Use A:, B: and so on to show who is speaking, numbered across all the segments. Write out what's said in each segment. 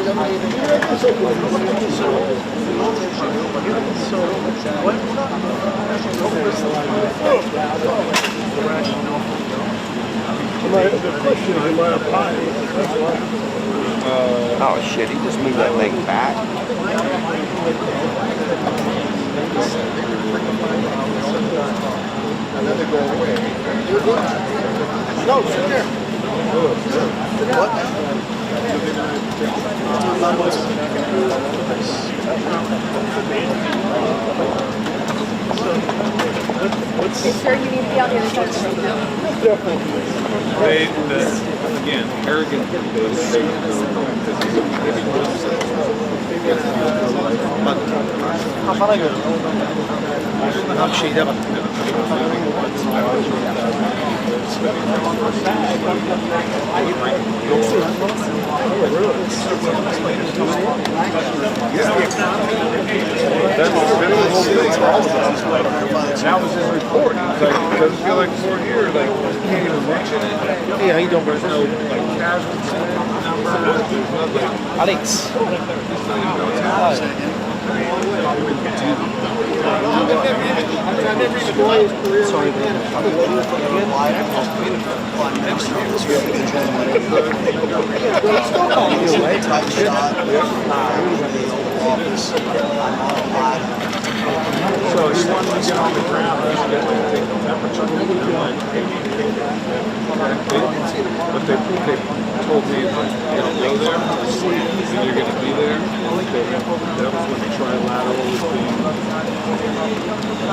A: Oh shit, he just moved that thing back.
B: No, sit there. What?
C: You sure you need to be on the other side of the room now?
D: Again, arrogant. That was his report. It doesn't feel like we're here. Like, you can't even mention it.
B: Hey, how you doing, bro?
D: No, like, casualty number.
A: Alex.
B: Sorry,
D: So he wanted to get on the ground, he should get to take the temperature. But they told me, like, you don't go there, and you're going to be there. That was when the trilateral was being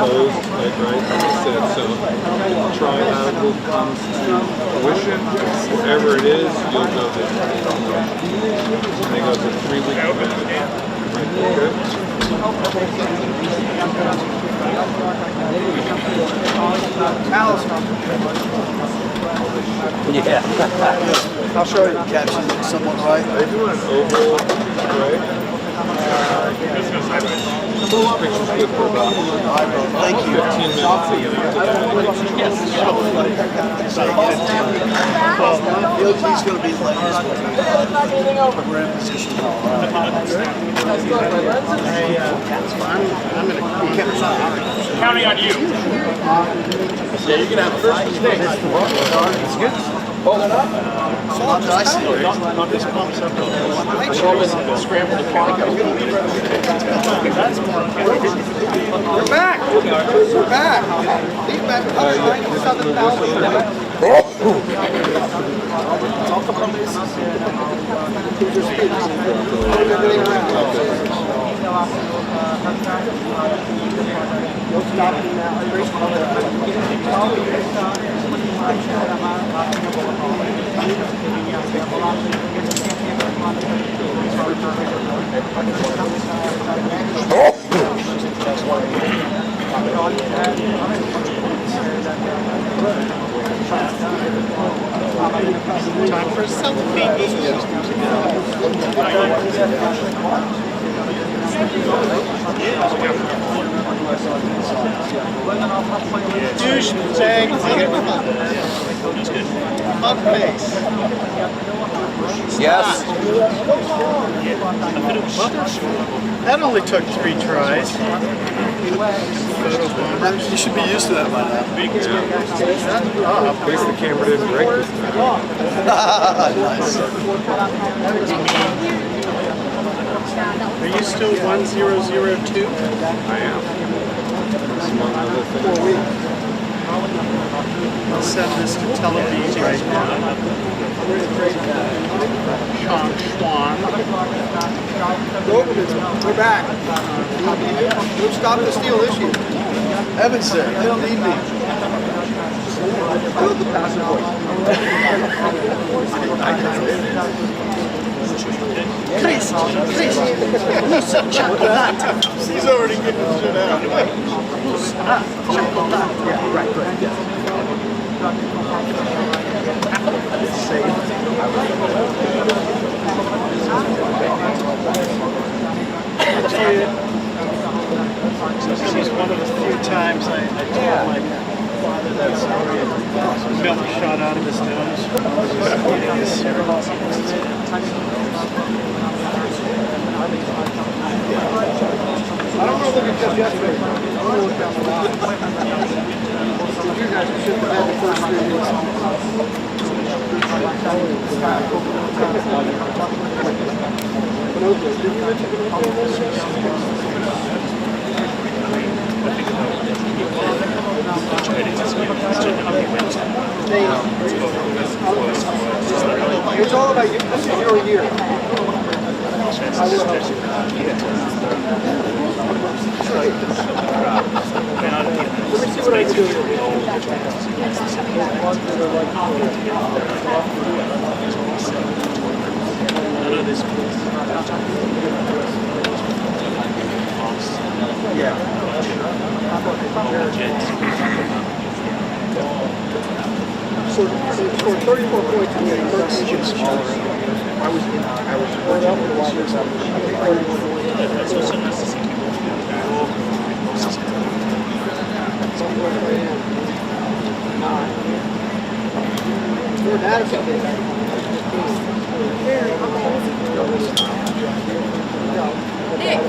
D: posed, like, right? Like I said, so trilateral comes to fruition, wherever it is, you'll go there. And they go to 3-week event. Okay?
A: Yeah.
B: I'll show you the caption somewhat right.
D: They do an oval, right? Picture's good for about
B: Thank you.
D: 15 minutes after
B: The OT's going to be like this. We're in position. I'm going to keep
E: Counting on you.
B: Yeah, you can have the first mistake. It's good.
E: Oh,
B: I see.
E: not this pump something. Scramble the car. That's more.
B: We're back. We're back. Leave back.
E: Time for a selfie. Douchebag. Fuck face.
A: Yes.
E: That only took 3 tries.
B: You should be used to that by now.
D: At least the camera didn't break this time.
B: Nice.
E: Are you still 1002?
D: I am. Among other things.
E: I'll send this to television right now. Sean Schwan.
B: We're back. We'll stop the steal issue. Heaven's sake, they don't need me.
E: Chris, mousse chocolate.
B: He's already getting the shit out.
E: Mousse chocolate. Yeah, right. I tell you, this is one of the few times I told my father that story of milk shot out of his nose.
B: You guys should have had the first 3 weeks. It's all about you. This is your year. Let me see what I can do. Yeah. So 34 points in the 13 inches smaller. I was right up with the wires.
C: Nick,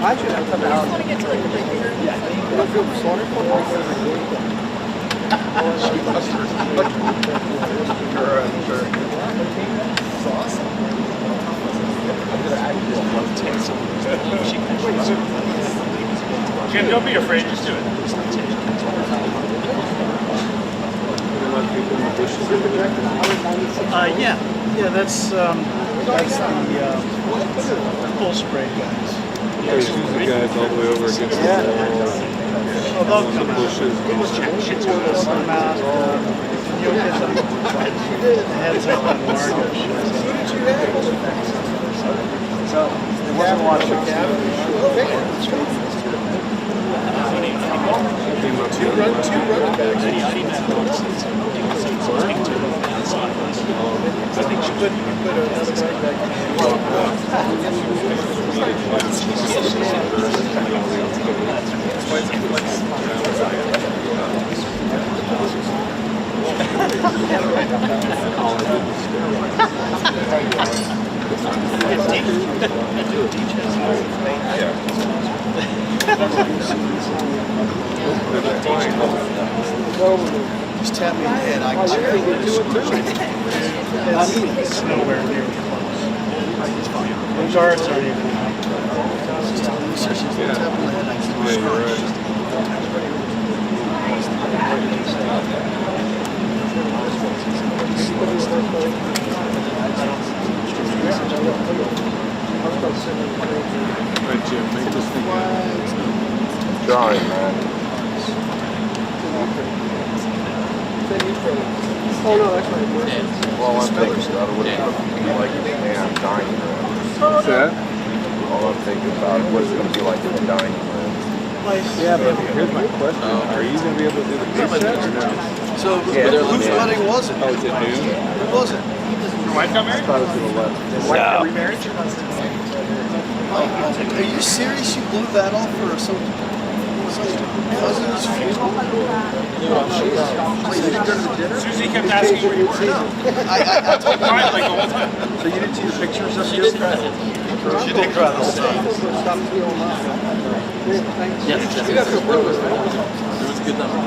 B: I should have come out.
C: I want to get to like the big picture.
B: You don't feel sorry for me?
E: Jim, don't be afraid, just do it. Yeah, that's the full spray guys.
D: There's the guys all the way over against the wall.
E: Oh, they'll come out.
D: Bushes.
E: They'll come out. You'll get them heads up on Largo.
B: So, there wasn't a lot of two running backs. I think you put another running back Just tap me in the head. I can see
E: It's nowhere near close. The guards aren't even out.
D: Right, Jim, make this thing
A: Drawing, man.
B: Oh no, that's right.
A: Well, I'm thinking about it. What it's going to be like in the damn dining room.
D: What's that?
A: All I'm thinking about is what it's going to be like in the dining room.
D: Yeah, but here's my question. Are you going to be able to do the big set or no?
B: So, whose wedding was it?
D: Oh, is it noon?
B: Who was it?
E: Your wife got married?
D: I thought it was to the left.
E: Remarriage?
B: Are you serious? You blew that off for some cousin's funeral? Wait, you didn't go to the dinner?
E: Susie kept asking where you were.
B: I told you.
E: Cried like the whole time.
B: So you didn't see the pictures of you? She did cry the whole time.
F: Yes, it was a good number.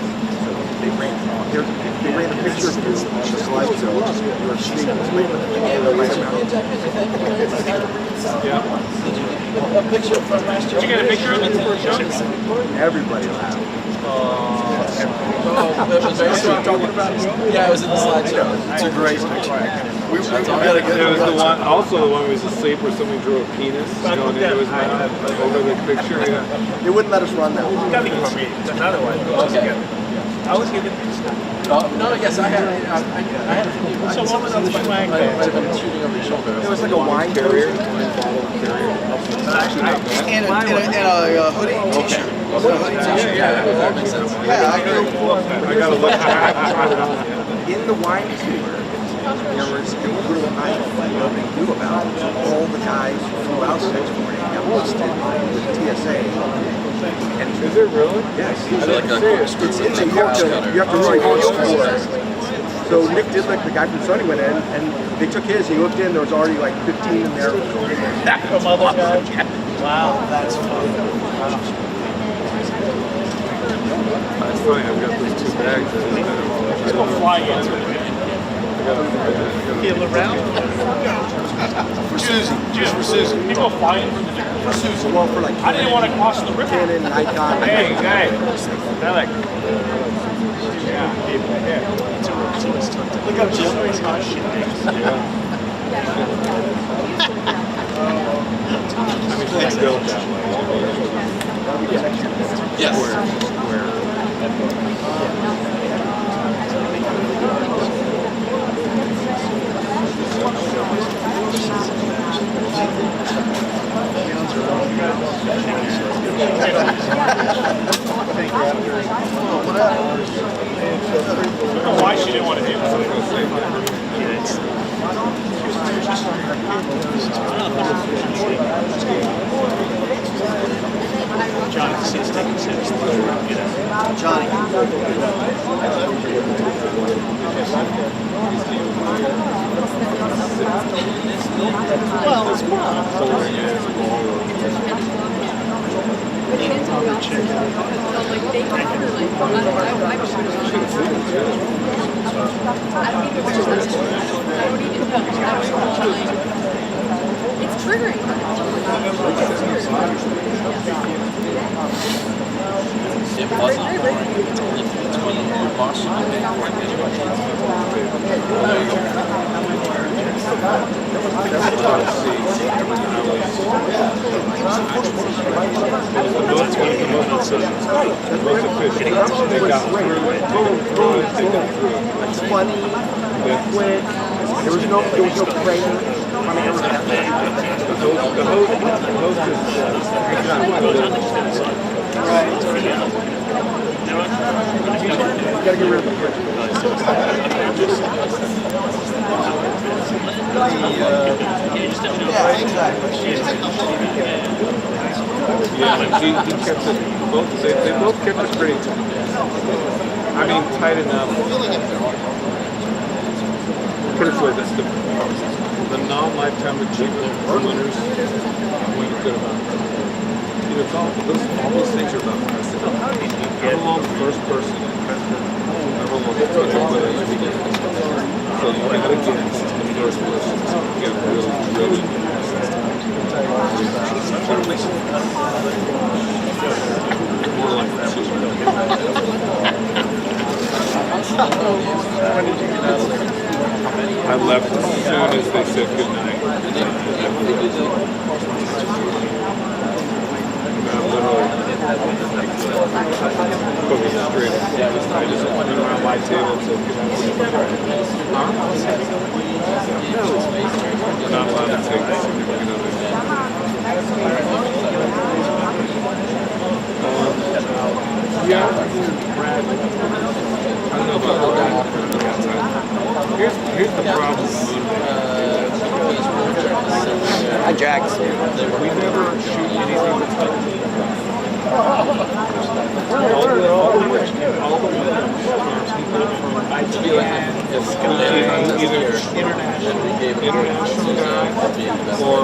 G: They ran a picture of you on the slideshow. You were sleeping.
D: Yeah.
E: Did you get a picture of it?
G: Everybody laughed.
F: That was very sweet. Yeah, it was in the slideshow.
B: It's a great picture. We had a good
D: There was the one, also the one where he was asleep where somebody drew a penis going into his mouth over the picture. Yeah.
G: They wouldn't let us run that one.
E: Another one.
F: Okay.
E: I was giving
F: No, yes, I had.
E: So what was on the flag
F: Might
E: there?
F: have been shooting over your shoulder.
G: It was like a wine carrier.
B: and a hoodie t-shirt.
F: Yeah, that makes sense.
B: Yeah, I agree.
D: I gotta look.
G: In the wine cooler, there was a brutal night what they knew about all the guys who flew out the next morning got busted with TSA. And
D: Is it really?
G: yes,
F: I feel like a
G: it's in the, you have to write all for it.
B: So Nick Didlick, the guy from Sony, went in and they took his. He looked in. There was already like 15 in there.
E: From other guys? Wow, that's fun.
D: It's funny, I've got those 2 bags.
E: Let's go fly into it. Get around?
G: For Susie, just for Susie.
E: You go flying for the
G: For Susie. Well, for like
E: I didn't want to cross the river.
B: Canon, Nikon.
E: Hey, Alec. Yeah. Look up Jim.
D: I mean, she's built that way.
F: Yes.
E: I don't know why she didn't want to do Johnny says taking steps.
G: Johnny.
E: Well, it's more.
C: It's triggering.
F: It wasn't. It's when you're boss.
B: It's funny, quick. There was no training. I mean,
D: The host is
B: gotta get rid of the quick.
G: Yeah, exactly.
D: Yeah, he kept it. They both kept it pretty. I mean, tight enough. Put it this way: the non-lifetime achievement winners win a good amount. You know, all those things are about precedent. How long the first person in precedent? How long the first person? So you got to get the first person to get really. More like that. I left as soon as they said goodnight. Literally straight. I just went around my table and said goodnight. We're not allowed to take significant others. Yeah, Brad. I don't know about Brad. Here's the problem.
A: Hi, Jax.
D: We never shoot anything that's like all the winners are people from ITN, either international guy or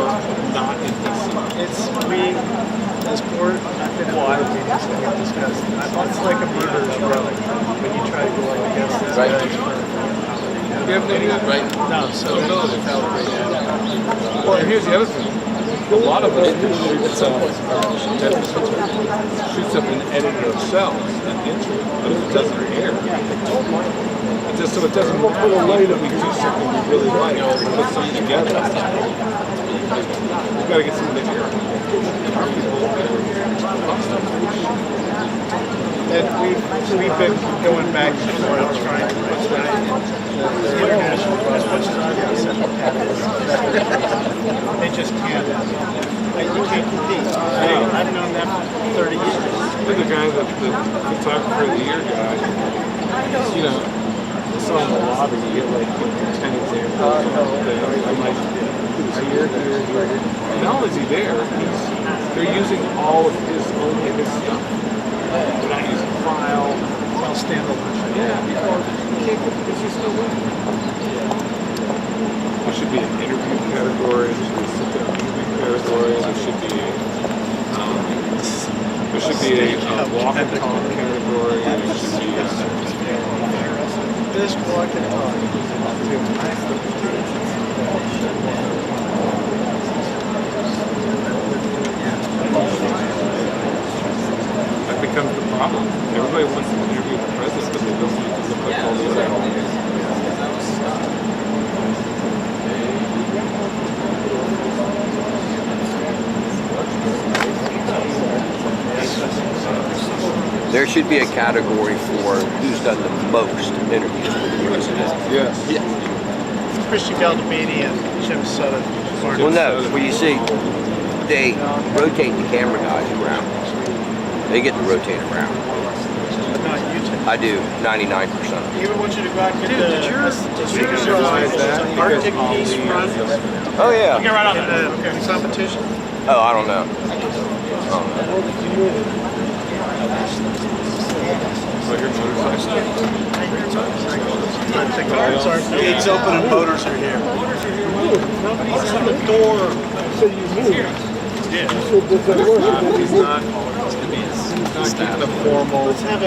D: not in DC.
E: It's this board, I've been in a lot of meetings that get discussed. It's like a murderer's row when you try to go like against this guy.
D: You have no idea, right?
E: No, so
D: well, and here's the other thing. A lot of us shoots up and edit it ourselves and intro it, but if it doesn't air, it just so it doesn't pull away that we do something we really like, or we put something together. We've got to get something to air.
E: And we've been going back and forth trying to expedite the international as much as I've said. They just can't. You can't compete. I've known them for 30 years.
D: The guy, the photographer of the year guy, you know, I saw in the lobby, you get like 10 examples. I'm like, here. Not only is he there, they're using all of his own stuff. They're not using file.
E: It's all standalone.
D: Yeah. There should be an interview category. There should be a sit-down interview category. There should be a walk and talk category. There should be
E: This walk and talk.
D: that becomes the problem. Everybody wants to interview the president, but they don't want to look like all these other
A: There should be a category for who's done the most interviews with the president.
D: Yes.
E: Christian Galdamini and Jim Sutton.
A: Well, no. Well, you see, they rotate the camera guys around. They get to rotate around.
E: Not you two.
A: I do 99%.
E: Even want you to go out and get
D: Did you realize that?
E: Arctic piece run
A: Oh yeah.
E: in the competition?
A: Oh, I don't know.
E: The cars are gates open and motors are here. What's on the door? Yeah.
D: He's not getting the formal.
E: Let's have a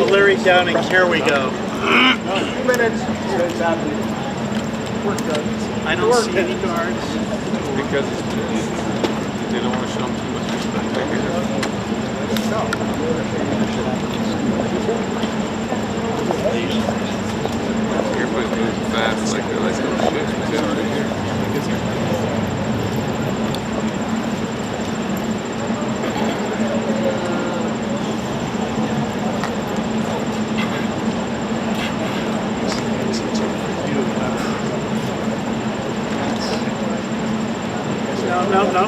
E: Larry Downing. Here we go.
B: 2 minutes.
E: I don't see any guards.
D: Because they don't want to show him too much respect. Everybody's moving fast, like they're like, oh shit, it's already here.
E: No.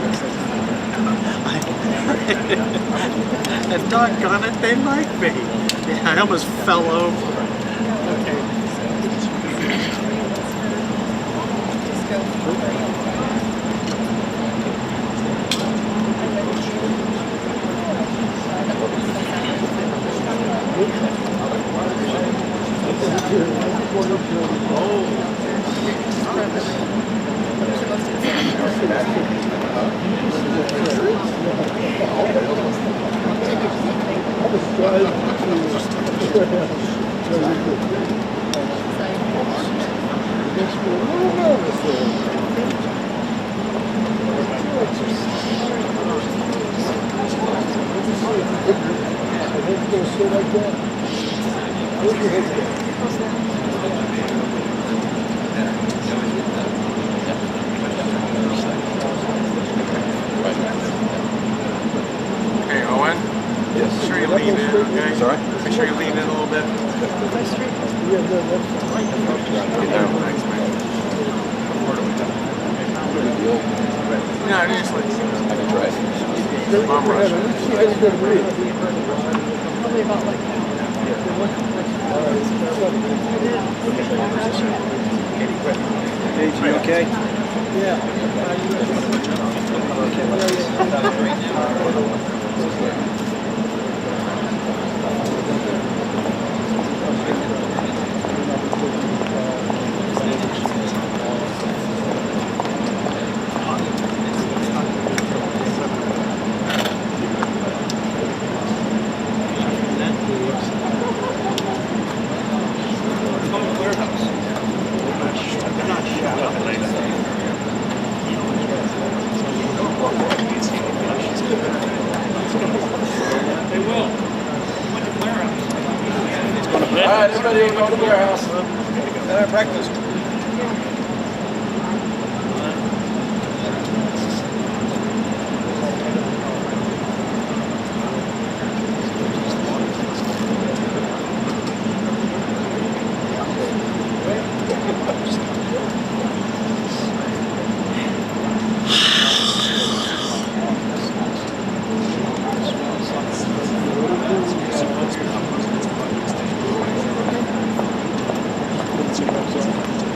E: And doggone it, they like me. Yeah, I almost fell over. Okay.
D: Hey, Owen? Yes. Make sure you lean in, okay? Sorry? Make sure you lean in a little bit. Thanks, man. Yeah, just like... I can try. Mom Russian.
C: Probably about like
B: Paige, you okay?
F: All right, everybody go to the warehouse.
B: Practice.
F: Thank you.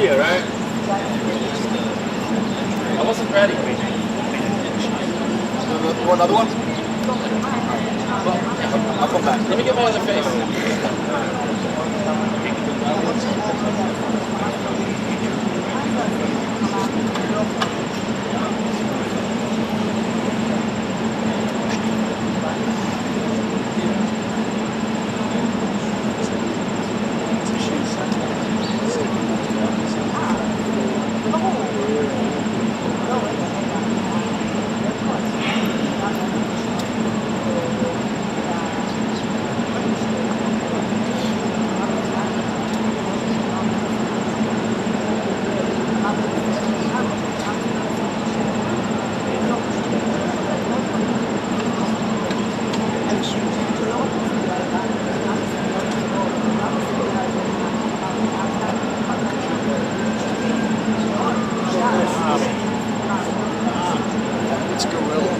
F: Yeah, right? I wasn't ready.
G: Another one?
F: I'll come back. Let me get my other face.
B: It's Gorilla.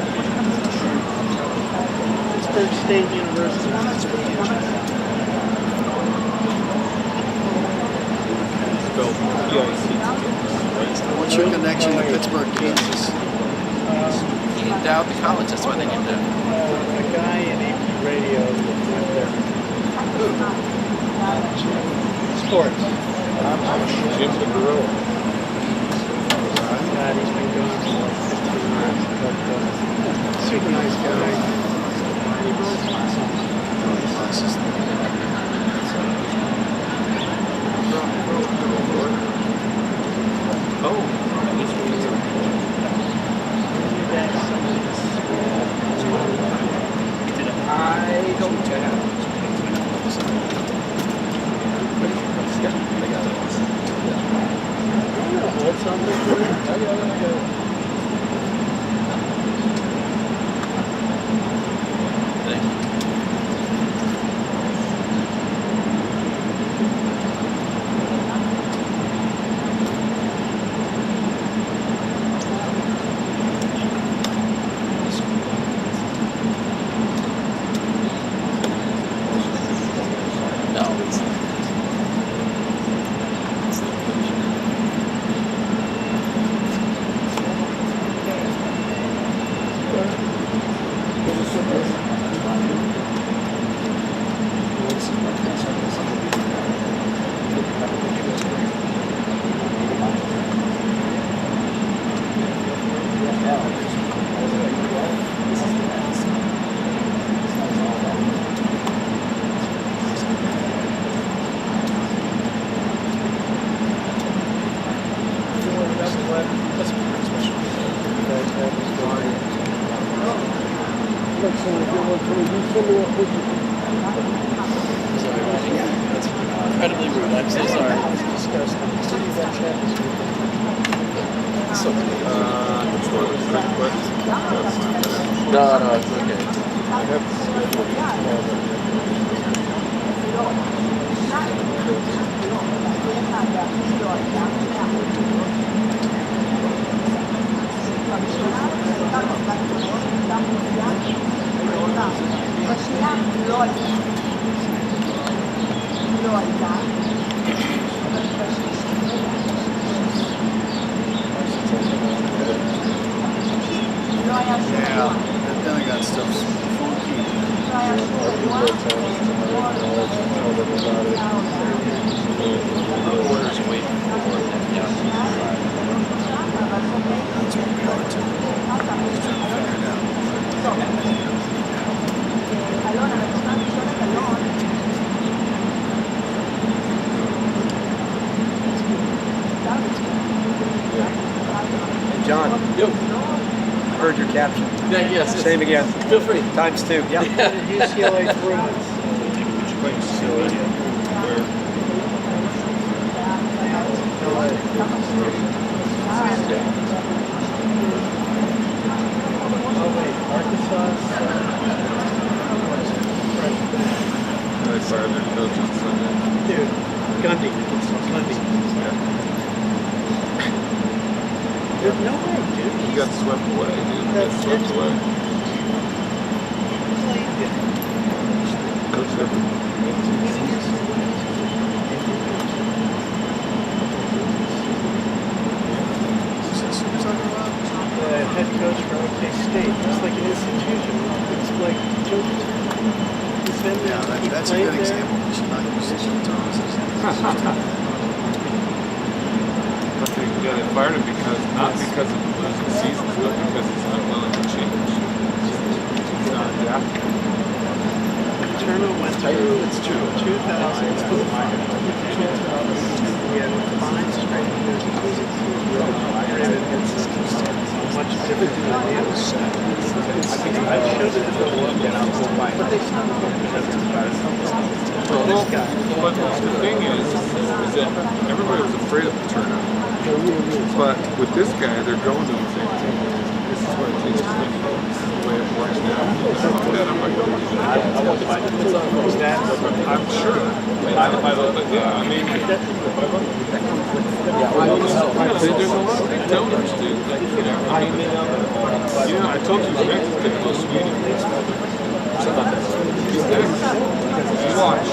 E: Pittsburgh State University.
D: Spelled P-I-C-T.
B: What's your connection to Pittsburgh, Kansas?
F: He endowed the college, that's why they named it.
E: A guy in AP radio went there. Sports.
D: Jim the Gorilla.
E: God, he's been gone for like 15 years. But super nice guy.
F: Incredibly rude, I'm so sorry. No, it's okay.
B: Yeah, that Pentagon stuff's funky.
F: Orders wait for
B: That's what we are too. Just trying to figure it out.
A: John,
F: Yo.
A: heard your caption.
F: Yeah, yes.
A: Same again.
F: Feel free.
A: Times two. Yeah.
E: UCLA Bruins. Arkansas.
D: They fired their coach on Sunday.
E: Dude, Gundy. There's no way, dude.
D: He got swept away, dude. He got
E: That's
D: swept
E: it.
D: away. Coach never. But they fired him not because of losing seasons, but because he's not willing to change. He's not adapting.
E: Turner went through, it's true, 2000, we had 5 straight years of music. It's much different than the other stuff. I showed it to the world, but they stopped because it's about this guy.
D: But the thing is that everybody was afraid of the turnout. But with this guy, they're going to him saying, this is what it takes to win. This is the way it works now. I'm like, I'm sure. Yeah, I mean, there's a lot of big donors, dude. Like, I told you, Mexico is the most Sweden. Watch.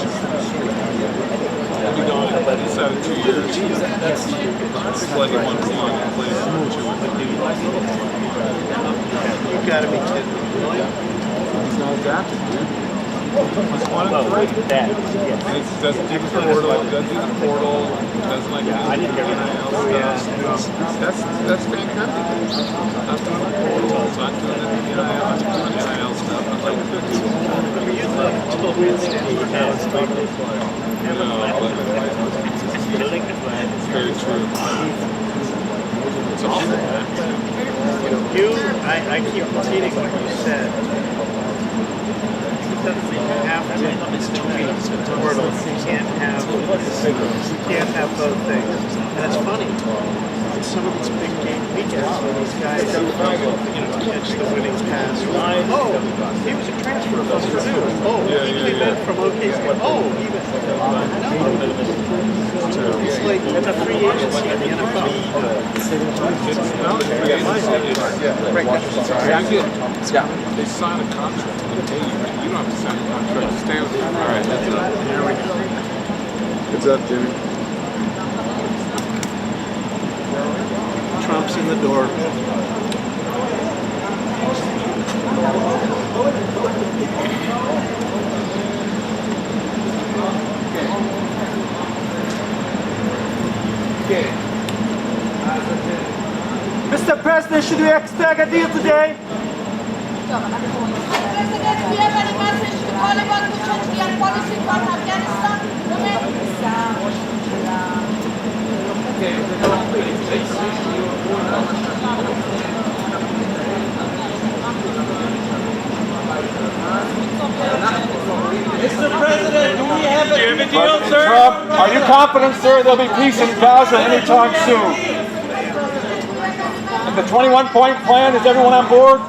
D: We'll be gone inside of 2 years. It's like 1-1 and plays 2.
E: You gotta be kidding me.
D: He's not adapted, dude. He's 1-3. And he doesn't do the portal, doesn't do the portal, doesn't like NIL stuff. That's fantastic. Not doing the portal, not doing the NIL, not doing NIL stuff. I'd like to do it's very true. It's awful.
E: I keep repeating what you said. You have to tweet the portal. You can't have both things. And it's funny. Some of these big game weekends where these guys, catch the winning pass. Oh, he was a transfer from Purdue. Oh, he came in from OKC. Oh, he was. It's like a free agency in the NFL.
D: It's not a free agency. They sign a contract. You don't have to sign a contract. Stay with them. All right, that's up. Here we go. What's up, Jimmy?
E: Trump's in the door.
H: Mr. President, should we expect a deal today?
C: President, do you have any message to Taliban to change their policy toward Afghanistan?
H: Mr. President, do we have a deal, sir? Trump, are you confident, sir, there'll be peace in Gaza anytime soon? And the 21-point plan, is everyone on board?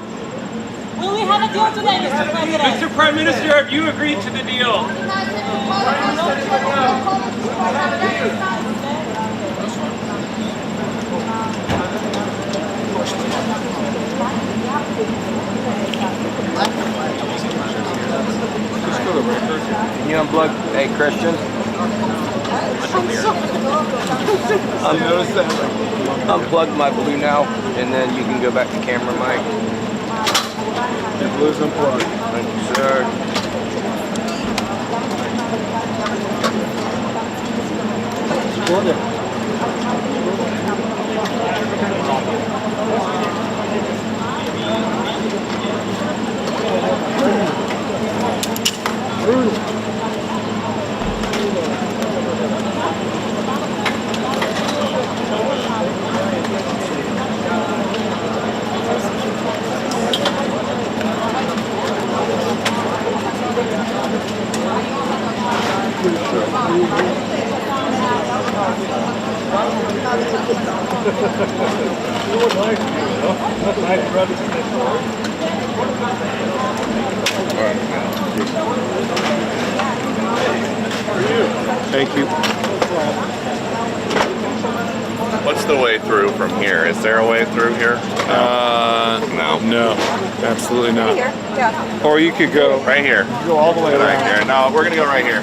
C: Will we have a deal today, Mr. President?
H: Mr. Prime Minister, have you agreed to the deal?
A: Can you unplug? Hey, Christian. Unplug my blue now, and then you can go back to camera mic.
D: Your blue's unplugged.
A: Thank you, sir.
D: Thank you.
I: What's the way through from here? Is there a way through here? No.
D: No, absolutely not.
C: Here, yeah.
D: Or you could go
I: Right here.
D: go all the way
I: Right
D: around.
I: here. No, we're gonna go right here.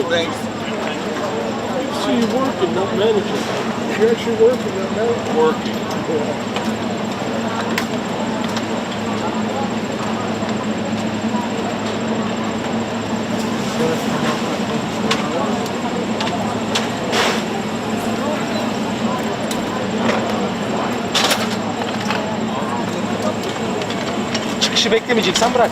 I: Thanks.
B: See you working, not managing. You're actually working, not managing.
D: Working.
H: çıkışı beklemeyeceksen bırak.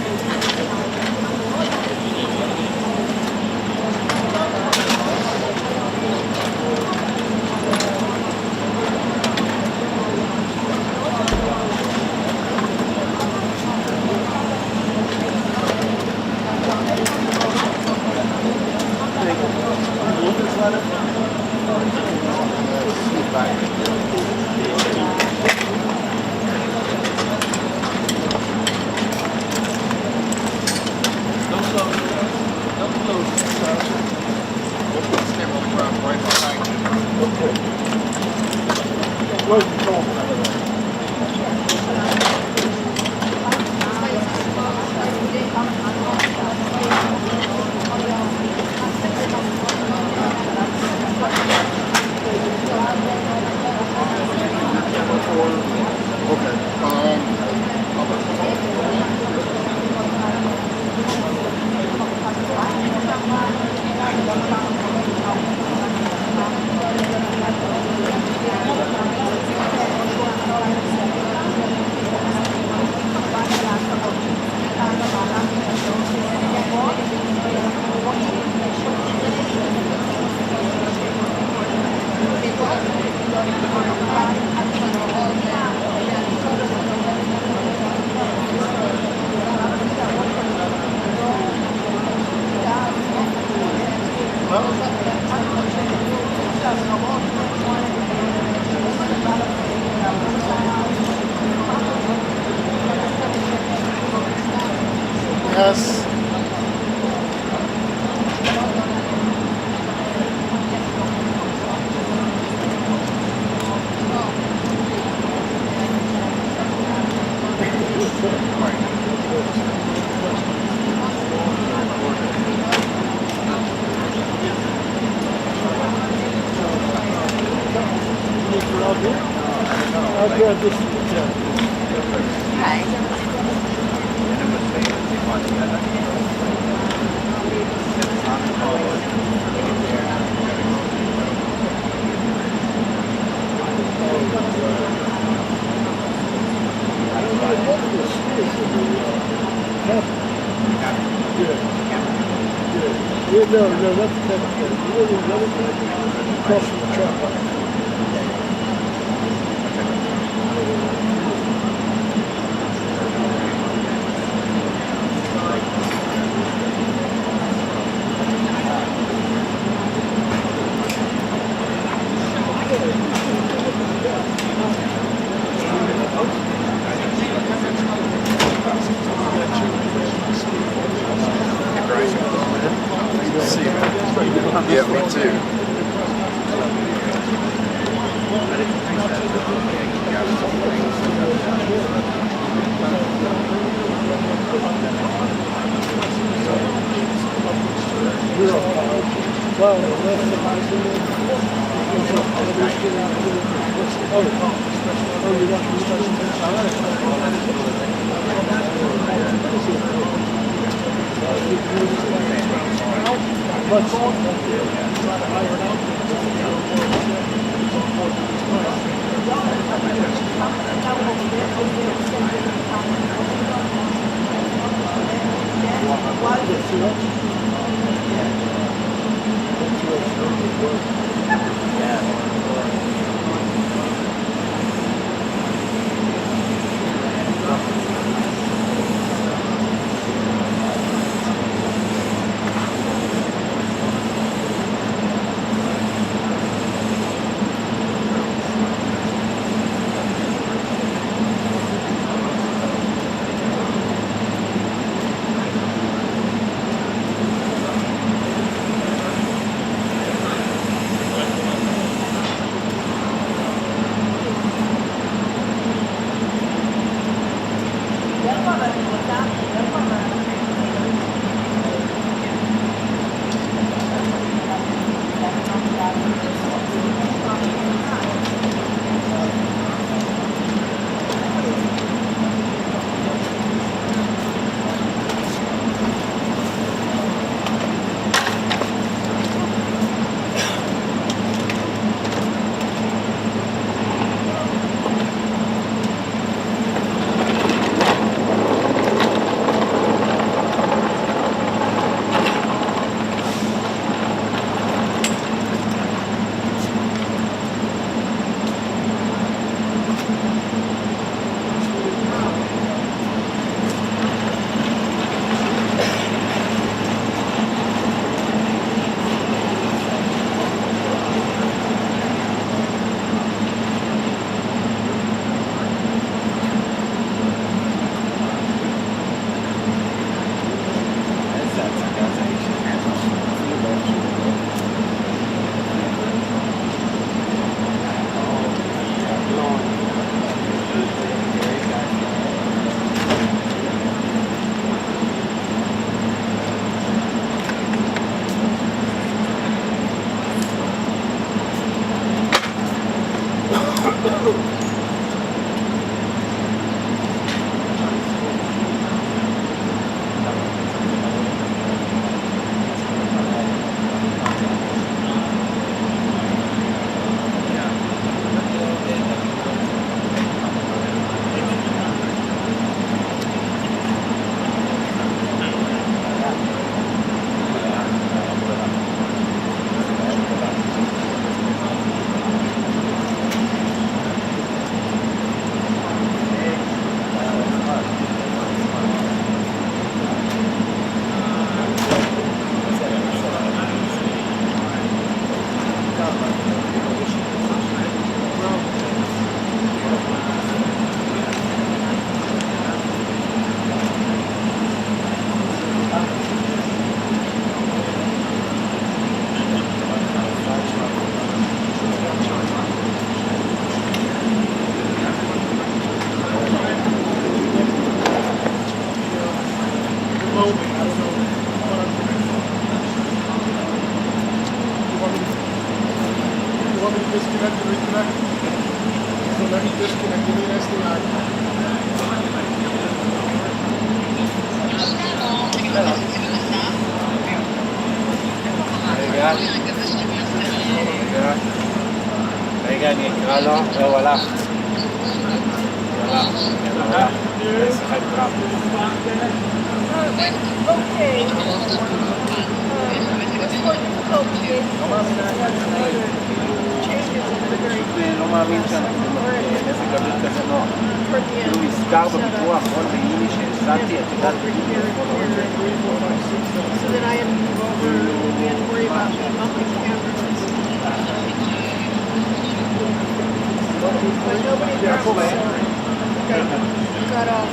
B: Yes. No, that's really crossing the track.
F: Yeah, me too.
E: רגע, אני אקרא לו, והוא הלך. לא מאמין שאנחנו במזג אוויר כזה נוח. כאילו נסגר בביקור האחרון ביוני שהסעתי, את יודעת
B: So then I had to move over and we had to worry about me bumping cameras. But nobody got off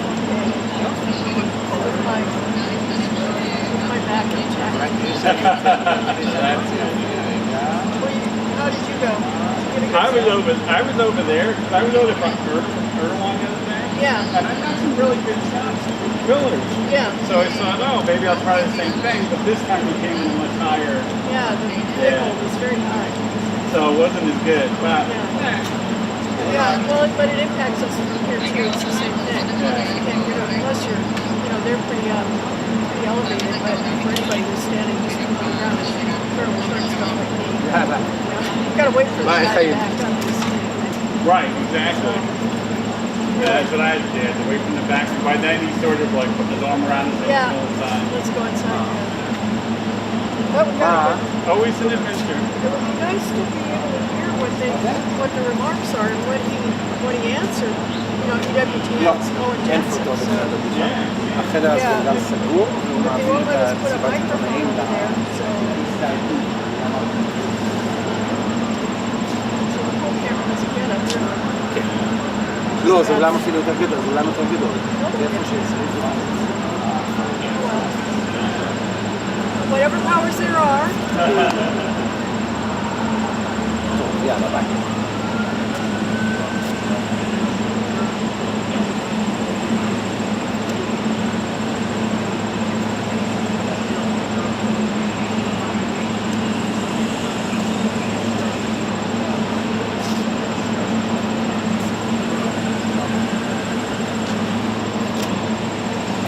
B: with my back intact. How did you go?
H: I was over there. I was over by Irvine the other day.
B: Yeah.
H: And I got some really good shots of pillars.
B: Yeah.
H: So I thought, oh, maybe I'll try the same thing. But this time we came in much higher.
B: Yeah, the vehicle was very high.
H: So it wasn't as good. But
B: Yeah, well, but it impacts us from here too. It's the same thing. You can't get over unless you're, they're pretty elevated. But for anybody who's standing just on the ground, it's fairly short stuff like me. You've got to wait for the back to back up to see anything.
H: right, exactly. Yeah, that's what I did. Away from the back. By then he sort of like put his arm around us and
B: Yeah,
H: inside.
B: let's go inside. But we got
H: Always an adventure.
B: it would be nice to be able to hear what the remarks are and what he answered. EWTN's so intensive.
E: החדר הזה גם סגור, והוא
B: But they
E: מעביר
B: won't
E: את
B: let us put a
E: הסיבת
B: microphone
E: עיתונאים
B: over there, so the whole camera doesn't get up there.
E: לא, זה אולם אפילו יותר גדול, זה אולם יותר גדול. איפה שיש.
B: Whatever powers there are.
E: טוב, יאללה, ביי.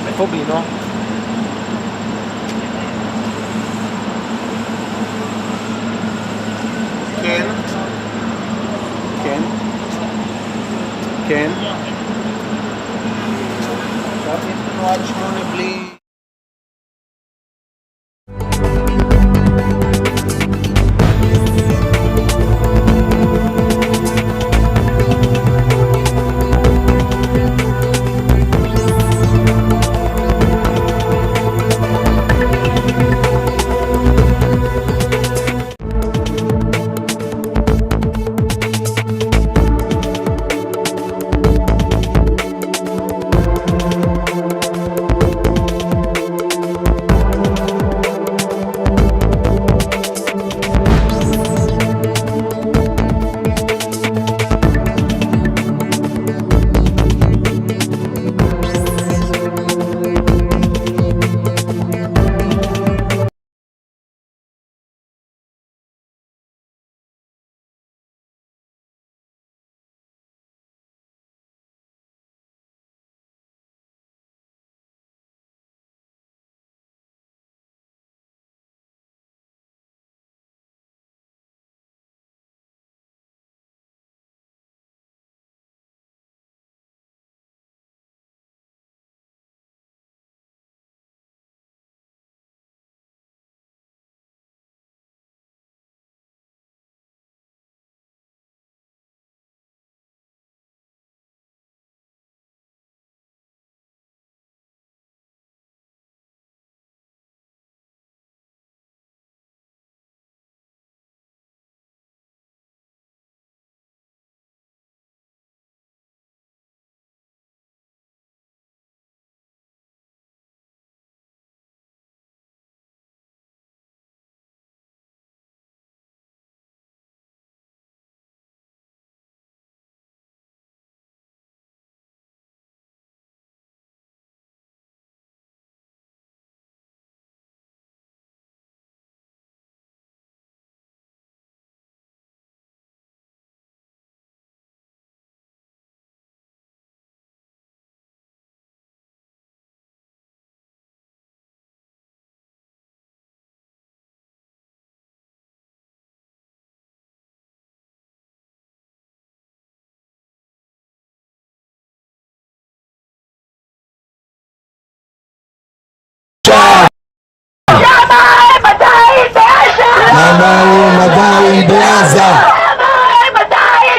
E: איפה בינו? כן. כן. כן.
A: עכשיו יש לנו עד 8 בלי...
J: הם עדיין בעזה?
C: למה הם עדיין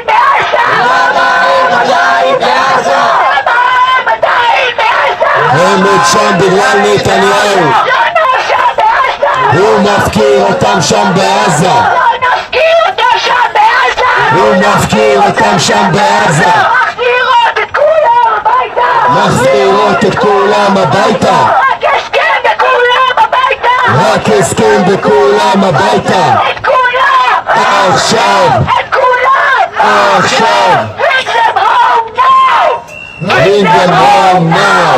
C: בעזה?
J: הם עוד שם בגלל נתניהו. הוא מפקיר אותם שם בעזה. הוא מפקיר אותם שם בעזה. מחזירות את כולם הביתה. רק הסכם וכולם הביתה. עכשיו. עכשיו. Bring them home now.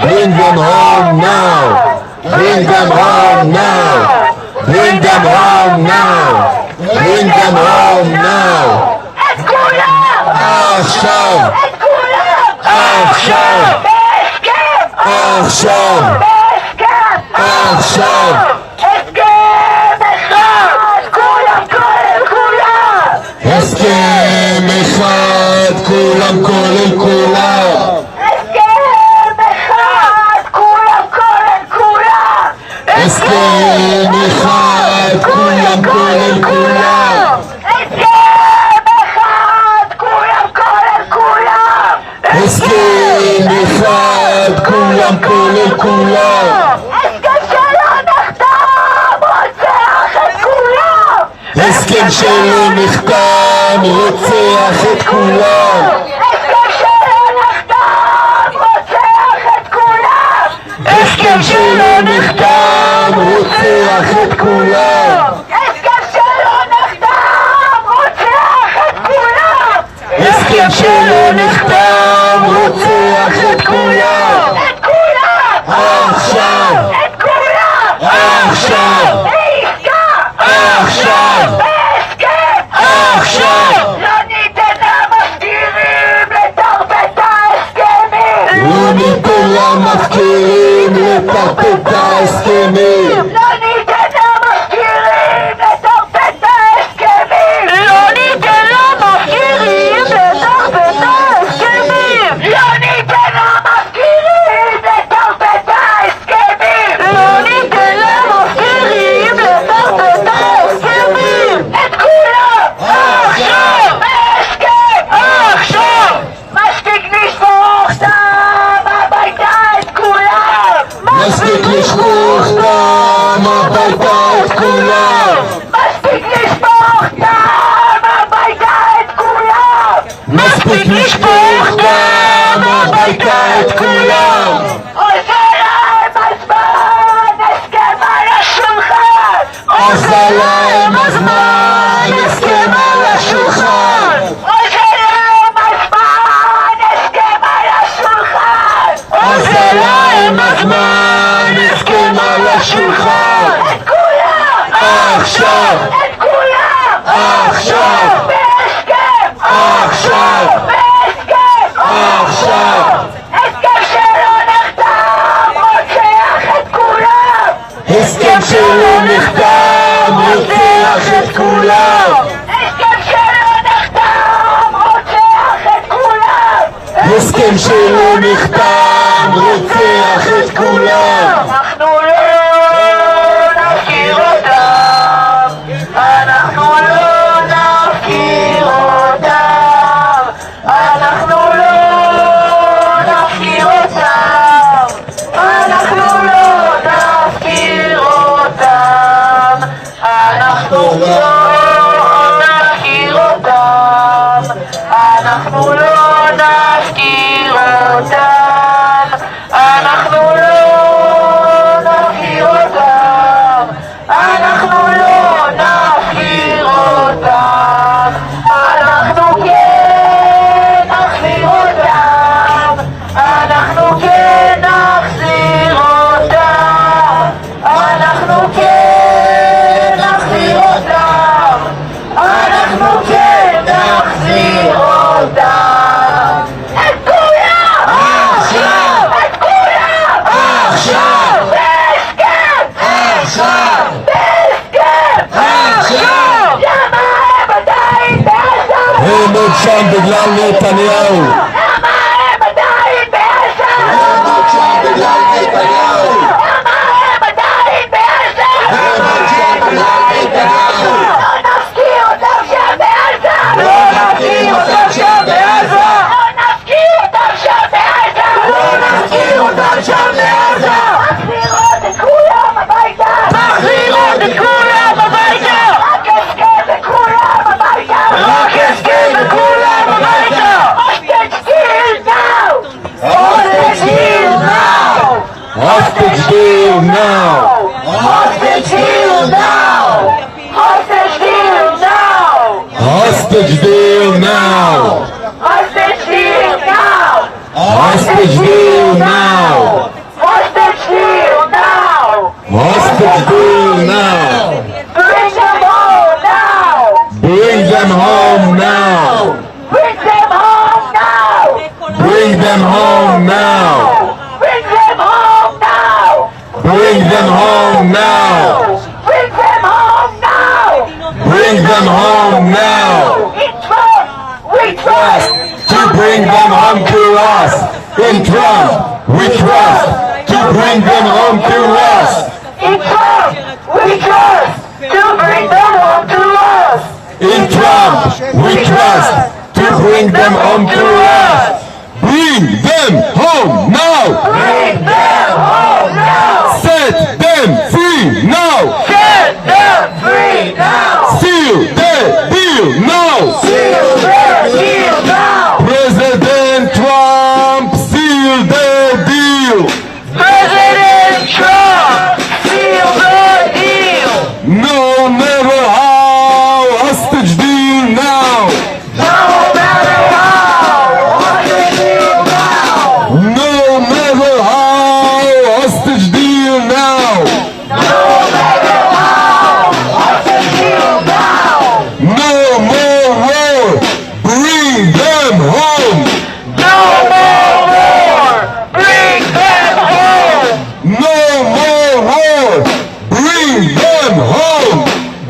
J: Bring them home now. Bring them home now. Bring them home now. Bring them home now. עכשיו. עכשיו. עכשיו. עכשיו. הסכם אחד, כולם כולל כולם. הסכם אחד, כולם כולל כולם. הסכם אחד, כולם כולל כולם. הסכם שלא נחתם רוצח את כולם. הסכם שלא נחתם רוצח את כולם. הסכם שלא נחתם רוצח את כולם. עכשיו. עכשיו. עכשיו. עכשיו.
C: לא ניתן למפקירים לטרפד את ההסכמים.
J: לא ניתן למפקירים לטרפד את ההסכמים.
C: לא ניתן למפקירים לטרפד את ההסכמים. לא ניתן למפקירים לטרפד את ההסכמים. לא ניתן למפקירים לטרפד את ההסכמים. לא ניתן למפקירים לטרפד את ההסכמים. את כולם עכשיו. בהסכם עכשיו. מספיק לשפוך דם הביתה את כולם.
J: מספיק לשפוך דם הביתה את כולם.
C: מספיק לשפוך דם הביתה את כולם.
J: מספיק לשפוך דם הביתה את כולם.
C: עושה להם הזמן הסכם על השולחן.
J: עושה להם הזמן הסכם על השולחן.
C: עושה להם הזמן הסכם על השולחן.
J: עושה להם הזמן הסכם על השולחן.
C: את כולם
J: עכשיו.
C: את כולם
J: עכשיו.
C: בהסכם
J: עכשיו.
C: בהסכם
J: עכשיו.
C: הסכם שלא נחתם רוצח את כולם.
J: הסכם שלא נחתם רוצח את כולם.
C: הסכם שלא נחתם רוצח את כולם.
J: הסכם שלא נחתם רוצח את כולם.
C: אנחנו לא נפקיר אותם. אנחנו לא נפקיר אותם. אנחנו לא נפקיר אותם. אנחנו לא נפקיר אותם. אנחנו לא נפקיר אותם. אנחנו לא נפקיר אותם. אנחנו לא נפקיר אותם. אנחנו לא נפקיר אותם. אנחנו כן נחזיר אותם. אנחנו כן נחזיר אותם. אנחנו כן נחזיר אותם. אנחנו כן נחזיר אותם. את כולם! עכשיו! את כולם! עכשיו! בהסכם! עכשיו! בהסכם! עכשיו! למה הם עדיין בעזה?
J: הם עוד שם בגלל נתניהו.
C: למה הם עדיין בעזה?
J: הם עוד שם בגלל נתניהו.
C: למה הם עדיין בעזה?
J: הם עוד שם בגלל נתניהו. Bring them home now!
C: Bring them home now!
J: Bring them home now!
C: Bring them home now!
J: Bring them home now!
C: Bring them home now!
J: Bring them home now!
C: In Trump, we trust!
J: To bring them home to us! In Trump, we trust! To bring them home to us!
C: In Trump, we trust! To bring them home to us!
J: In Trump, we trust! To bring them home to us! Bring them home now!
C: Bring them home now!
J: Set them free now!
C: Set them free now!
J: Seal the deal now!
C: Seal their deal now!
J: President Trump, seal the deal!
C: President Trump, seal the deal!
J: No matter how, hostage deal now!
C: No matter how, hostage deal now!
J: No matter how, hostage deal now!
C: No matter how, hostage deal now!
J: No more war! Bring them home!
C: No more war! Bring them home!
J: No more war! Bring them home!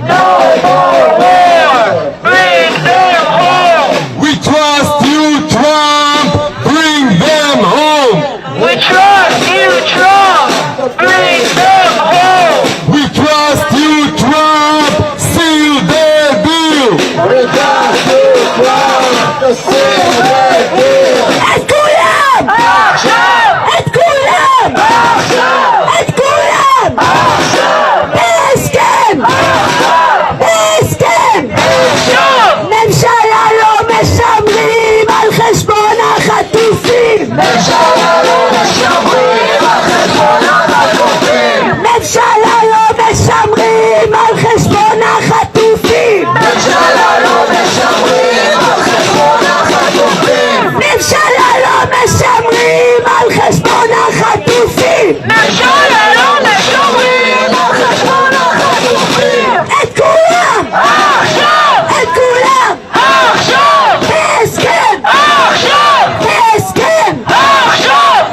C: No more war! Bring them home!
J: We trust you, Trump! Bring them home!
C: We trust you, Trump! Bring them home!
J: We trust you, Trump! Seal the deal!
C: We trust you, Trump! Seal the deal! את כולם! עכשיו! את כולם! עכשיו! את כולם! עכשיו! בהסכם! עכשיו! בהסכם! עכשיו! ממשלה לא משמרים על חשבון החטופים! ממשלה לא משמרים על חשבון החטופים! ממשלה לא משמרים על חשבון החטופים! ממשלה לא משמרים על חשבון החטופים! ממשלה לא משמרים על חשבון החטופים! ממשלה לא משמרים על חשבון החטופים! את כולם! עכשיו! את כולם! עכשיו! בהסכם! עכשיו! בהסכם! עכשיו!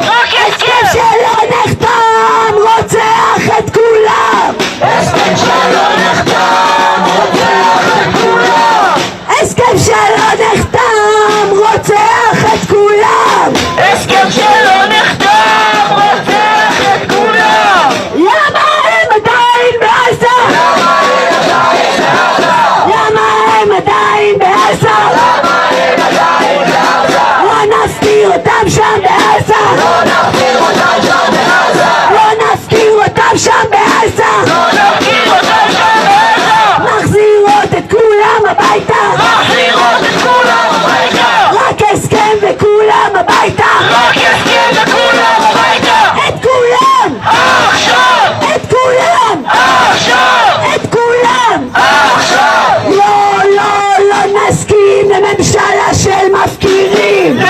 C: הסכם שלא נחתם רוצח את כולם! הסכם שלא נחתם רוצח את כולם! הסכם שלא נחתם רוצח את כולם! הסכם שלא נחתם רוצח את כולם! למה הם עדיין בעזה? למה הם עדיין בעזה? למה הם עדיין בעזה? למה הם עדיין בעזה? לא נסתיר אותם שם בעזה! לא נסתיר אותם שם בעזה! לא נסתיר אותם שם בעזה! לא נסתיר אותם שם בעזה! מחזירות את כולם הביתה! מחזירות את כולם הביתה! רק הסכם וכולם הביתה! רק הסכם וכולם הביתה! את כולם! עכשיו! את כולם! עכשיו! את כולם! עכשיו! לא, לא, לא נסכים לממשלה של מפקירים! לא,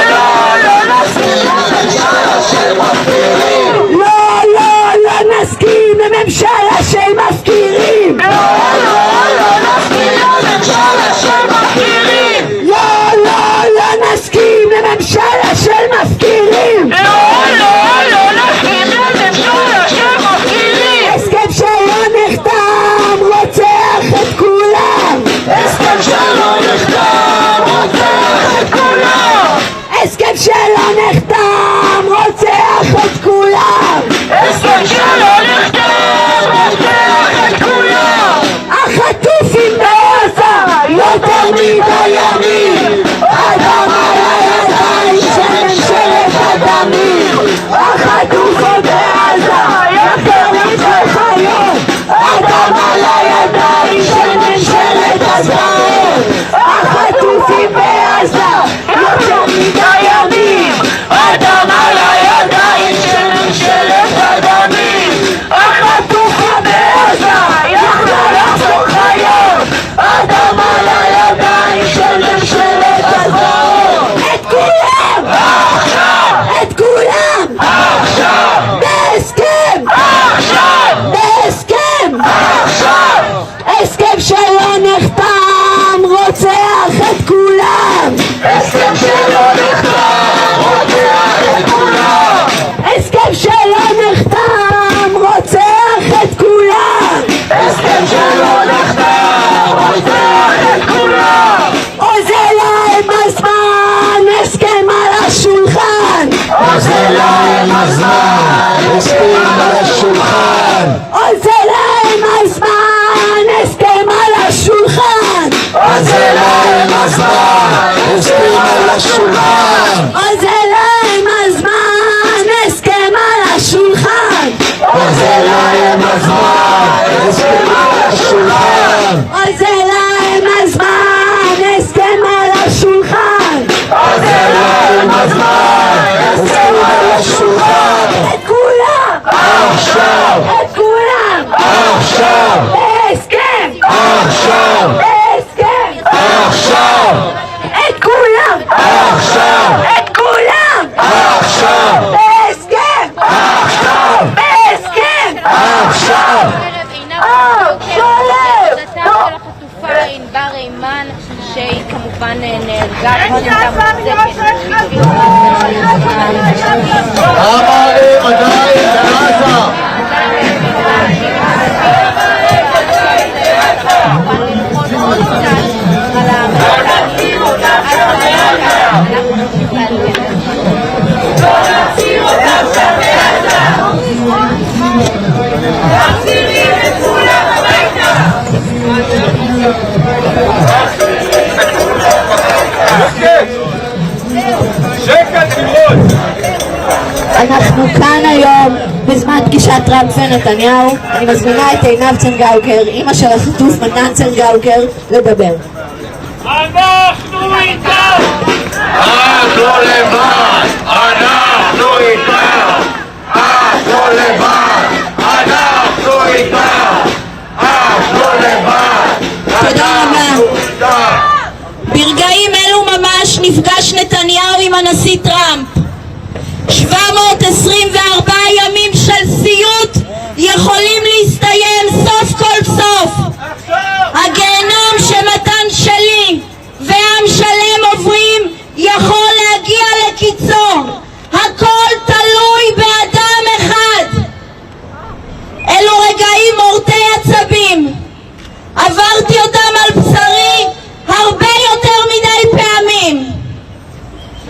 C: לא, לא נסכים לממשלה של מפקירים! לא, לא, לא נסכים לממשלה של מפקירים! לא, לא, לא נסכים לממשלה של מפקירים! לא, לא, לא נסכים לממשלה של מפקירים! לא, לא, לא נסכים לממשלה של מפקירים! הסכם שלא נחתם רוצח את כולם! הסכם שלא נחתם רוצח את כולם! הסכם שלא נחתם רוצח את כולם! הסכם שלא נחתם רוצח את כולם! החטופים בעזה יותר מדי ימים! אדם על הידיים של ממשלת הדמים! החטופים בעזה יותר מדי חיות! אדם על הידיים של ממשלת הדמים! החטופים בעזה יותר מדי ימים! אדם על הידיים של ממשלת הדמים! החטופים בעזה יכלה לחזור חיות! אדם על הידיים של ממשלת הזוועות! את כולם! עכשיו! את כולם! עכשיו! בהסכם! עכשיו! בהסכם! עכשיו! הסכם שלא נחתם
J: הזמן, הסכם על השולחן.
C: עוזלם הזמן, הסכם על השולחן.
J: עוזלם הזמן, הסכם על השולחן.
C: עוזלם הזמן, הסכם על השולחן.
J: עוזלם הזמן, הסכם על השולחן.
C: עוזלם הזמן, הסכם על השולחן.
J: עוזלם הזמן, הסכם על השולחן.
C: את כולם!
J: עכשיו!
C: את כולם!
J: עכשיו!
C: הסכם!
J: עכשיו!
C: הסכם!
J: עכשיו!
C: את כולם!
J: עכשיו!
C: את כולם!
J: עכשיו!
C: בהסכם!
J: עכשיו!
C: בהסכם!
J: עכשיו!
K: ענבר אימן, שהיא כמובן נהרגה קודם גם
J: למה הם עדיין בעזה?
C: אנחנו כאן היום בזמן פגישת טראמפ ונתניהו. אני מזמינה את עינב צנגאוקר, אמא של החטוף מתן צנגאוקר, לדבר.
H: אנחנו איתם!
J: אנחנו לבד! אנחנו איתם! אנחנו לבד! אנחנו איתם! אנחנו לבד!
C: תודה רבה. ברגעים אלו ממש נפגש נתניהו עם הנשיא טראמפ. 724 ימים של סיוט יכולים להסתיים סוף כל סוף. הגיהנום שמתן שלי ועם שלם עוברים יכול להגיע לקיצו. הכל תלוי באדם אחד. אלו רגעים מורטי עצבים. עברתי אותם על בשרי הרבה יותר מדי פעמים.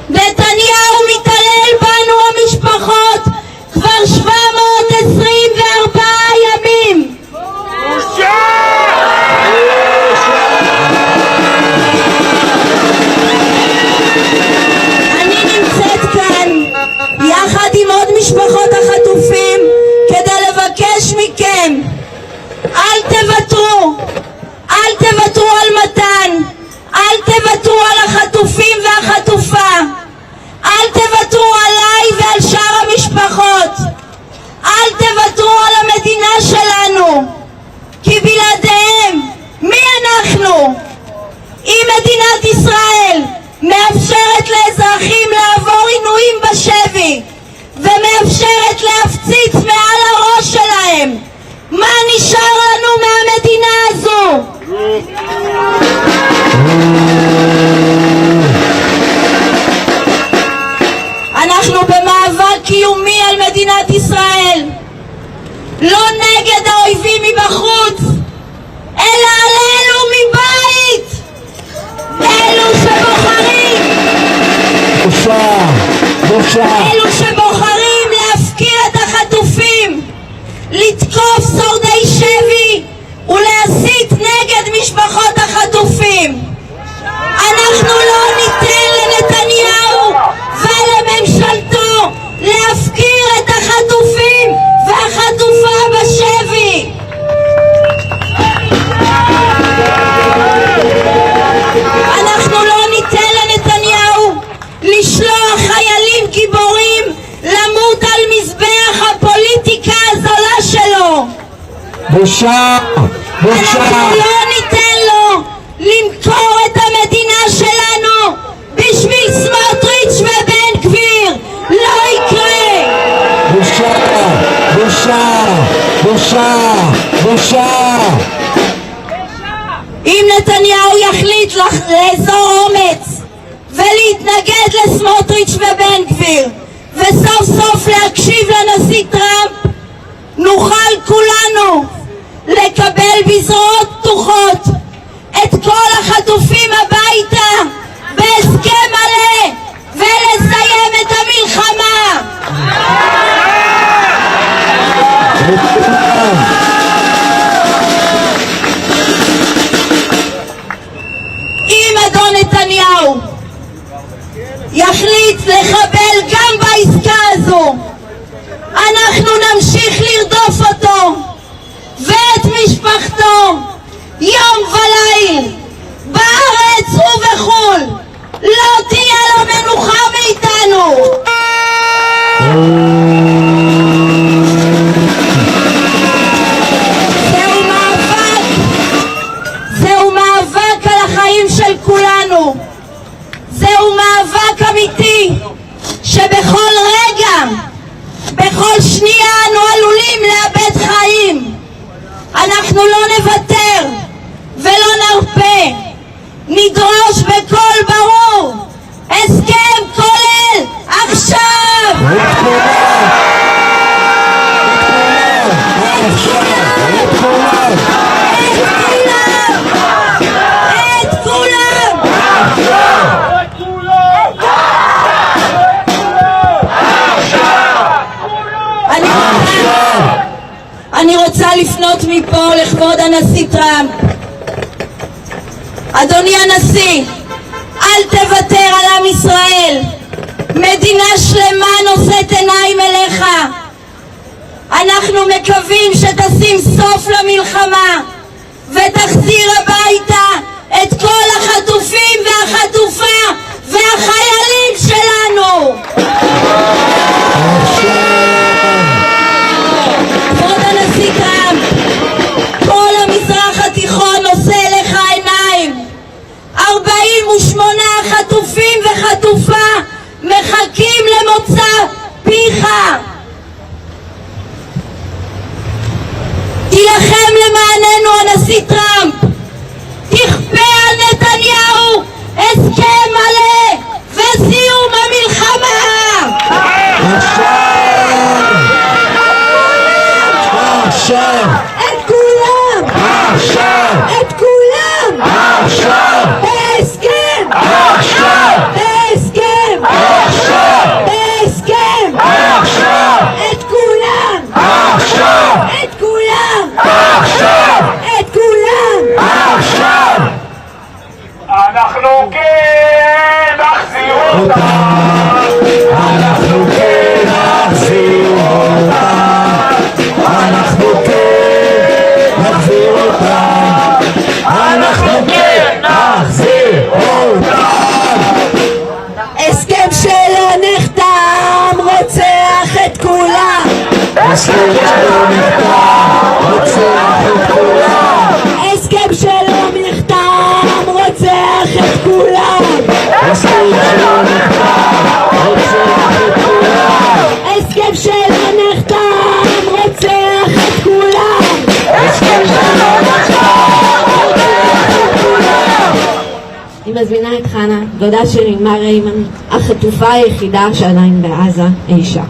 C: נתניהו מתעלל בנו המשפחות כבר 724 ימים. אני נמצאת כאן יחד עם עוד משפחות החטופים כדי לבקש מכם, אל תוותרו, אל תוותרו על מתן, אל תוותרו על החטופים והחטופה, אל תוותרו עליי ועל שאר המשפחות, אל תוותרו על המדינה שלנו, כי בלעדיהם מי אנחנו? אם מדינת ישראל מאפשרת לאזרחים לעבור עינויים בשבי ומאפשרת להפציץ מעל הראש שלהם, מה נשאר לנו מהמדינה הזו? אנחנו במאבק קיומי על מדינת ישראל, לא נגד האויבים מבחוץ, אלא עלינו מבית, אלו שבוחרים, אלו שבוחרים להפקיר את החטופים, לתקוף שורדי שבי ולהסית נגד משפחות החטופים. אנחנו לא ניתן לנתניהו ולממשלתו להפקיר את החטופים והחטופה בשבי. אנחנו לא ניתן לנתניהו לשלוח חיילים גיבורים למות על מזבח הפוליטיקה הזולה שלו.
J: בושה! בושה!
C: אנחנו לא ניתן לו למכור את המדינה שלנו בשביל סמוטריץ' ובן גביר. לא יקרה.
J: בושה! בושה! בושה! בושה!
C: אם נתניהו יחליט לאזור אומץ ולהתנגד לסמוטריץ' ובן גביר וסוף סוף להקשיב לנשיא טראמפ, נוכל כולנו לקבל בזרועות פתוחות את כל החטופים הביתה בהסכם מלא ולסיים את המלחמה. לחבל גם בעסקה הזו. אנחנו נמשיך לרדוף אותו ואת משפחתו יום וליל בארץ ובחול. לא תהיה לו מנוחה מאיתנו. זהו מאבק על החיים של כולנו. זהו מאבק אמיתי שבכל רגע, בכל שנייה אנו עלולים לאבד חיים. אנחנו לא נוותר ולא נרפה. נדרוש בקול ברור הסכם כולל עכשיו. אני רוצה לפנות מפה לכבוד הנשיא טראמפ. אדוני הנשיא, אל תוותר על עם ישראל. מדינה שלמה נושאת עיניים אליך. אנחנו מקווים שתשים סוף למלחמה ותחזיר הביתה את כל החטופים והחטופה והחיילים שלנו. כבוד הנשיא טראמפ, כל המזרח התיכון נושא אליך עיניים. 48 חטופים וחטופה מחכים למוצא פיך. תילחם למעננו הנשיא טראמפ. תכפה על נתניהו הסכם מלא וסיום המלחמה. את כולם! את כולם! בהסכם! בהסכם! בהסכם! את כולם! את כולם! את כולם!
H: אנחנו כן נחזיר אותם! אנחנו כן נחזיר אותם! אנחנו כן נחזיר אותם! אנחנו כן נחזיר אותם!
C: הסכם שלא נחתם רוצח את כולם!
H: הסכם שלא נחתם רוצח את כולם!
C: הסכם שלא נחתם רוצח את כולם!
H: הסכם שלא נחתם רוצח את כולם!
C: הסכם שלא נחתם רוצח את כולם!
H: הסכם שלא נחתם רוצח את כולם!
C: אני מזמינה את חנה, דודה של ענבר ריימן, החטופה היחידה שעדיין בעזה אי שם.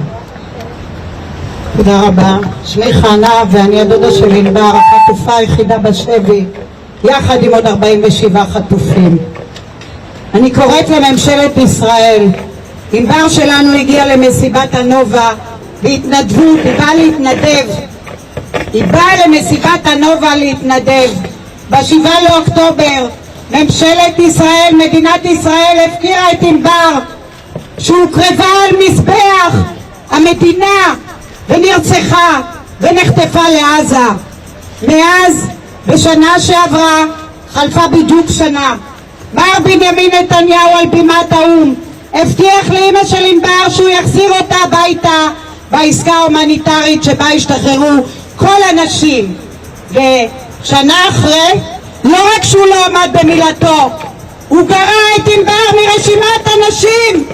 L: תודה רבה. שמי חנה ואני הדודה של ענבר, החטופה היחידה בשבי, יחד עם עוד 47 חטופים. אני קוראת לממשלת ישראל, ענבר שלנו הגיעה למסיבת הנובה בהתנדבות, היא באה להתנדב. היא באה למסיבת הנובה להתנדב. ב7 לאוקטובר ממשלת ישראל, מדינת ישראל הפקירה את ענבר שהוקרבה על מזבח המדינה ונרצחה ונחטפה לעזה. מאז, בשנה שעברה, חלפה בדיוק שנה. מר בנימין נתניהו על בימת האו"ם הבטיח לאמא של ענבר שהוא יחזיר אותה הביתה בעסקה ההומניטרית שבה השתחררו כל הנשים. ושנה אחרי, לא רק שהוא לא עמד במילתו, הוא גרע את ענבר מרשימת הנשים.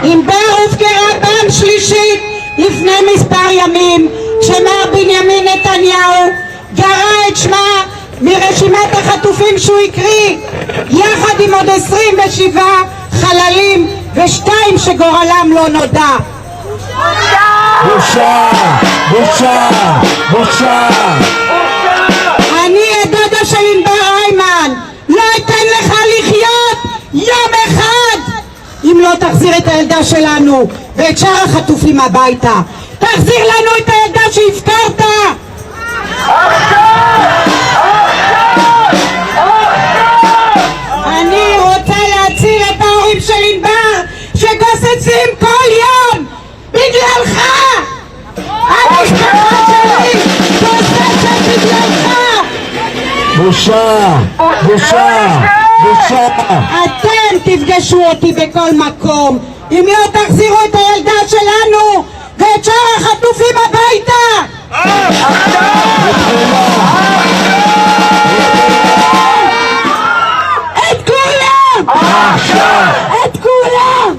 L: ענבר הופקרה פעם שלישית לפני מספר ימים כשמר בנימין נתניהו גרע את שמה מרשימת החטופים שהוא הקריא יחד עם עוד 27 חללים ושתיים שגורלם לא נודע.
H: בושה! בושה! בושה!
L: אני הדודה של ענבר ריימן, לא אתן לך לחיות יום אחד אם לא תחזיר את הילדה שלנו ואת שאר החטופים הביתה. תחזיר לנו את הילדה שהפקרת! עכשיו!
J: בושה! בושה! בושה!
L: אתם תפגשו אותי בכל מקום אם לא תחזירו את הילדה שלנו ואת שאר החטופים הביתה! את כולם! את כולם!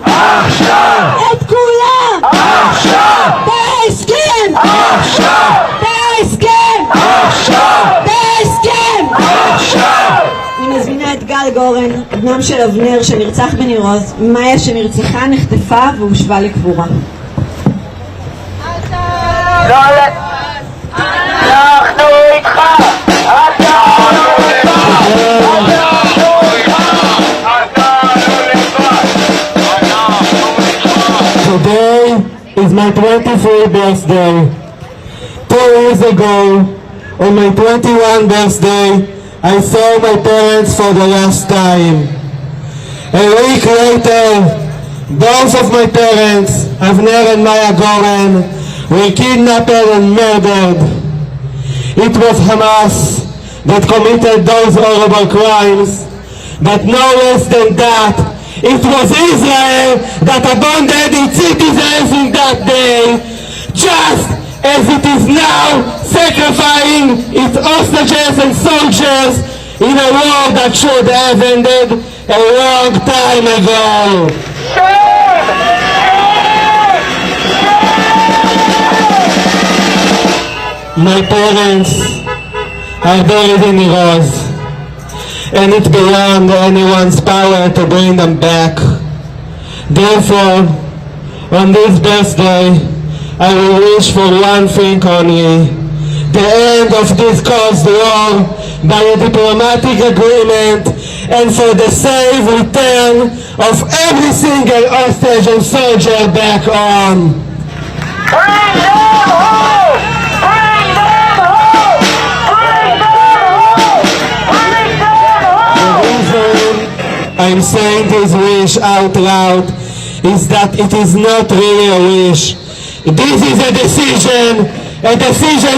L: את כולם! בהסכם! בהסכם! בהסכם! אני מזמינה את גל גורן, בנם של אבנר שנרצח בניר עוז, מאיה שנרצחה, נחטפה והושבה לקבורה.
C: אנחנו איתך!
J: Today is my 23rd birthday. 2 years ago, on my 21st birthday, I saw my parents for the last time. A week later, both of my parents, Avner and Maya Goren, were kidnapped and murdered. It was Hamas that committed those horrible crimes, but no less than that, it was Israel that abandoned its citizens in that day, just as it is now sacrificing its hostages and soldiers in a war that should have ended a long time ago. My parents are buried in Iran, and it's beyond anyone's power to bring them back. Therefore, on this birthday, I will wish for one thing only: the end of this caused war by a diplomatic agreement, and for the safe return of every single hostage and soldier back home.
C: Bring them home! Bring them home! Bring them home! Bring them home!
J: The reason I'm saying this wish out loud is that it is not really a wish. This is a decision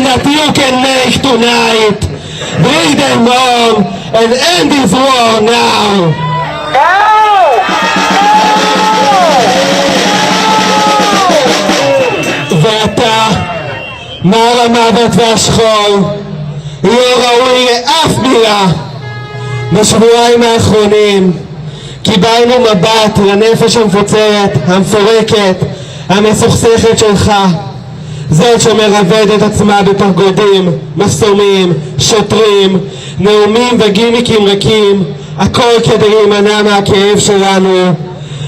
J: that you can make tonight. Bring them home and end this war now. ואתה, מר המוות והשכול, לא ראוי לאף מילה. בשבועיים האחרונים קיבלנו מבט לנפש המפוצרת, המפורקת, המסוכסכת שלך, זאת שמרבדת עצמה בפרגודים, מחסומים, שוטרים, נאומים וגימיקים ריקים, הכל כדי להימנע מהכאב שלנו,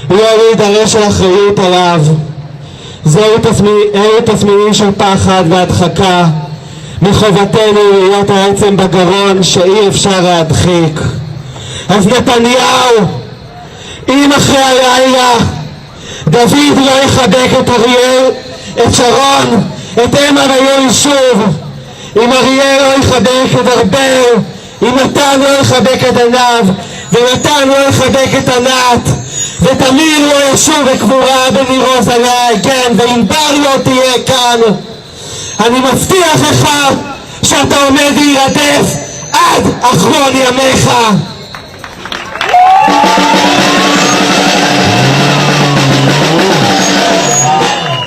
J: לא להידרש על אחריות עליו. אלו תסמינים של פחד והדחקה, מחובתנו להיות העצם בגרון שאי אפשר להדחיק. אז נתניהו, אם אחרי הלילה דוד לא יחבק את אריאל, את שרון, את אמה ויולי שוב, אם אריאל לא יחבק את ארבל, אם נתן לא יחבק את עיניו, ונתן לא יחבק את ענת, ותמיר לא ישוב בקבורה בניר עוז עליה הגן, וענבר לא תהיה כאן, אני מבטיח לך שאתה עומד להירדף עד אחרון ימיך.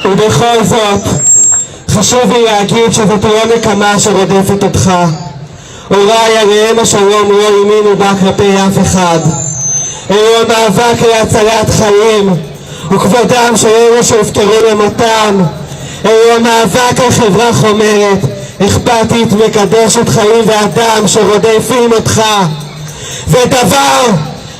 J: ובכל זאת, חשוב לי להגיד שזאת לא נקמה שרודפת אותך. הוריי עליהם השלום לא האמינו בה כלפי אף אחד. אלו המאבק להצלת חיים, וכבודם של אלו שהופקרו למותם. אלו המאבק על חברה חומרת, אכפתית, מקדשת חיים ואדם שרודפים אותך.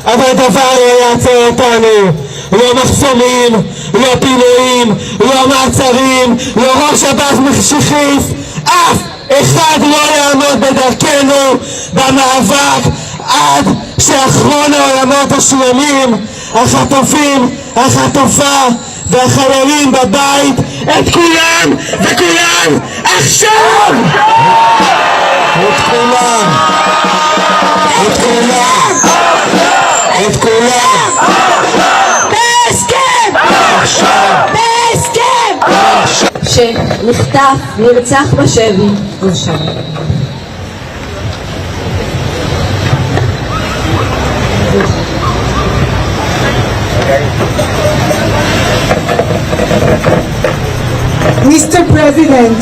J: אבל דבר לא יעצור אותנו. לא מחסומים, לא פינויים, לא מעצרים, לא ראש שב"ס מחשיכיס, אף אחד לא יעמוד בדרכנו במאבק עד שאחרון העולמות השלמים, החטופים, החטופה והחיילים בבית, את כולם וכולם עכשיו! את כולם! את כולם! את כולם!
C: בהסכם! בהסכם!
K: שנחטף, נרצח בשבי, עכשיו.
L: Mr. President,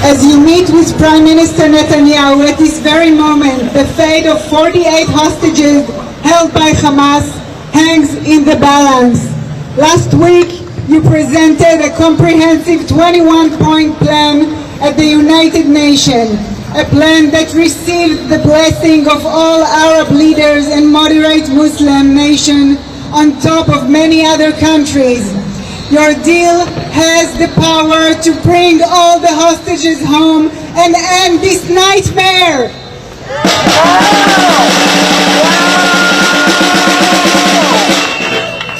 L: as you meet with Prime Minister Netanyahu at this very moment, the fate of 48 hostages held by Hamas hangs in the balance. Last week, you presented a comprehensive 21-point plan at the United Nations, a plan that received the blessing of all Arab leaders and moderate Muslim nations on top of many other countries. Your deal has the power to bring all the hostages home and end this nightmare.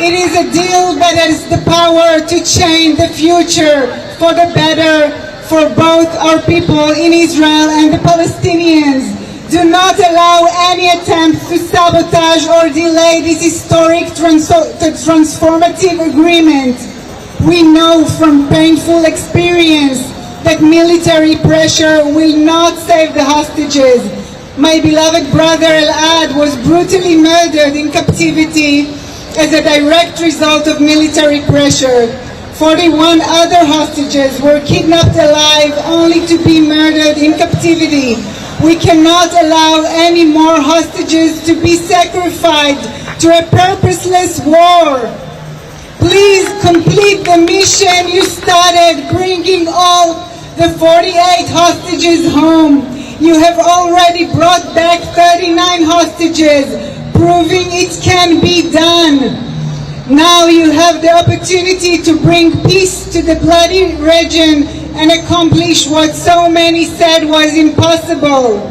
L: It is a deal that has the power to change the future for the better for both our people in Israel and the Palestinians. Do not allow any attempt to sabotage or delay this historic transformative agreement. We know from painful experience that military pressure will not save the hostages. My beloved brother Elad was brutally murdered in captivity as a direct result of military pressure. 41 other hostages were kidnapped alive only to be murdered in captivity. We cannot allow any more hostages to be sacrificed to a purposeless war. Please complete the mission you started, bringing all the 48 hostages home. You have already brought back 39 hostages, proving it can be done. Now you have the opportunity to bring peace to the bloody region and accomplish what so many said was impossible.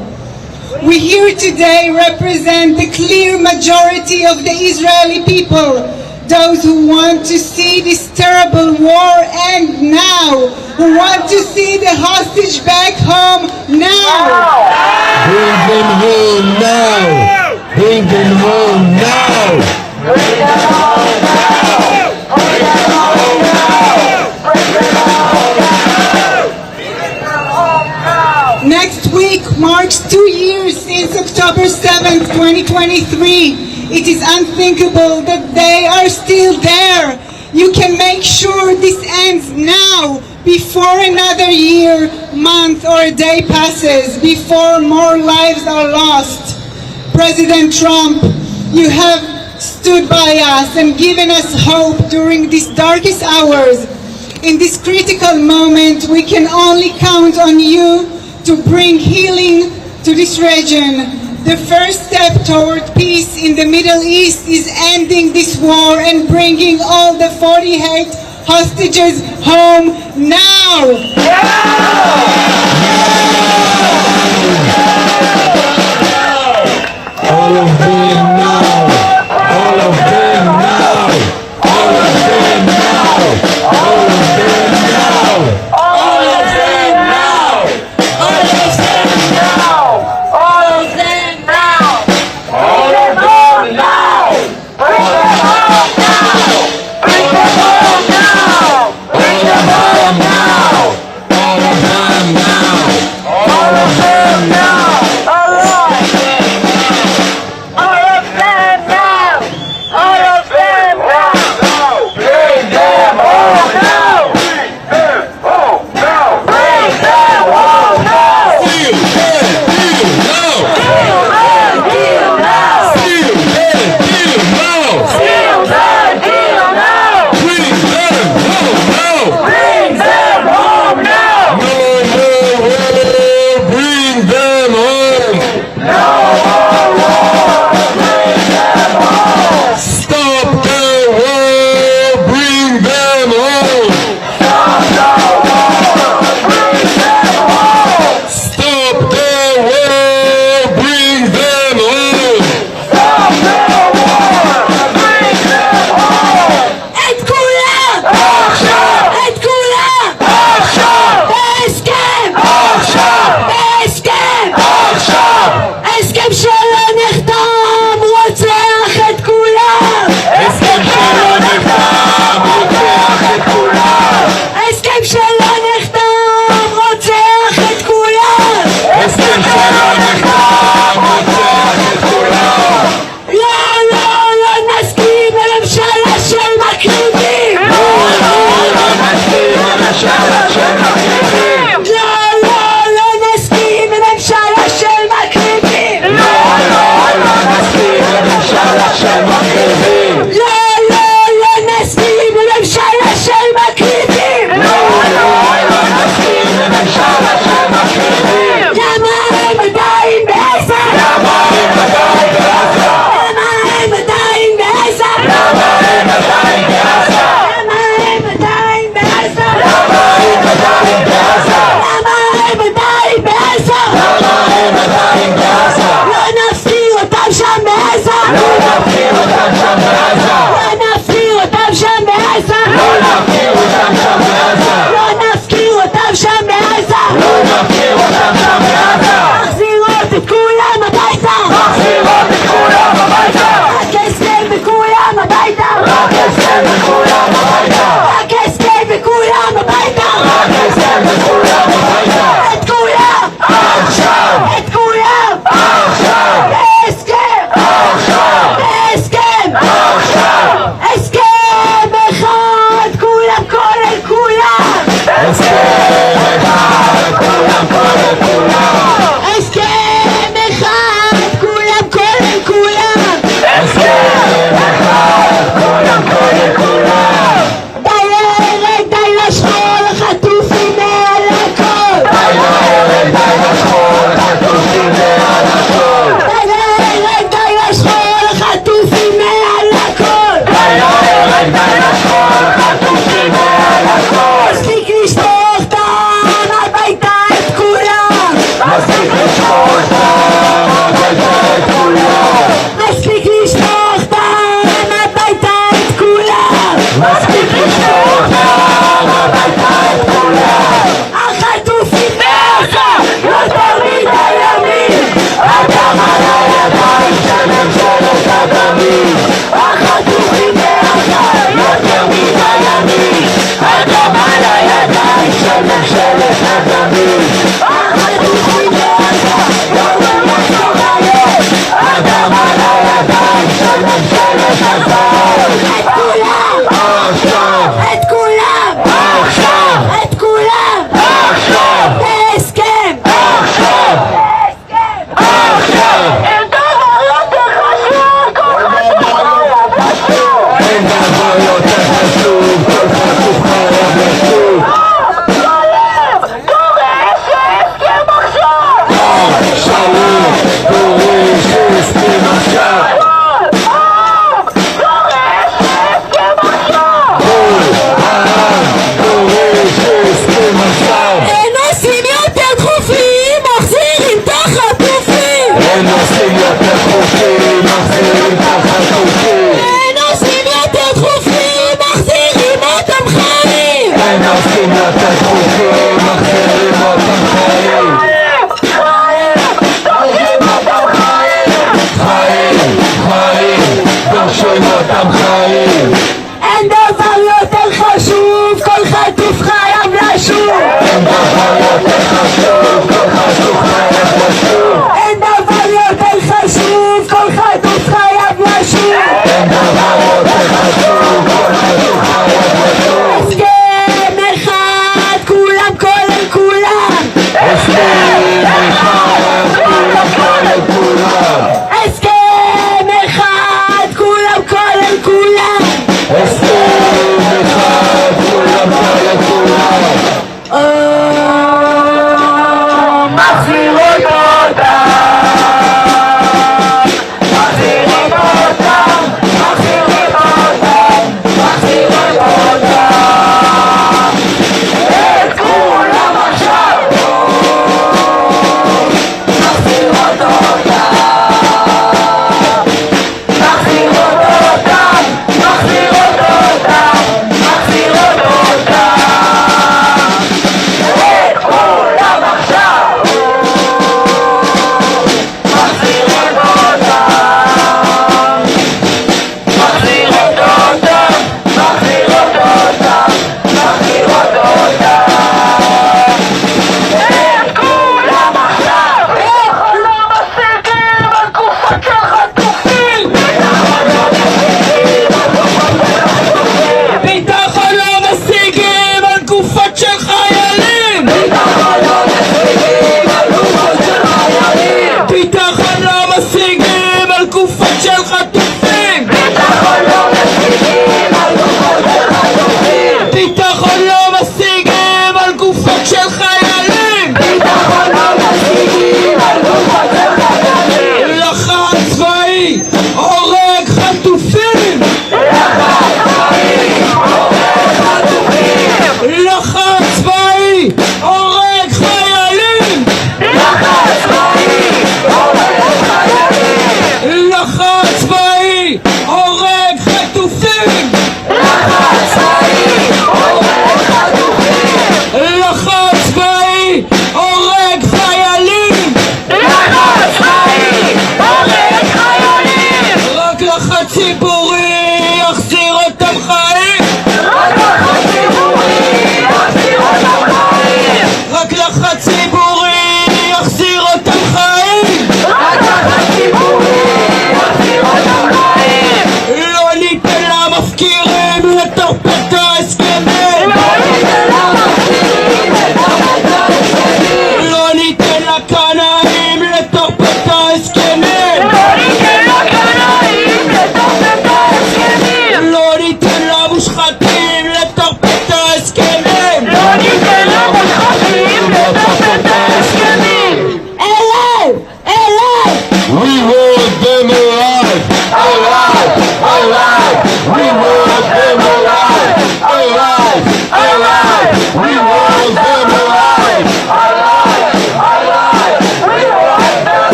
L: We here today represent the clear majority of the Israeli people, those who want to see this terrible war end now, who want to see the hostage back home now.
J: Bring them home now. Bring them home now. Bring them home now. Bring them home now. Bring them home now.
L: Next week marks 2 years since October 7th, 2023. It is unthinkable that they are still there. You can make sure this ends now, before another year, month, or a day passes, before more lives are lost. President Trump, you have stood by us and given us hope during these darkest hours. In this critical moment, we can only count on you to bring healing to this region. The first step toward peace in the Middle East is ending this war and bringing all the 48 hostages home now.
J: All of them now. All of them now. All of them now. All of them now. All of them now. All of them now. All of them now. All of them now. Bring them home now. Bring them home now. Bring them home now. All of them now. All of them now. All of them now.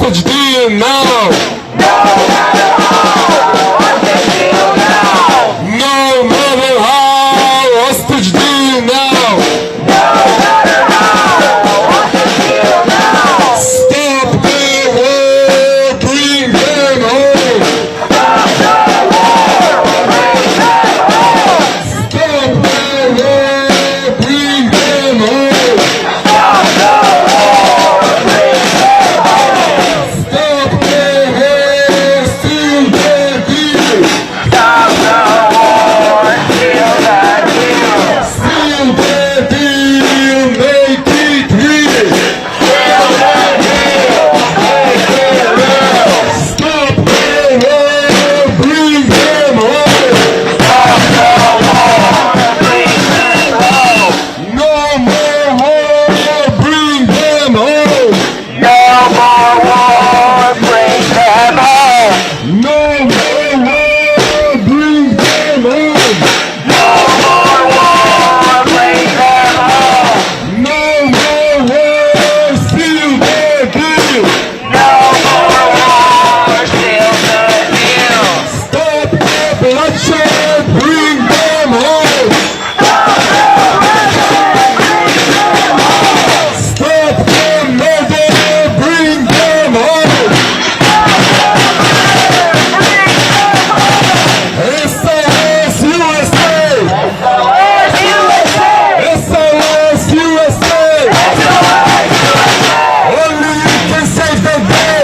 J: hostage deal now. No matter how, hostage deal now. Stop the war, bring them home. Stop the war, bring them home. Stop the war, bring them home. Stop the war, bring them home. Stop the war, steal the deal. Stop the war, steal the deal. Steal the deal, make it real. Steal the deal, make it real. Stop the war, bring them home. Stop the war, bring them home. No more war, bring them home. No more war, bring them home. No more war, bring them home. No more war, bring them home. No more war, steal the deal. No more war, steal the deal. Stop the bloodshed, bring them home. Stop the murder, bring them home. SOS USA! SOS USA! SOS USA! Only you can save the day!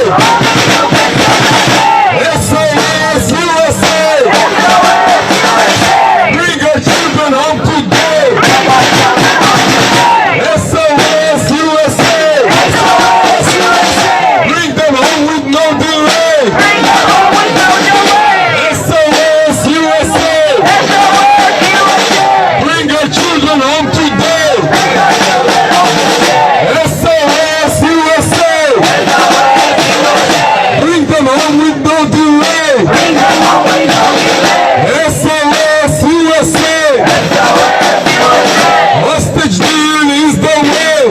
J: SOS USA! Bring your children home today! SOS USA! Bring them home with no delay! SOS USA! Bring your children home today! SOS USA! Bring them home with no delay! SOS USA! Hostage deal is the way!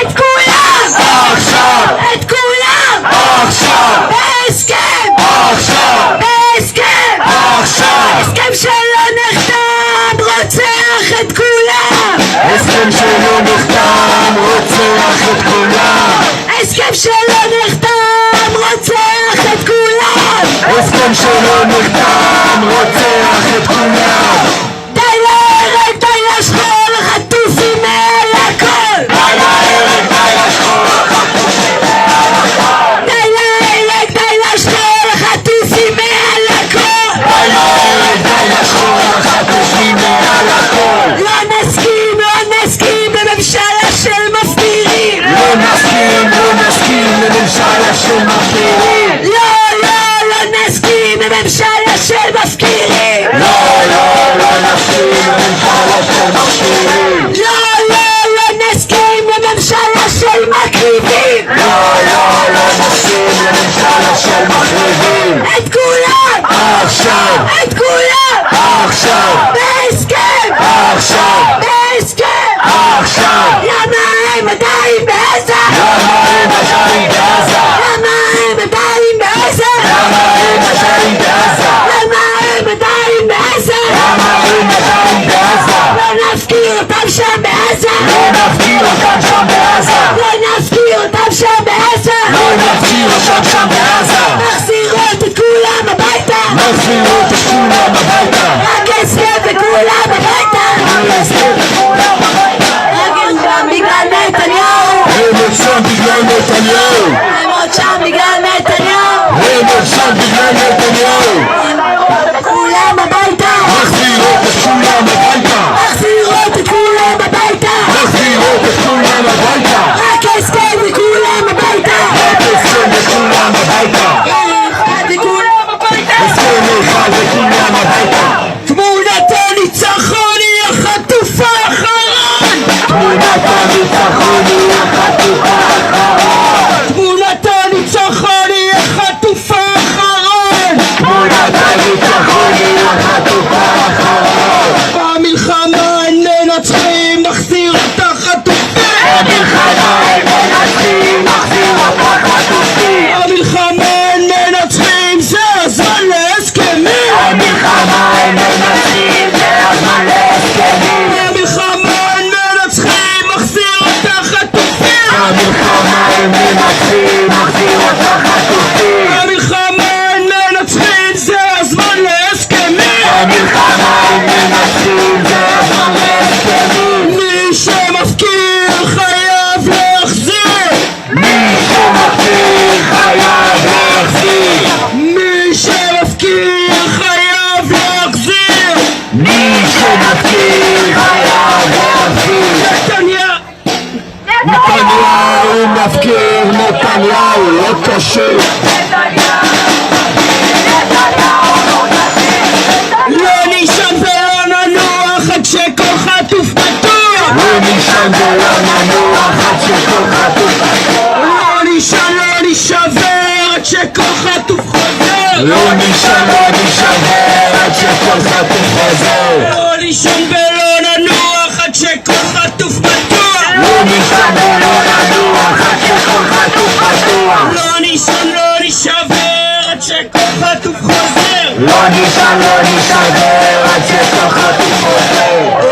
C: את כולם!
J: עכשיו!
C: את כולם!
J: עכשיו!
C: בהסכם!
J: עכשיו!
C: בהסכם!
J: עכשיו!
C: הסכם שלא נחתם רוצח את כולם!
J: הסכם שלא נחתם רוצח את כולם!
C: הסכם שלא נחתם רוצח את כולם!
J: הסכם שלא נחתם רוצח את כולם!
C: די להרג, די לשכול, חטופים מעל הכל!
J: די להרג, די לשכול, חטופים מעל הכל!
C: די להרג, די לשכול, חטופים מעל הכל!
J: די להרג, די לשכול, חטופים מעל הכל!
C: לא נסכים, לא נסכים לממשלה של מפקירים!
J: לא נסכים, לא נסכים לממשלה של מפקירים!
C: לא, לא, לא נסכים לממשלה של מפקירים!
J: לא, לא, לא נסכים לממשלה של מפקירים!
C: לא, לא, לא נסכים לממשלה של מקריבים!
J: לא, לא, לא נסכים לממשלה של מקריבים!
C: את כולם!
J: עכשיו!
C: את כולם!
J: עכשיו!
C: בהסכם!
J: עכשיו!
C: בהסכם!
J: עכשיו!
C: למה הם עדיין בעזה?
J: למה הם עדיין בעזה?
C: למה הם עדיין בעזה?
J: למה הם עדיין בעזה?
C: למה הם עדיין בעזה?
J: למה הם עדיין בעזה?
C: לא נפקיר אותם שם בעזה!
J: לא נפקיר אותם שם בעזה!
C: לא נפקיר אותם שם בעזה!
J: לא נפקיר אותם שם בעזה!
C: מחזירות את כולם הביתה!
J: מחזירות את כולם הביתה!
C: רק הסכם וכולם הביתה!
J: רק הסכם וכולם הביתה!
C: רק הם שם בגלל נתניהו!
J: הם עוד שם בגלל נתניהו!
C: הם עוד שם בגלל נתניהו!
J: הם עוד שם בגלל נתניהו!
C: מחזירות את כולם הביתה!
J: מחזירות את כולם הביתה!
C: מחזירות את כולם הביתה!
J: מחזירות את כולם מי שמפקיר חייב להחזיר. נתניהו מפקיר, נתניהו לא כשיר.
C: לא נישן ולא ננוח עד שכל חטוף בטוח.
J: לא נישן ולא ננוח עד שכל חטוף בטוח.
C: לא נישבר עד שכל חטוף חוזר.
J: לא נישבר עד שכל חטוף חוזר.
C: לא נישן ולא ננוח עד שכל חטוף בטוח.
J: לא נישן ולא ננוח עד שכל חטוף בטוח.
C: לא נישבר עד שכל חטוף חוזר.
J: לא נישבר עד שכל חטוף חוזר.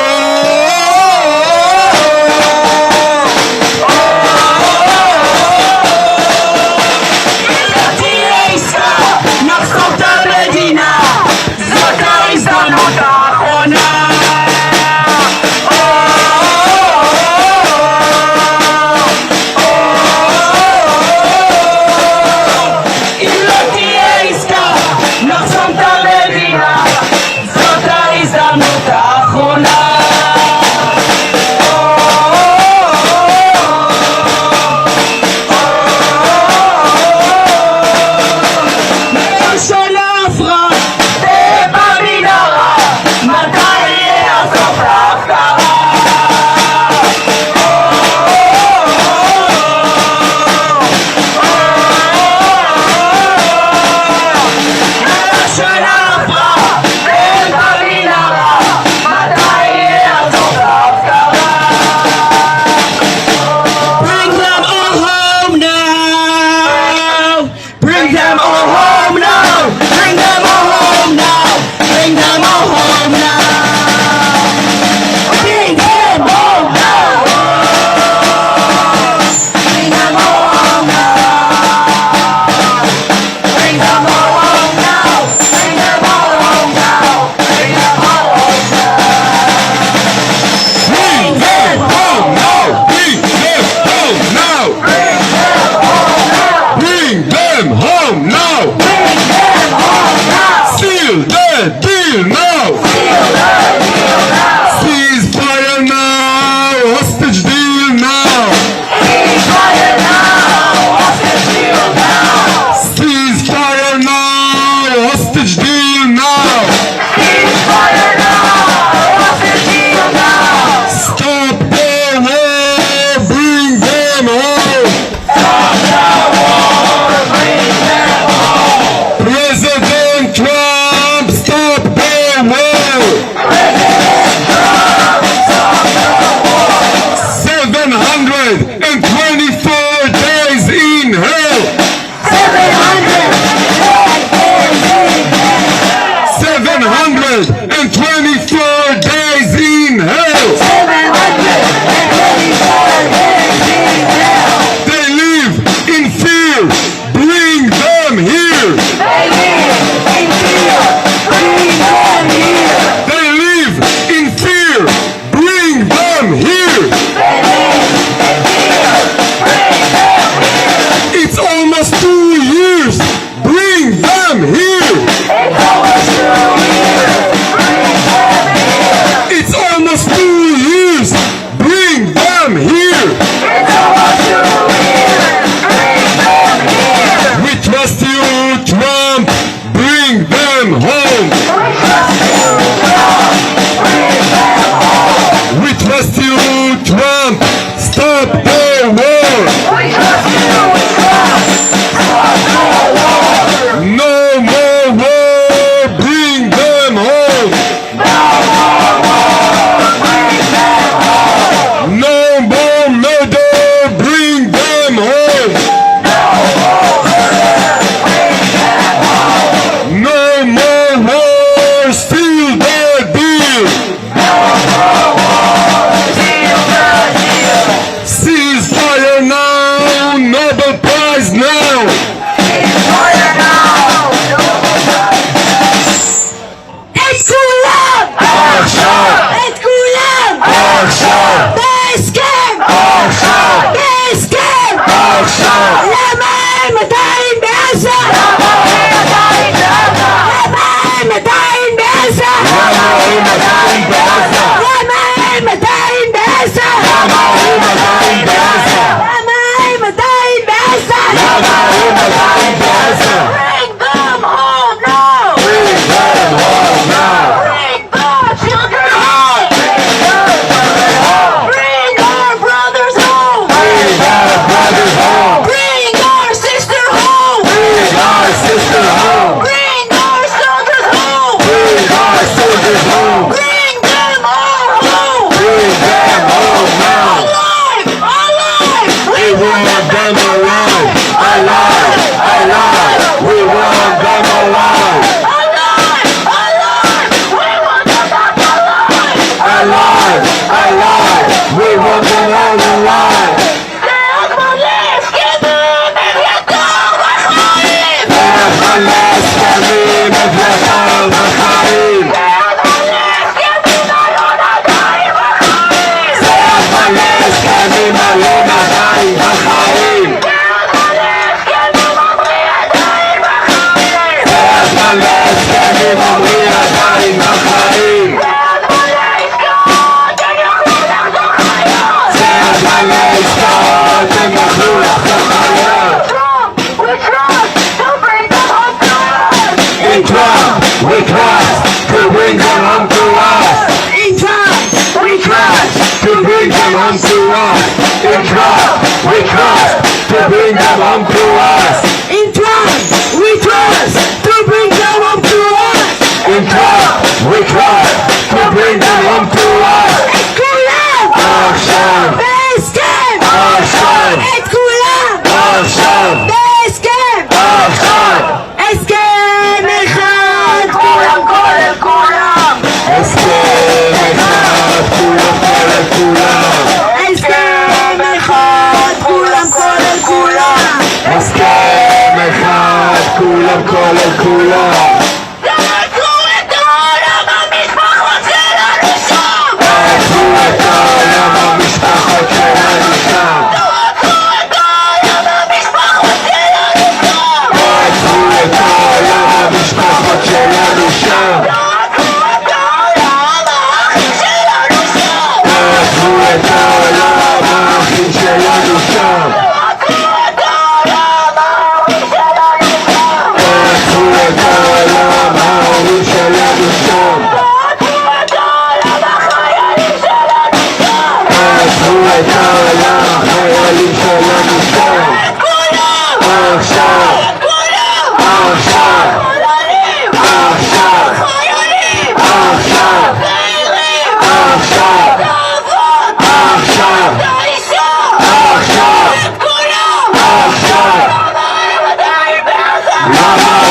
J: home to us. In trust, we trust to bring them home to us. In trust, we trust to bring them home to us. In trust, we trust to bring them home to us. את כולם! עכשיו! בהסכם! עכשיו! את כולם! עכשיו! בהסכם! עכשיו! הסכם אחד! כולם כולל כולם! הסכם אחד! כולם כולל כולם! הסכם אחד! כולם כולל כולם! הסכם אחד! כולם כולל כולם! תעצרו את העולם המשפחות שלנו שם! תעצרו את העולם המשפחות שלנו שם! תעצרו את העולם המשפחות שלנו שם! תעצרו את העולם המשפחות שלנו שם! תעצרו את העולם האחים שלנו שם! תעצרו את העולם האחים שלנו שם! תעצרו את העולם האחים שלנו שם! תעצרו את העולם ההורים שלנו שם! תעצרו את העולם החיילים שלנו שם! תעצרו את העולם החיילים שלנו שם! את כולם! עכשיו! את כולם! עכשיו! חיילים! עכשיו! חיילים! עכשיו! צעירים! עכשיו! תעבוד! עכשיו! תאישה! עכשיו! את כולם! עכשיו! למה הם עדיין בעזה? למה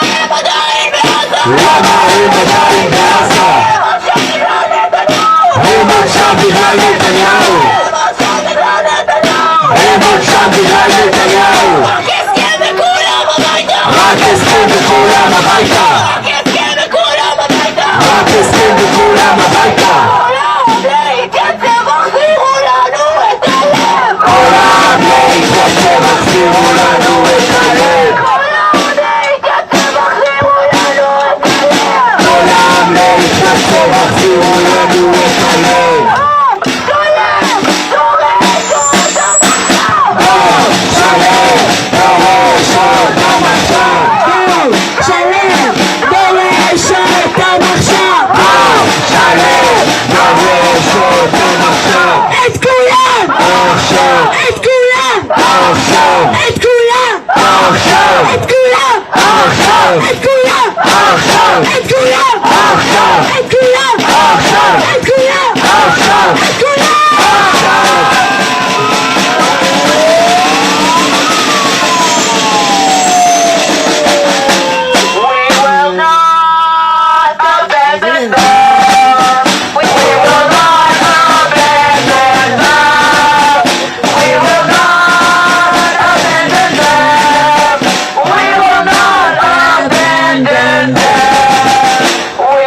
J: הם עדיין בעזה? למה הם עדיין בעזה? הם עוד שם בגלל נתניהו! הם עוד שם בגלל נתניהו! רק הסכם וכולם הביתה! רק הסכם וכולם הביתה! רק הסכם וכולם הביתה! רק הסכם וכולם הביתה! העולם להתייצב החזירו לנו את הלב! העולם להתייצב החזירו לנו את הלב! העולם להתייצב החזירו לנו את הלב! העולם להתייצב החזירו לנו את הלב! שלם! דורש אותם עכשיו! שלם! דורש אותם עכשיו! שלם! דורש אותם עכשיו! שלם! דורש אותם עכשיו! את כולם! עכשיו! את כולם! עכשיו! את כולם! עכשיו! את כולם! עכשיו! את כולם! עכשיו! את כולם! עכשיו! את כולם! עכשיו! את כולם! עכשיו! את כולם! We will not abandon them. We will not abandon them. We will not abandon them. We will not abandon them. We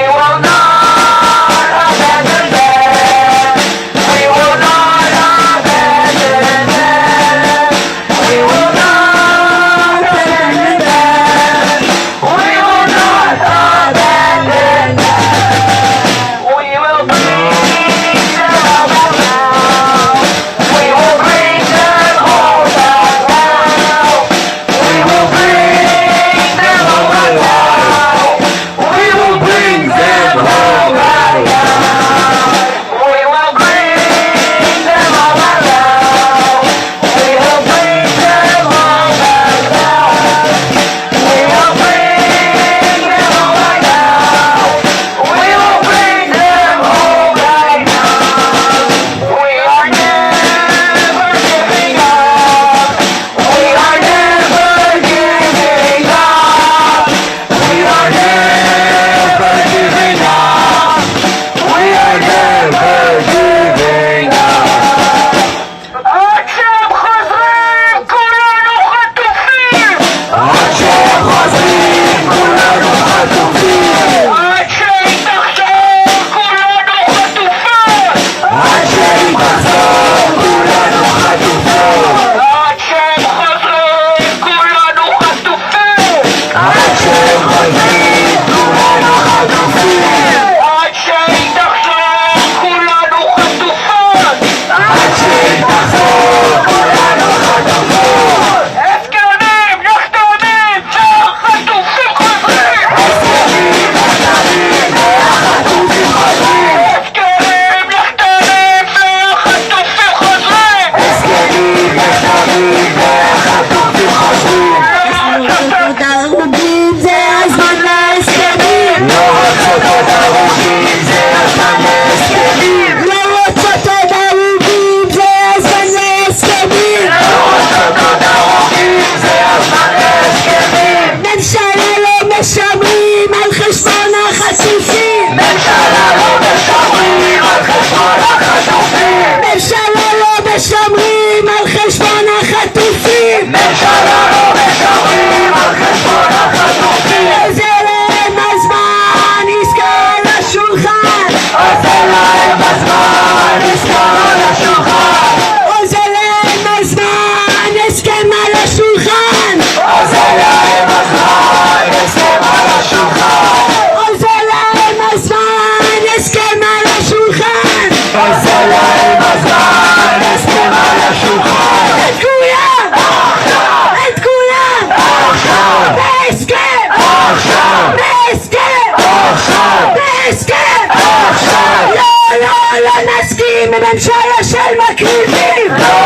C: ממשלה של מקריבים לא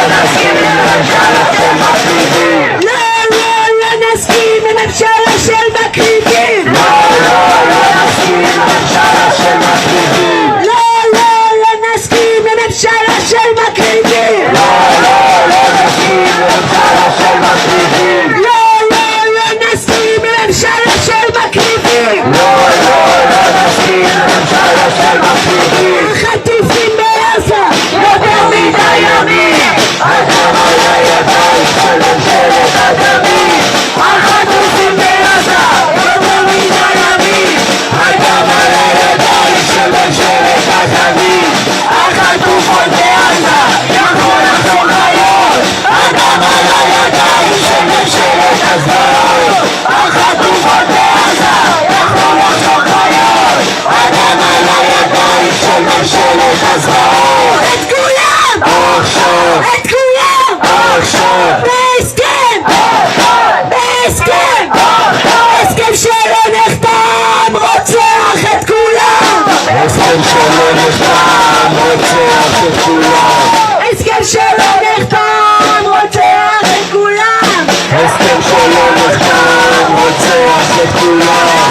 C: נסכים לממשלה של מקריבים לא נסכים לממשלה של מקריבים לא נסכים לממשלה של מקריבים לא נסכים לממשלה של מקריבים לא נסכים לממשלה של מקריבים לא נסכים לממשלה של מקריבים לא נסכים לממשלה של מקריבים החטיפים בעזה יותר מדי ימים אתם על הידיים של ממשלת הדמים החטופים בעזה יותר מדי ימים אתם על הידיים של ממשלת הדמים החטופות בעזה יכלו לחזור חיות אתם על הידיים של ממשלת הזוועות החטופות בעזה יכלו לחזור חיות אתם על הידיים של ממשלת הזוועות את כולם! עכשיו! את כולם! עכשיו! בהסכם! בהסכם! בהסכם שלא נחתם רוצח את כולם! הסכם שלא נחתם רוצח את כולם! הסכם שלא נחתם רוצח את כולם! הסכם שלא נחתם רוצח את כולם!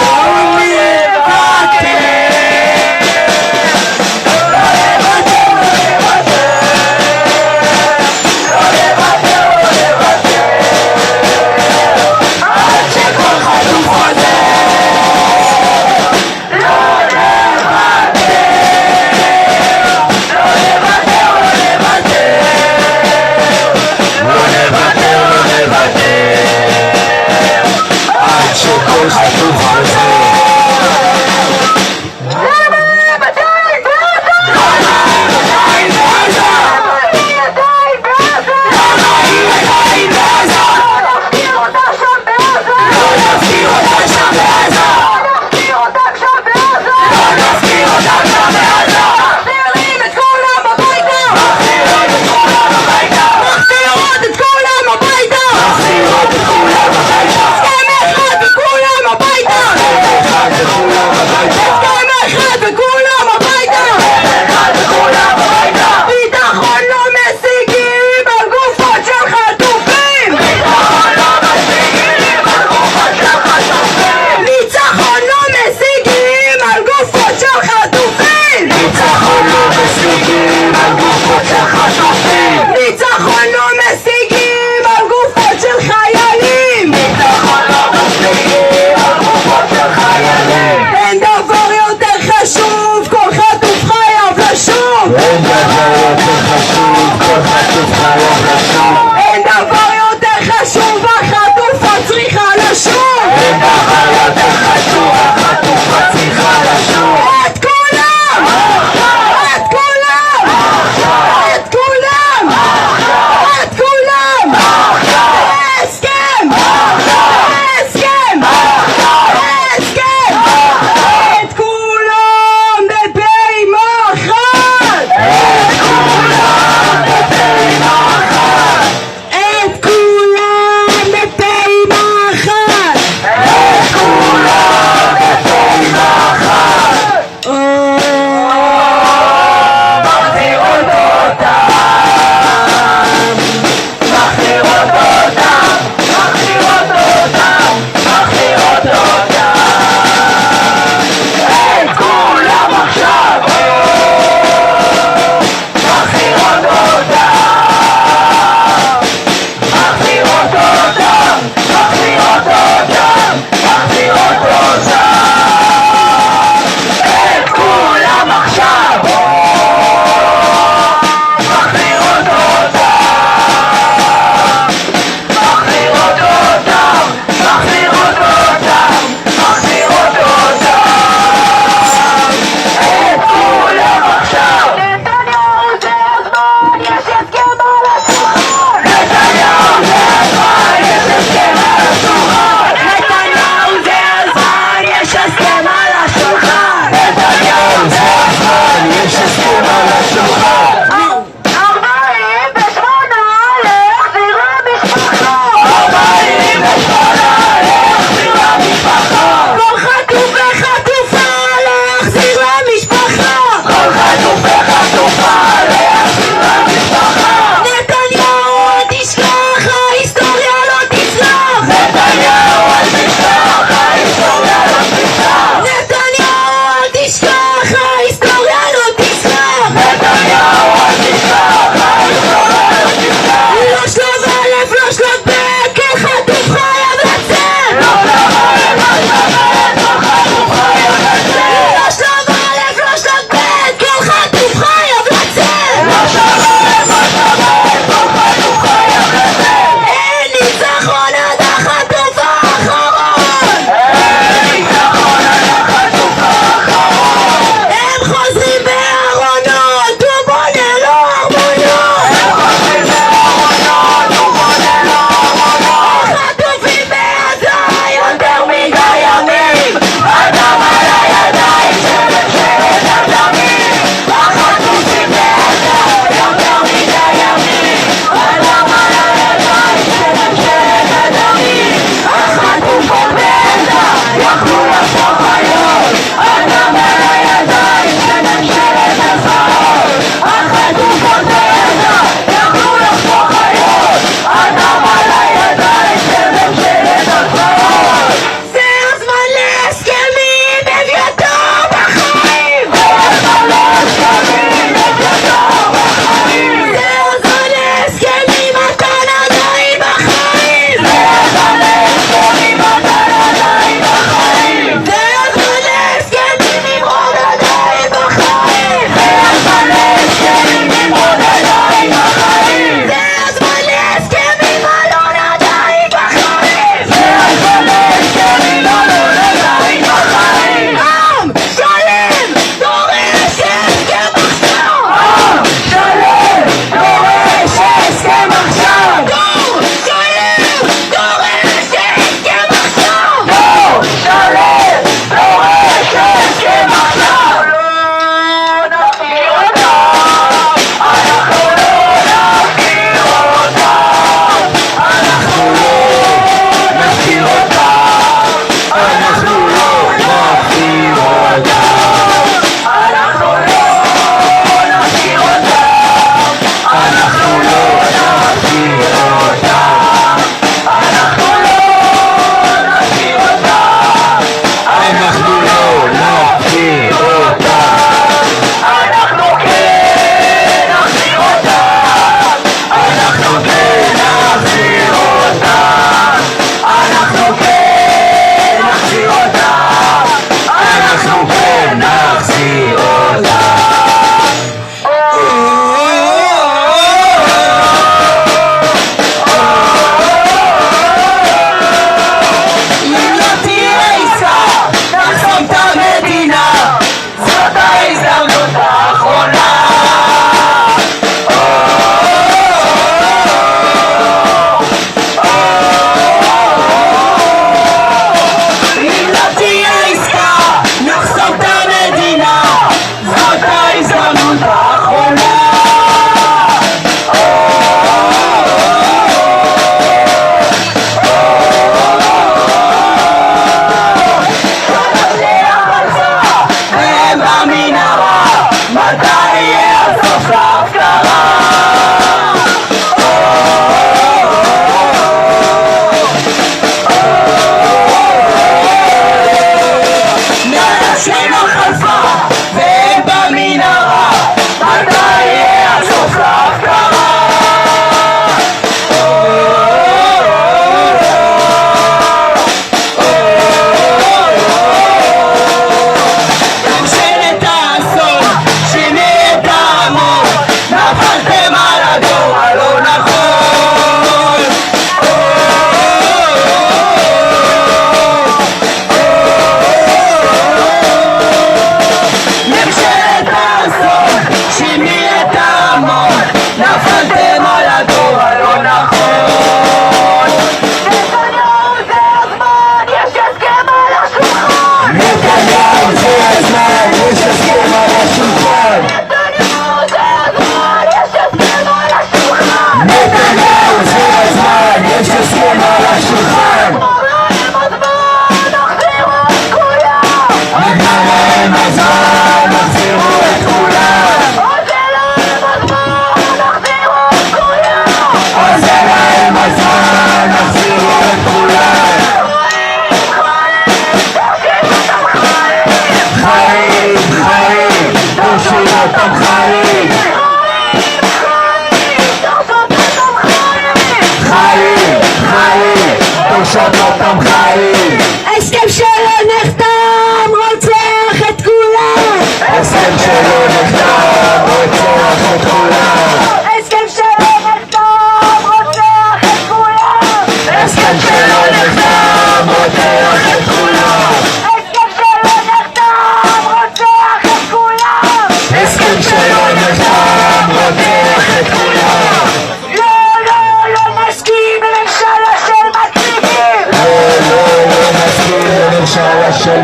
C: אין דבר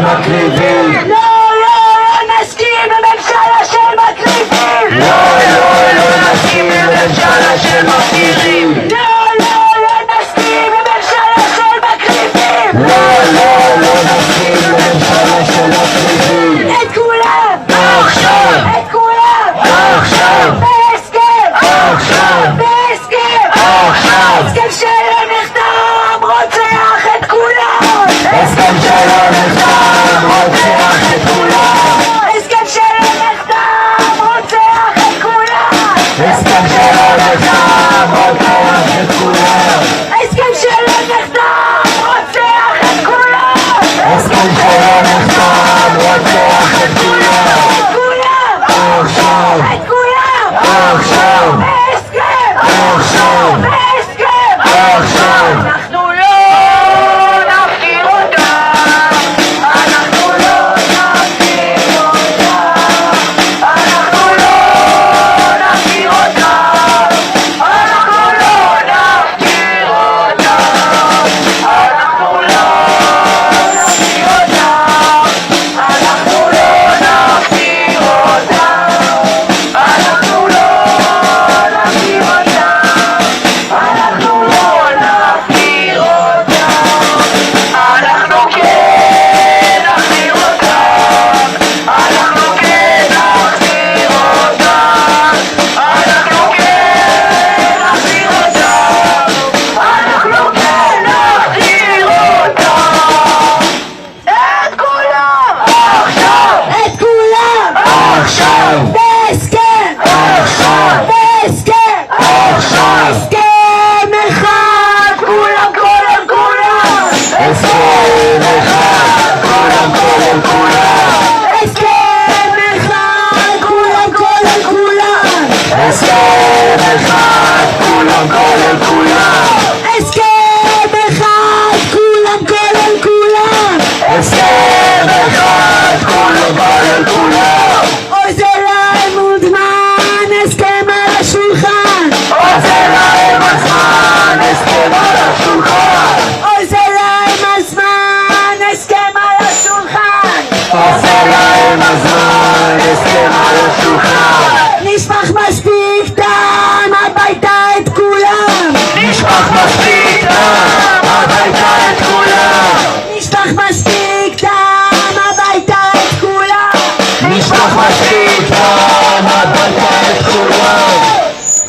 J: מקריבים.
C: לא נסכים לממשלה של מקריבים.
J: לא נסכים לממשלה של מפקירים.
C: לא נסכים לממשלה של מקריבים.
J: לא נסכים לממשלה של מקריבים.
C: את כולם
J: עכשיו.
C: את כולם
J: עכשיו.
C: בהסכם
J: עכשיו.
C: בהסכם
J: עכשיו.
C: הסכם שלא נחתם רוצח את כולם.
J: הסכם שלא נחתם רוצח את כולם.
C: הסכם שלא נחתם רוצח את כולם.
J: הסכם שלא נחתם רוצח את כולם.
C: הסכם שלא נחתם רוצח את כולם.
J: הסכם שלא נחתם רוצח את כולם.
C: כולם
J: עכשיו.
C: את כולם
J: עכשיו.
C: בהסכם
J: עכשיו.
C: בהסכם
J: עכשיו.
C: אנחנו לא נפקיר אותם. אנחנו לא נפקיר אותם. אנחנו לא נפקיר אותם. אנחנו לא נפקיר אותם. אנחנו לא נפקיר אותם. אנחנו לא נפקיר אותם. אנחנו לא נפקיר אותם. אנחנו לא נפקיר אותם. אנחנו כן נחזיר אותם. אנחנו כן נחזיר אותם. אנחנו כן נחזיר אותם. אנחנו כן נחזיר אותם. את כולם עכשיו. את כולם
J: עכשיו.
C: בהסכם
J: עכשיו.
C: בהסכם
J: עכשיו.
C: הסכם אחד כולם כולל כולם.
J: הסכם אחד כולם כולל כולם.
C: הסכם אחד כולם כולל כולם.
J: הסכם אחד כולם כולל כולם.
C: הסכם אחד כולם כולל כולם.
J: הסכם אחד כולם כולל כולם.
C: אוי זה להם מוזמן הסכם על השולחן.
J: עושה להם הזמן הסכם על השולחן.
C: אוי זה להם הזמן הסכם על השולחן.
J: עושה להם הזמן הסכם על השולחן.
C: נשפך מספיק דם הביתה את כולם.
J: נשפך מספיק דם הביתה את כולם.
C: נשפך מספיק דם הביתה את כולם.
J: נשפך מספיק דם הביתה את כולם.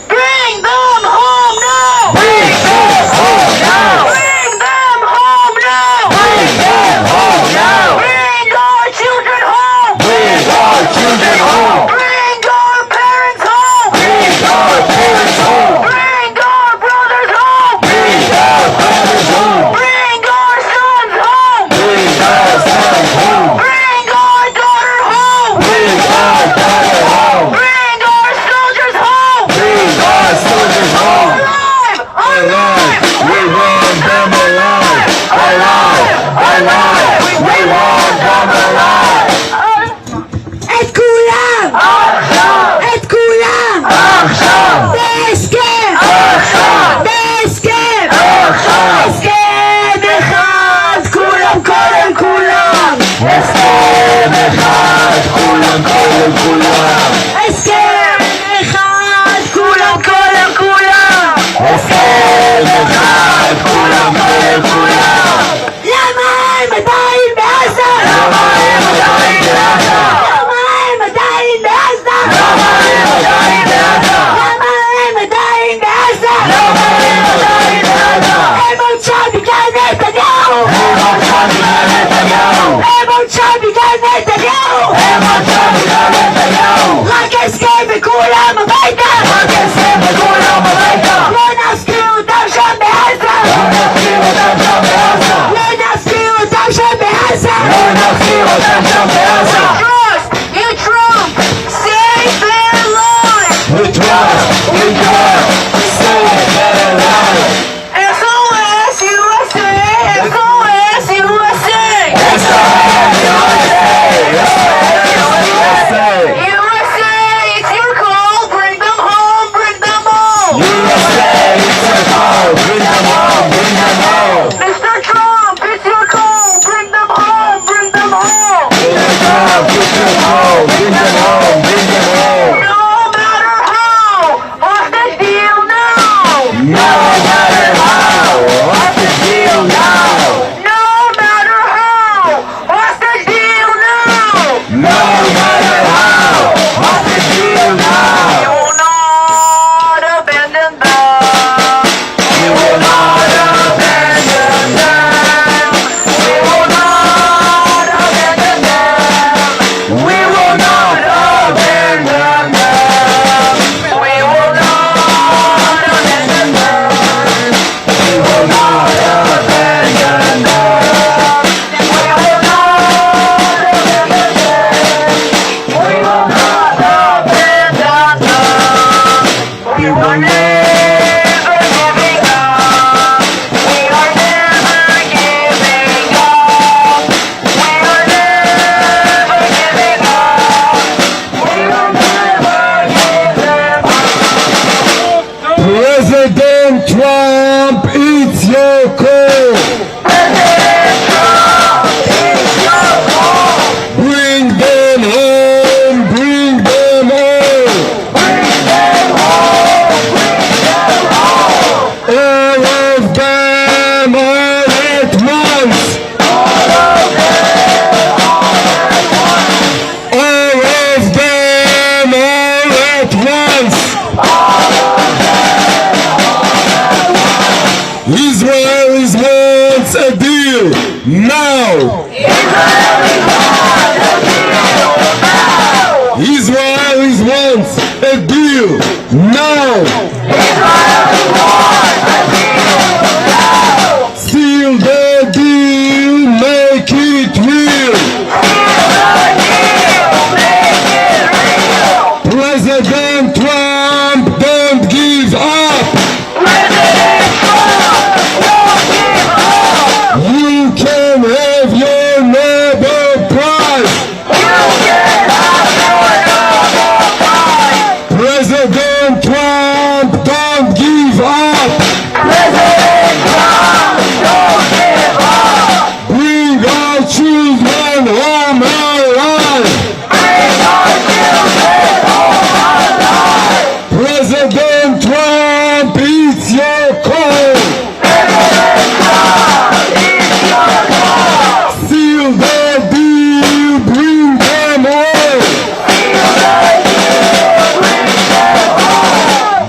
C: Bring them home now.
J: Bring them home now.
C: Bring them home now.
J: Bring them home now.
C: Bring our children home.
J: Bring our children home.
C: Bring our parents home.
J: Bring our parents home.
C: Bring our brothers home.
J: Bring our brothers home.
C: Bring our sons home.
J: Bring our sons home.
C: Bring our daughter home.
J: Bring our daughter home.
C: Bring our soldiers home.
J: Bring our soldiers home.
C: Alive!
J: Alive! We want them alive! Alive! Alive! We want them alive!
C: את כולם!
J: עכשיו!
C: את כולם!
J: עכשיו!
C: בהסכם!
J: עכשיו!
C: בהסכם!
J: עכשיו!
C: הסכם אחד כולם כולל כולם!
J: הסכם אחד כולם כולל כולם!
C: הסכם אחד כולם כולל כולם!
J: הסכם אחד כולם כולל כולם!
C: למה הם עדיין בעזה?
J: למה הם עדיין בעזה?
C: למה הם עדיין בעזה?
J: למה הם עדיין בעזה?
C: למה הם עדיין בעזה?
J: למה הם עדיין בעזה?
C: הם עוד שם בגלל נתניהו!
J: הם עוד שם בגלל נתניהו!
C: הם עוד שם בגלל נתניהו!
J: הם עוד שם בגלל נתניהו!
C: רק הסכם וכולם הביתה!
J: רק הסכם וכולם הביתה!
C: לא נפקיר אותם שם בעזה!
J: לא נפקיר אותם שם בעזה!
C: לא נפקיר אותם שם בעזה!
J: לא נפקיר אותם שם בעזה!
C: Trust in Trump! Safe and alive!
J: We trust, we trust, safe and alive!
C: SOS USA! SOS USA!
J: SOS USA! SOS USA! bring them home, bring them home.
C: No matter how, what's the deal now?
J: No matter how, what's the deal now?
C: No matter how, what's the deal now?
J: No matter how, what's the deal now?
C: We will not abandon them.
J: We will not abandon them.
C: We will not abandon them.
J: We will not abandon them.
C: We will not abandon them.
J: We will not abandon them.
C: We will not abandon them. We will not abandon them. We are never giving up. We are never giving up. We are never giving up. We will never give them up.
J: President Trump, it's your call.
C: President Trump, it's your call.
J: Bring them home, bring them home.
C: Bring them home. Bring them home.
J: All of them all at once.
C: All of them all at once.
J: All of them all at once.
C: All of them all at once.
J: Israel wants a deal now.
C: Israelis want a deal now.
J: Israel wants a deal now.
C: Israelis want a deal now.
J: Seal the deal, make it real.
C: Seal the deal, make it real.
J: President Trump, don't give up.
C: President Trump, don't give up.
J: You can have your Nobel Prize.
C: You can have your Nobel Prize.
J: President Trump, don't give up.
C: President Trump, don't give up.
J: Bring our children home alive.
C: Bring our children home alive.
J: President Trump, it's your call.
C: President Trump, it's your call.
J: Seal the deal, bring them home.
C: Seal the deal, bring them home.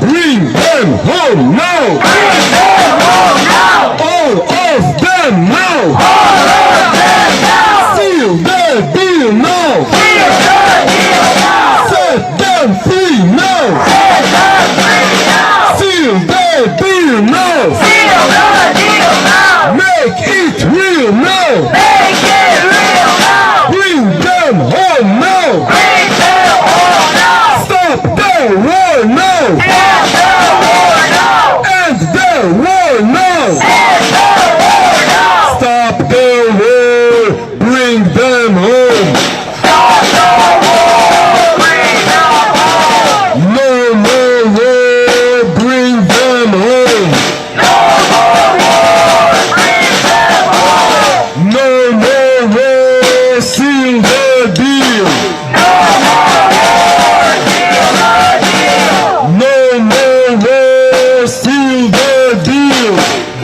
J: Bring them home now.
C: Bring them home now.
J: All of them now.
C: All of them now.
J: Seal the deal now.
C: Seal the deal now.
J: Set them free now.
C: Set them free now.
J: Seal the deal now.
C: Seal the deal now.
J: Make it real now.
C: Make it real now.
J: Bring them home now.
C: Bring them home now.
J: Stop the war now.
C: End the war now.
J: End the war now.
C: End the war now.
J: Stop the war. Bring them home.
C: Stop the war. Bring them home.
J: No more war. Bring them home.
C: No more war. Bring them home.
J: No more war. Seal the deal.
C: No more war. Seal the deal.
J: No more war. Seal the deal.
C: No more war.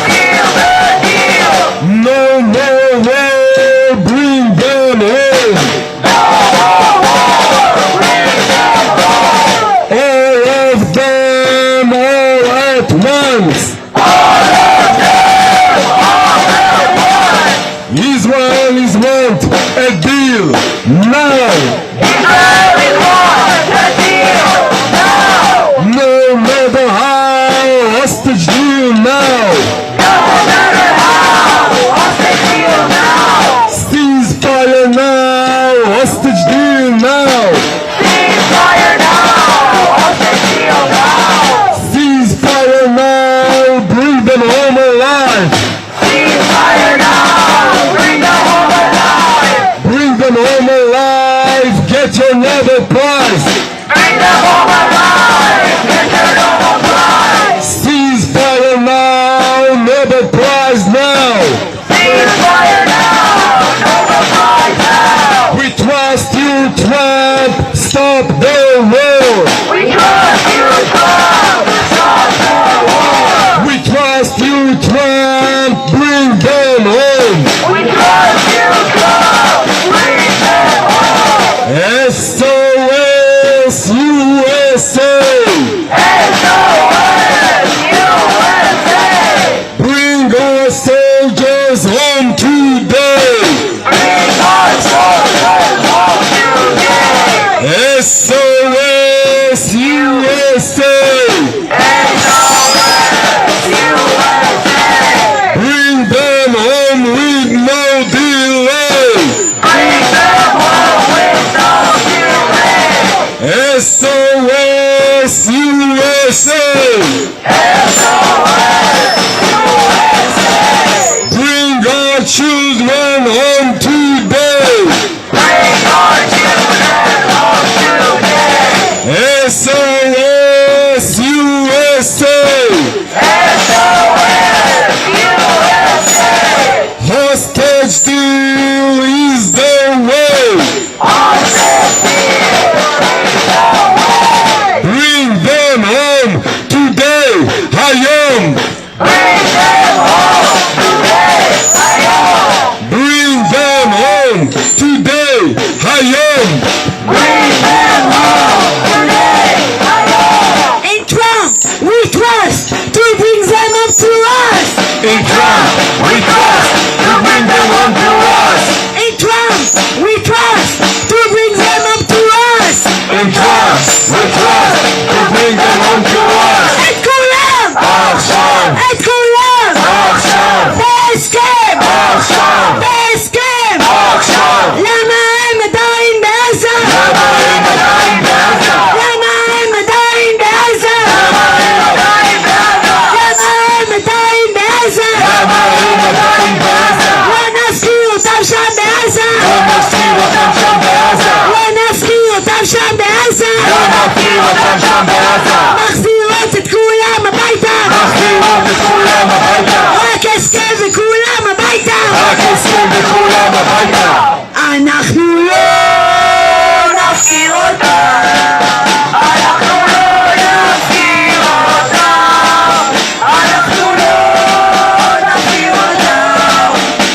C: Seal the deal.
J: No more war. Bring them home.
C: No more war. Bring them home.
J: All of them all at once.
C: All of them all at once.
J: Israelis want a deal now.
C: Israelis want a deal now.
J: No matter how, hostage deal now.
C: No matter how, what's the deal now?
J: Ceasefire now, hostage deal now.
C: Ceasefire now, what's the deal now?
J: Ceasefire now, bring them home alive.
C: Ceasefire now, bring them home alive.
J: Bring them home alive, get your Nobel Prize.
C: Bring them home alive. Get your Nobel Prize.
J: Ceasefire now, Nobel Prize now.
C: Ceasefire now, Nobel Prize now.
J: We SOS USA! Bring them home with no delay! SOS USA! Bring our children home today! SOS USA! Hostage deal is the way! Bring them home today! Hayom! Bring them home today! Hayom!
C: In Trump, we trust to bring them up to us.
J: In Trump, we trust to bring them home to us.
C: In Trump, we trust to bring them up to us.
J: In Trump, we trust to bring them home to us.
C: את כולם!
J: עכשיו!
C: את כולם!
J: עכשיו!
C: בהסכם!
J: עכשיו!
C: בהסכם!
J: עכשיו!
C: למה הם עדיין בעזה?
J: למה הם עדיין בעזה?
C: למה הם עדיין בעזה?
J: למה הם עדיין בעזה?
C: למה הם עדיין בעזה?
J: למה הם עדיין בעזה?
C: לא נפקיר אותם שם בעזה!
J: לא נסתיר אותם שם בעזה!
C: לא נפקיר אותם שם בעזה!
J: לא נפקיר אותם שם בעזה!
C: מחזירות את כולם הביתה!
J: מחזירות את כולם הביתה!
C: רק הסכם וכולם הביתה!
J: רק הסכם וכולם הביתה!
C: אנחנו לא נפקיר אותם! אנחנו לא נפקיר אותם! אנחנו לא נפקיר אותם!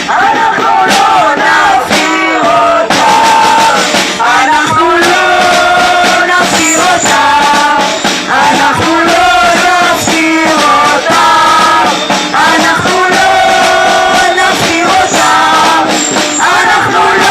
C: אנחנו לא נפקיר אותם! אנחנו לא נפקיר אותם! אנחנו לא נפקיר אותם! אנחנו לא נפקיר אותם! אנחנו לא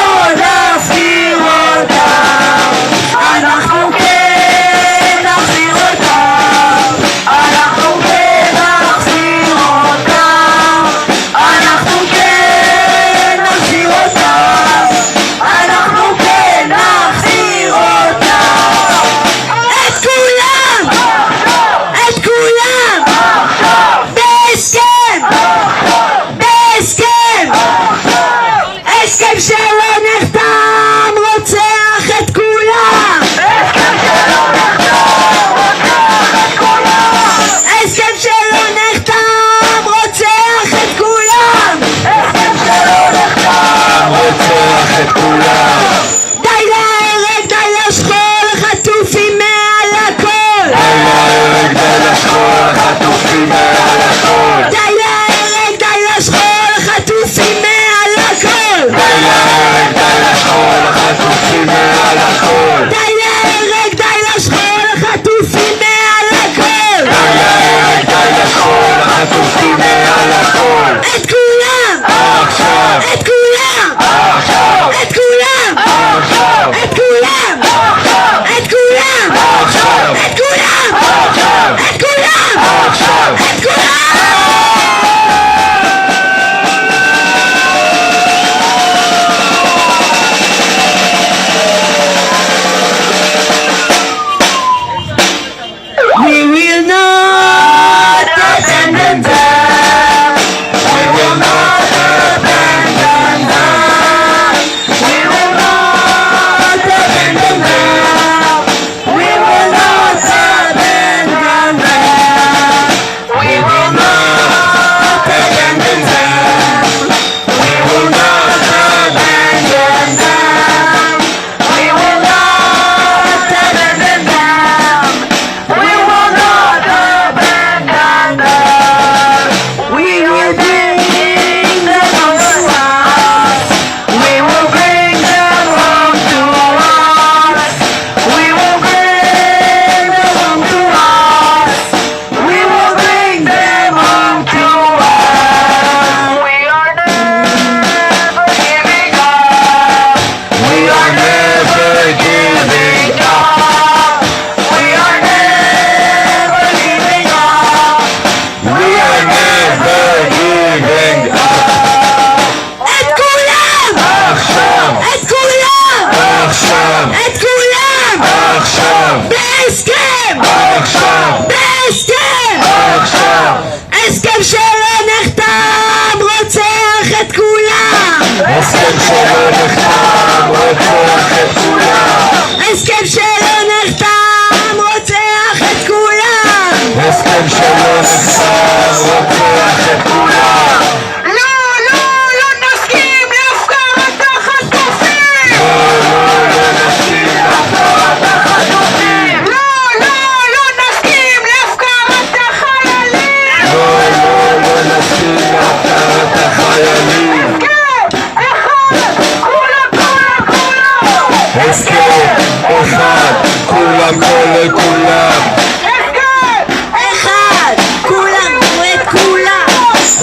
J: הסכם אחד, כולם כולל כולם.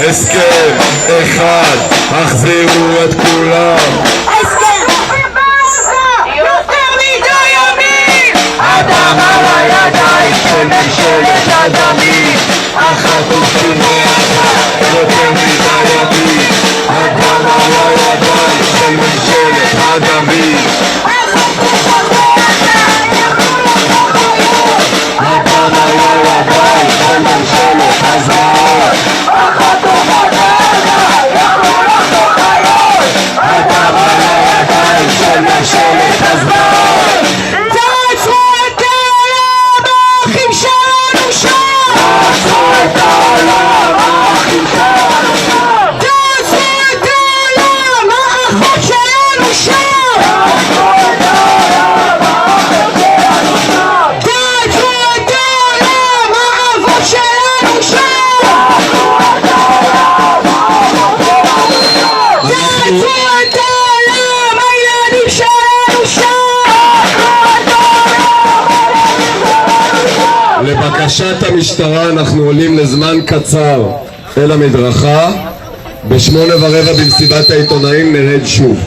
J: הסכם אחד, החזירו את כולם.
C: הסכם יותר מדי ימים,
J: הדם על הידיים של ממשלת הדמים, החטופים ביחד יותר מדי ימים, הדם על הידיים של ממשלת הדמים, הדם על הידיים של ממשלת הזוועות, החטופות יכלו לחזור חיות, הדם על הידיים של ממשלת הזוועות.
C: תעצרו את העולם, האחים שלנו שם!
J: תעצרו את העולם, האחים שלנו שם!
C: תעצרו את העולם, האחות שלנו שם!
J: תעצרו את העולם, האחים שלנו שם!
C: תעצרו את העולם, האבות שלנו שם!
J: תעצרו את העולם, האחות שלנו שם!
C: תעצרו את העולם, הילדים שלנו שם!
J: לבקשת המשטרה אנחנו עולים לזמן קצר אל המדרכה. ב8:15 במסיבת העיתונאים נרד שוב.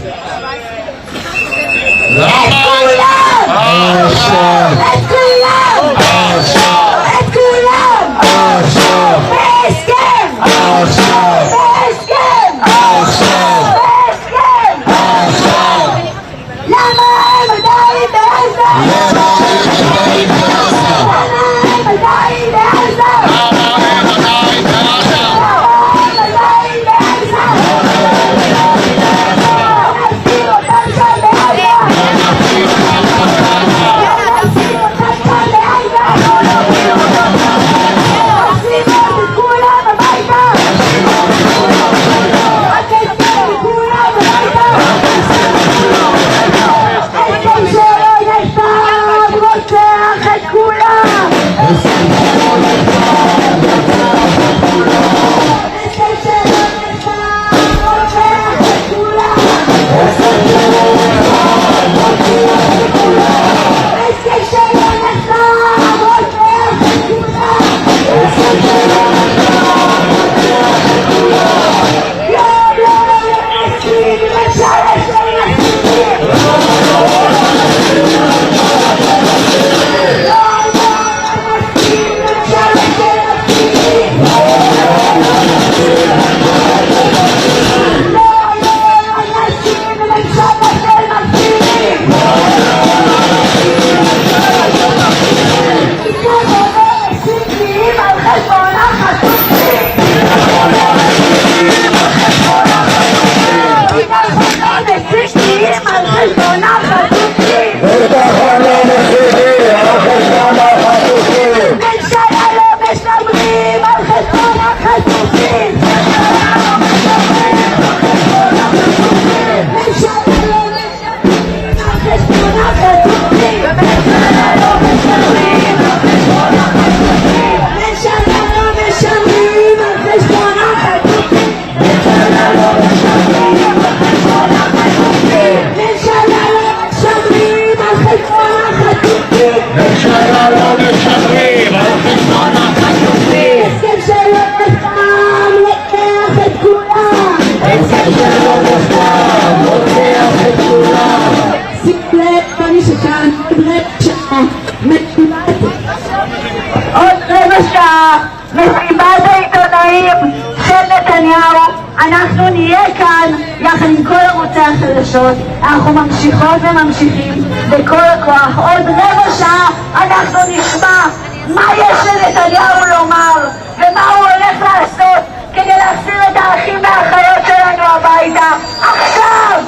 C: עוד רבע שעה, מסיבת העיתונאים של נתניהו. אנחנו נהיה כאן יחד עם כל ערוצי החדשות. אנחנו ממשיכות וממשיכים בכל הכוח. עוד רבע שעה אנחנו נשמע מה יש לנתניהו לומר ומה הוא הולך לעשות כדי להחזיר את האחים והאחיות שלנו הביתה. עכשיו!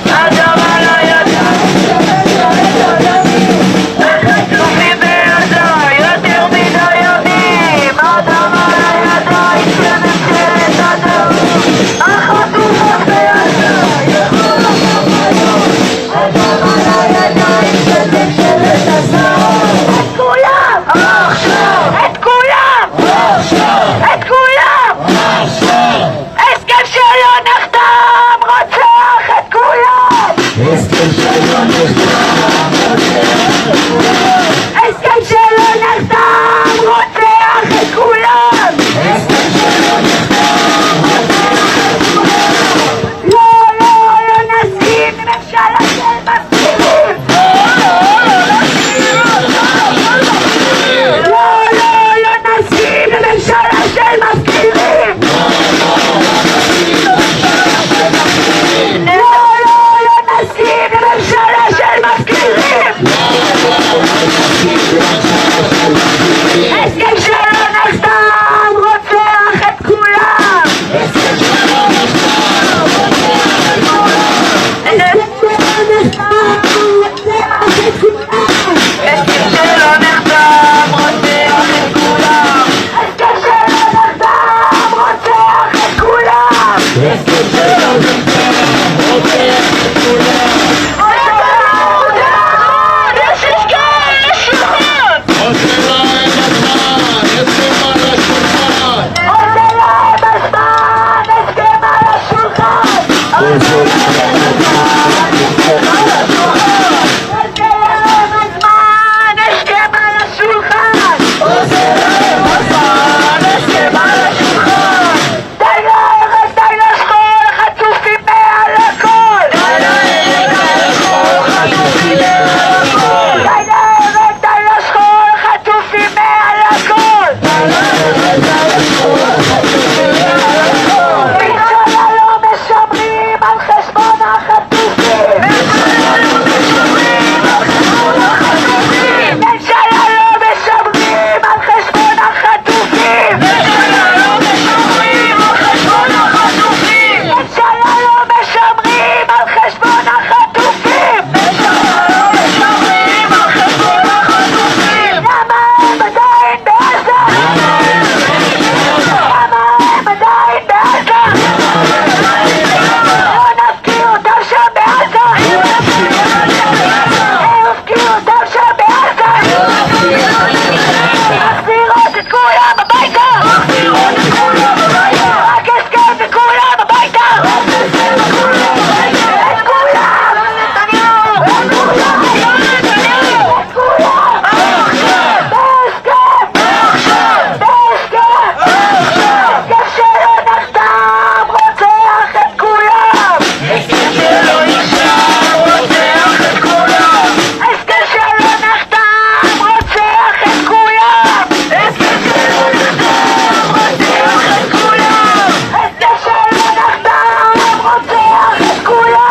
J: I הסכם שלא נחתם
C: הסכם שלא נחתם רוצח את כולם הסכם שלא נחתם רוצח את כולם לא נסכים לממשלה של מפקירים לא נסכים לממשלה של מפקירים נסכים לממשלה של מפקירים הסכם שלא נחתם רוצח את כולם הסכם שלא נחתם רוצח את כולם הסכם שלא נחתם רוצח את כולם הסכם שלא נחתם רוצח את כולם הסכם שלא נחתם רוצח את כולם הסכם שלא נחתם רוצח את כולם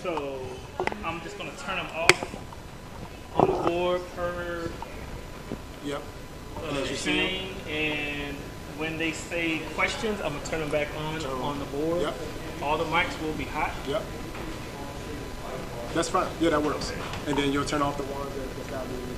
E: So I'm just going to turn them off on the board per thing, and when they say questions, I'm going to turn them back on the board.
M: Yep.
E: All the mics will be hot.
M: Yep. That's fine. Yeah, that works. And then you'll turn off the ones that's not being used.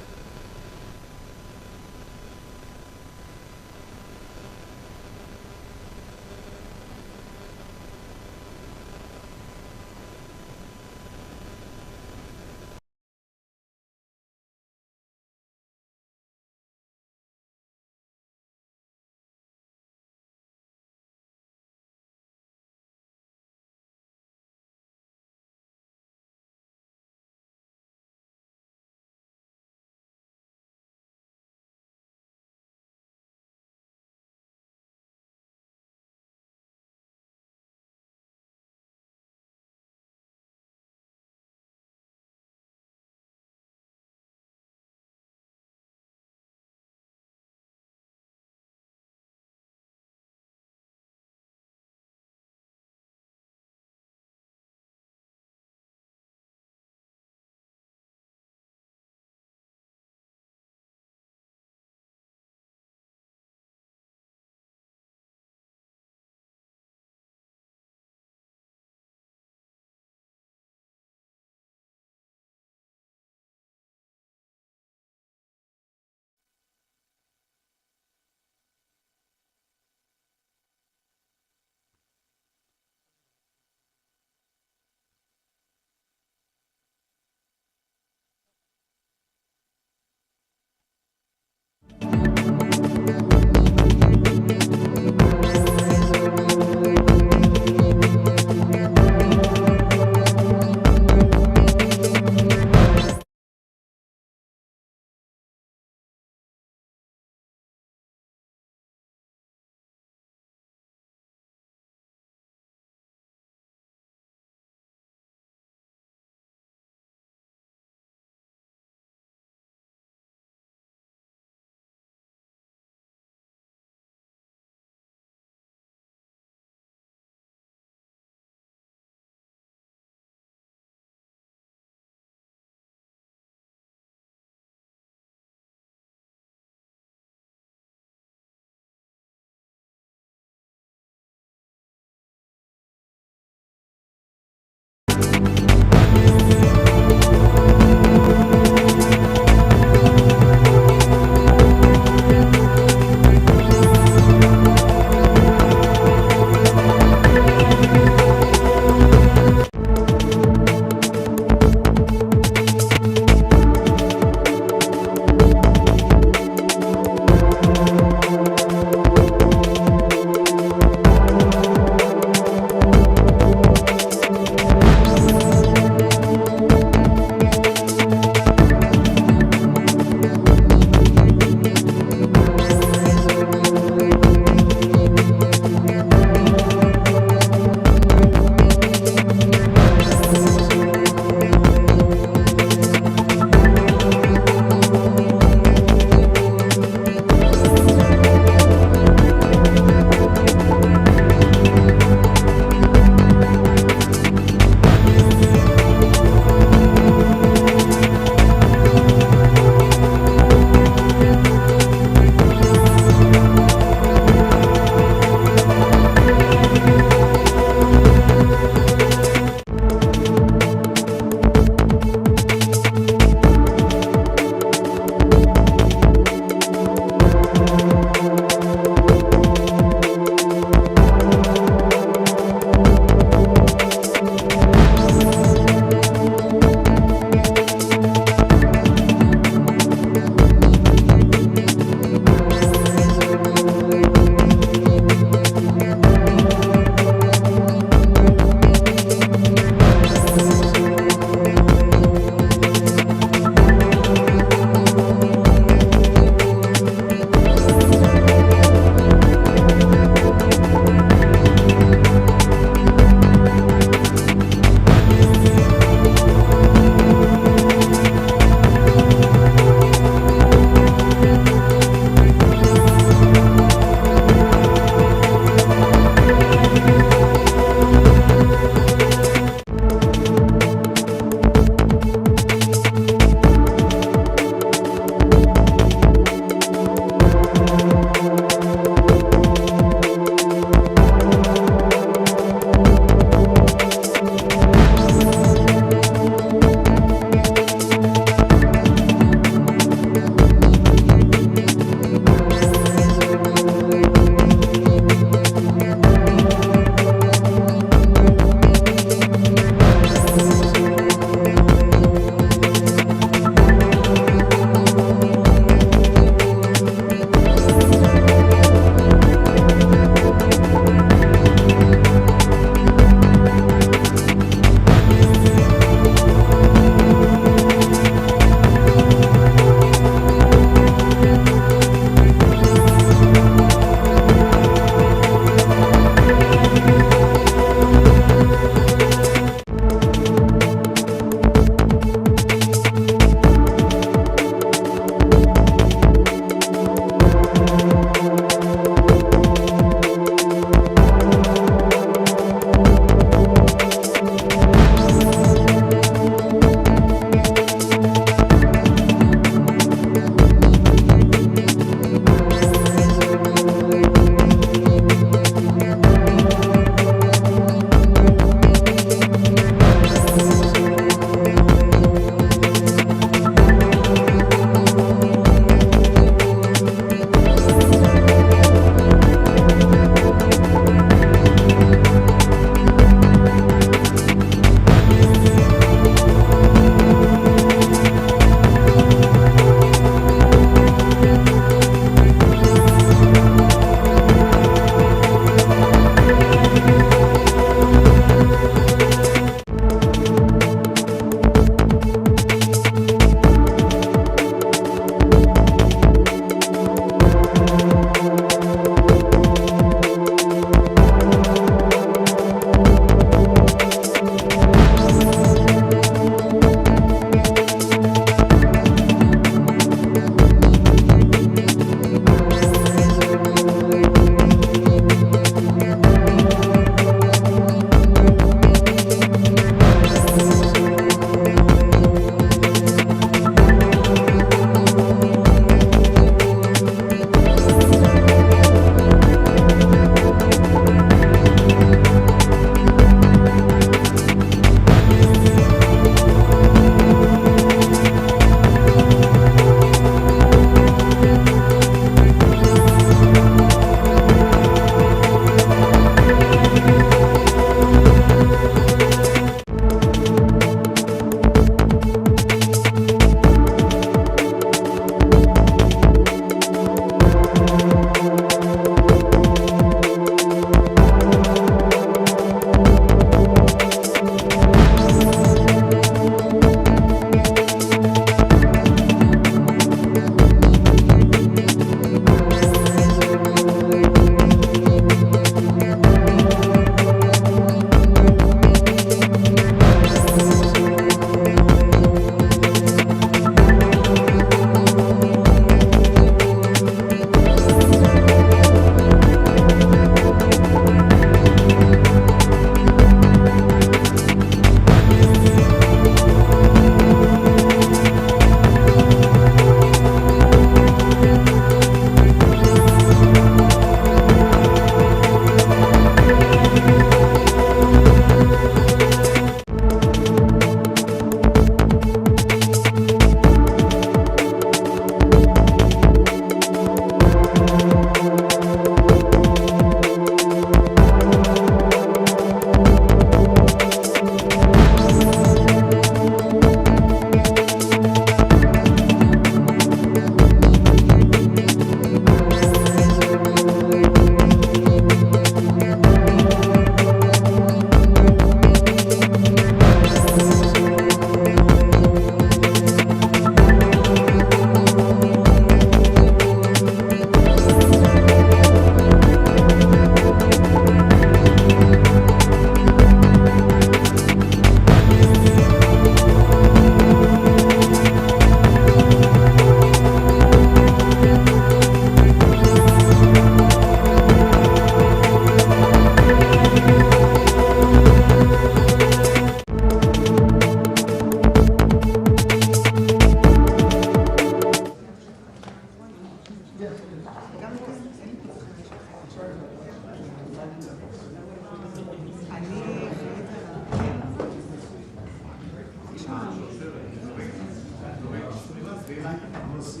N: burası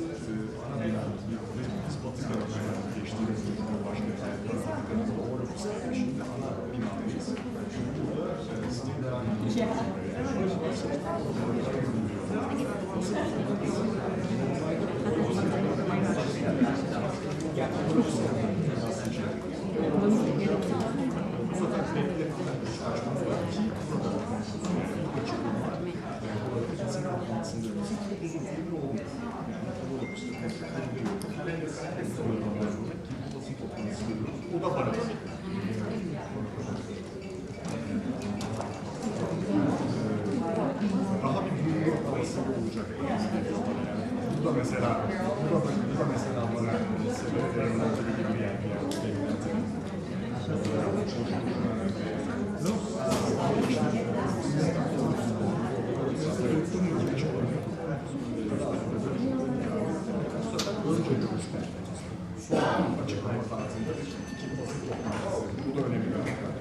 N: ana binamız bir biz batı tarafından geçtiğimiz başka taraflarımız orada şimdi ana binadayız. Burada sizin devam o da para. Daha bir büyük noktası olacak. Bu da mesela bana sebeplerinden gibi bir yer. Önce görüşmek. Sonra açıklama tarzında iki basın toplantısı. Bu da önemli bir aspekt.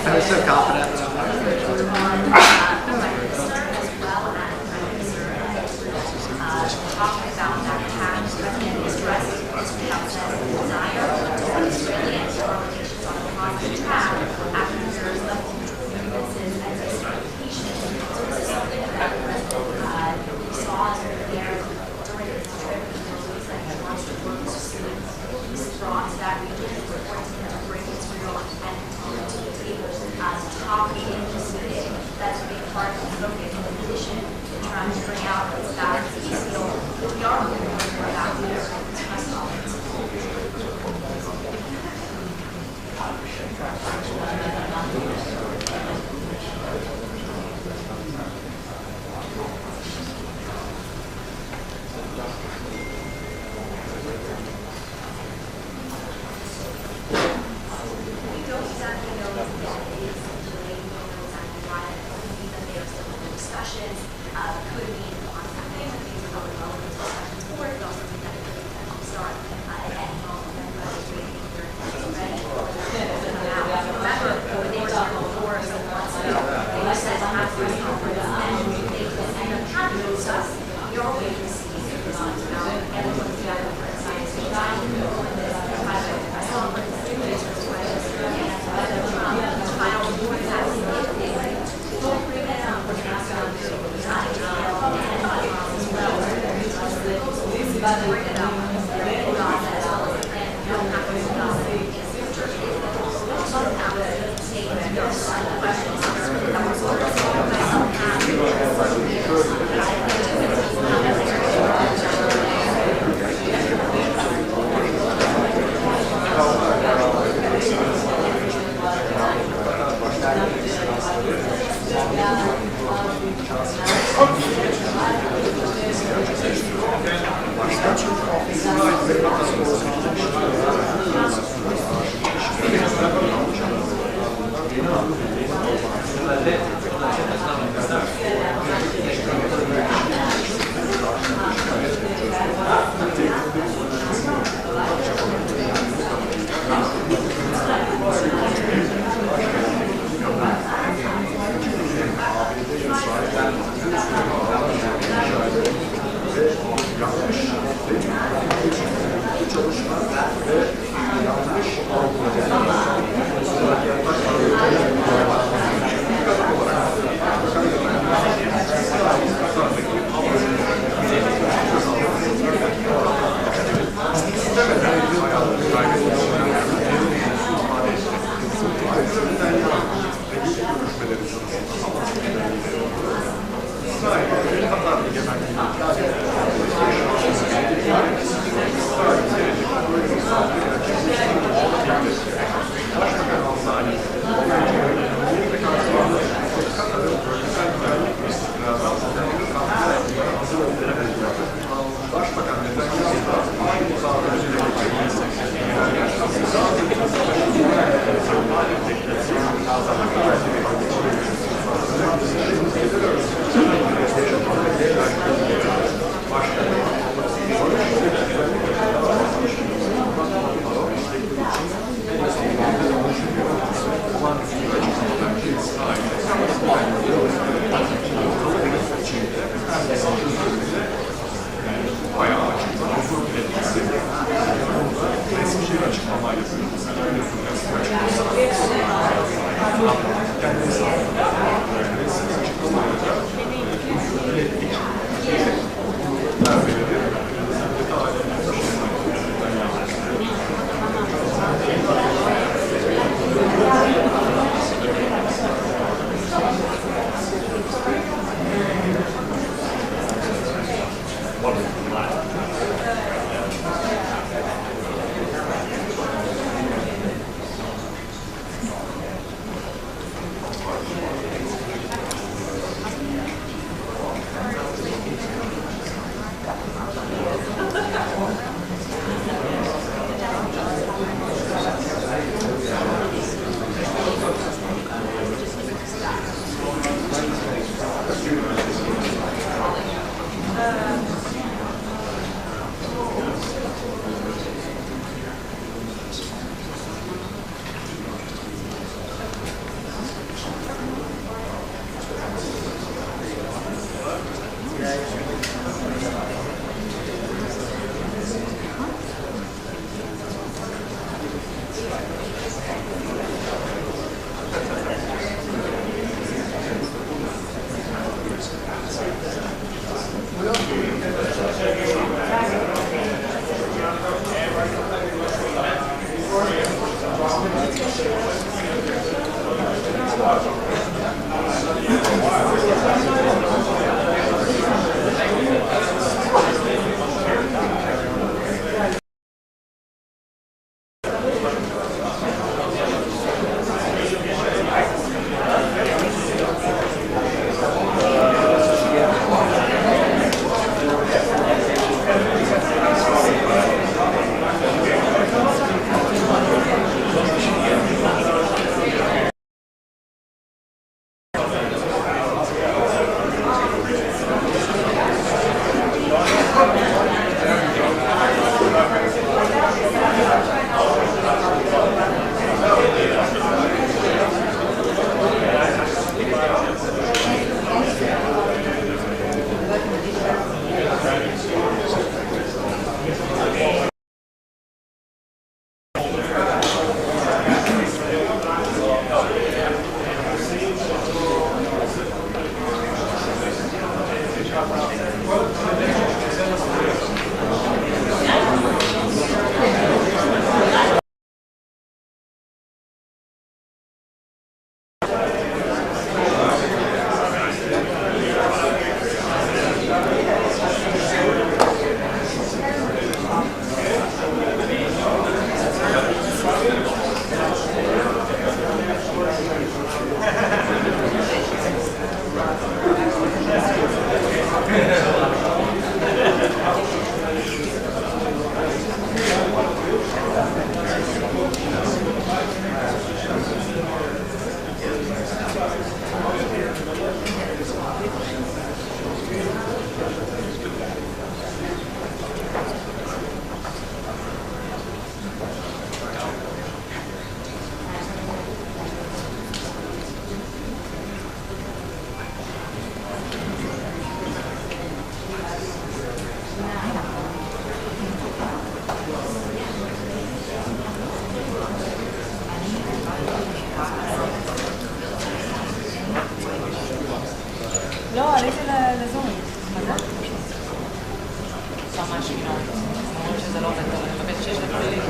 E: I was so confident.
O: לא, עליתי לזום. מה זה? ממש לא. אומרים שזה לא עובד טוב, אני מקבל 6 דקות לי.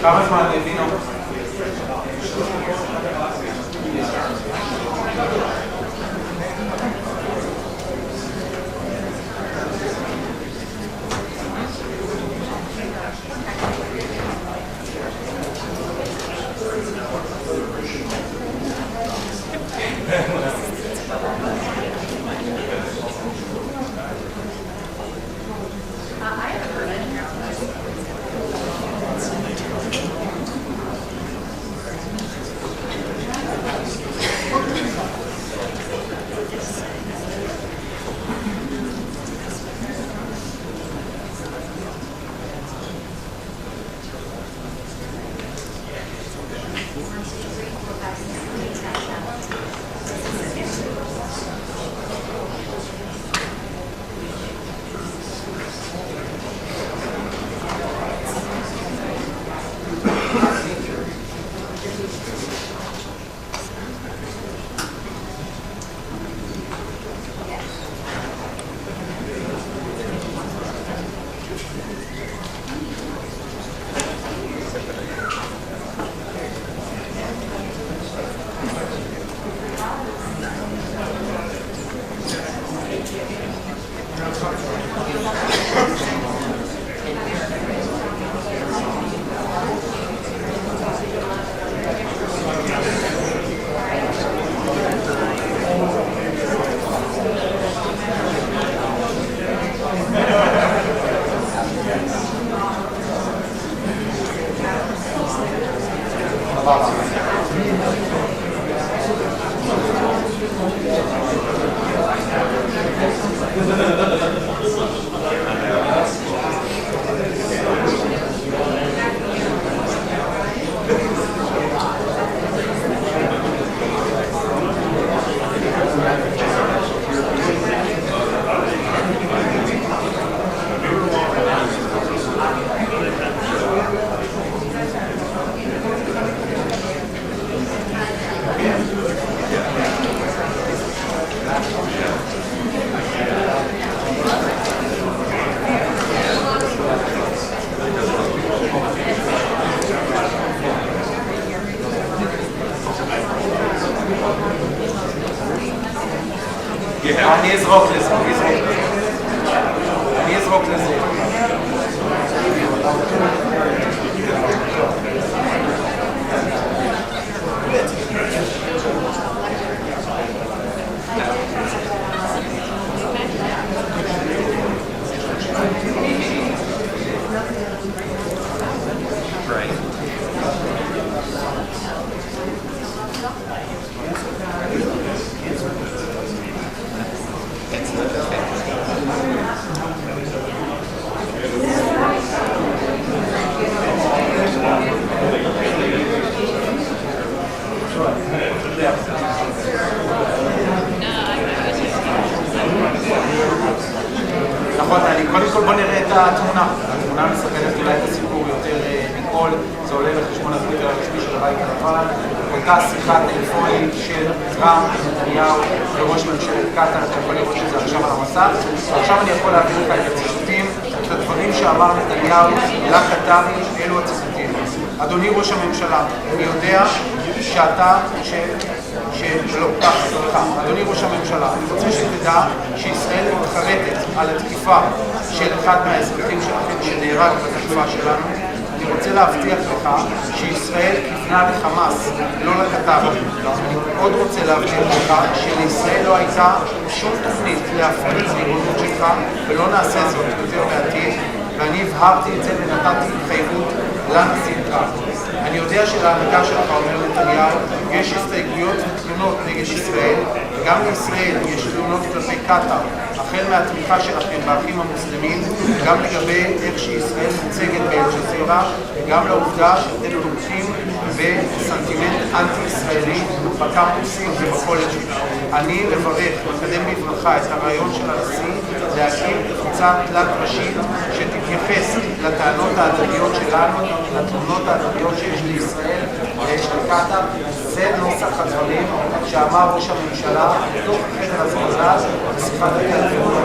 H: כמה זמן הבינו?
P: אני אזרוק לזה, אני אזרוק לזה. נכון, קודם כל בוא נראה את התמונה. התמונה מספרת אולי את הסיפור יותר מכל, זה עולה לחשבון הטוויטר הרשמי של הבית הלבן. אותה שיחה טלפונית של טראמפ, נתניהו וראש ממשלת קטאר, אתה יכול לראות שזה עכשיו על המסך. ועכשיו אני יכול להעביר לך את הציטוטים, את הדברים שאמר נתניהו לקטארים, אלו הציטוטים. אדוני ראש הממשלה, אני יודע שאתה, אדוני ראש הממשלה, אני רוצה שתדע שישראל מתחרטת על התקיפה של אחד מהאזרחים שלכם שנהרג בתקיפה שלנו. אני רוצה להבטיח לך שישראל כיוונה לחמאס, לא לקטאר. אני עוד רוצה להבטיח לך שלישראל לא הייתה שום תוכנית להפריד את הריבונות שלך, ולא נעשה זאת יותר בעתיד, ואני הבהרתי את זה ונתתי התחייבות לנשיא טראמפ. אני יודע שלהנהגה שלך, אומר נתניהו, יש הסתייגויות ותלונות נגד ישראל, וגם לישראל יש תלונות כלפי קטאר, החל מהתמיכה שלכם באחים המוסלמים, גם לגבי איך שישראל מוצגת באל-ג'זירה, וגם לעובדה שאתם תומכים בסנטימנט אנטי-ישראלי בקמפוסים ובקולג'ים. אני מברך, מקדם בברכה את הרעיון של הנשיא להקים קבוצה תלת ראשית שתתייחס לטענות ההדדיות שלנו, לתלונות ההדדיות שיש לישראל ויש לקטאר. זה נוסח הדברים שאמר ראש הממשלה תוך החדר הזרזז בשיחת הטלפון.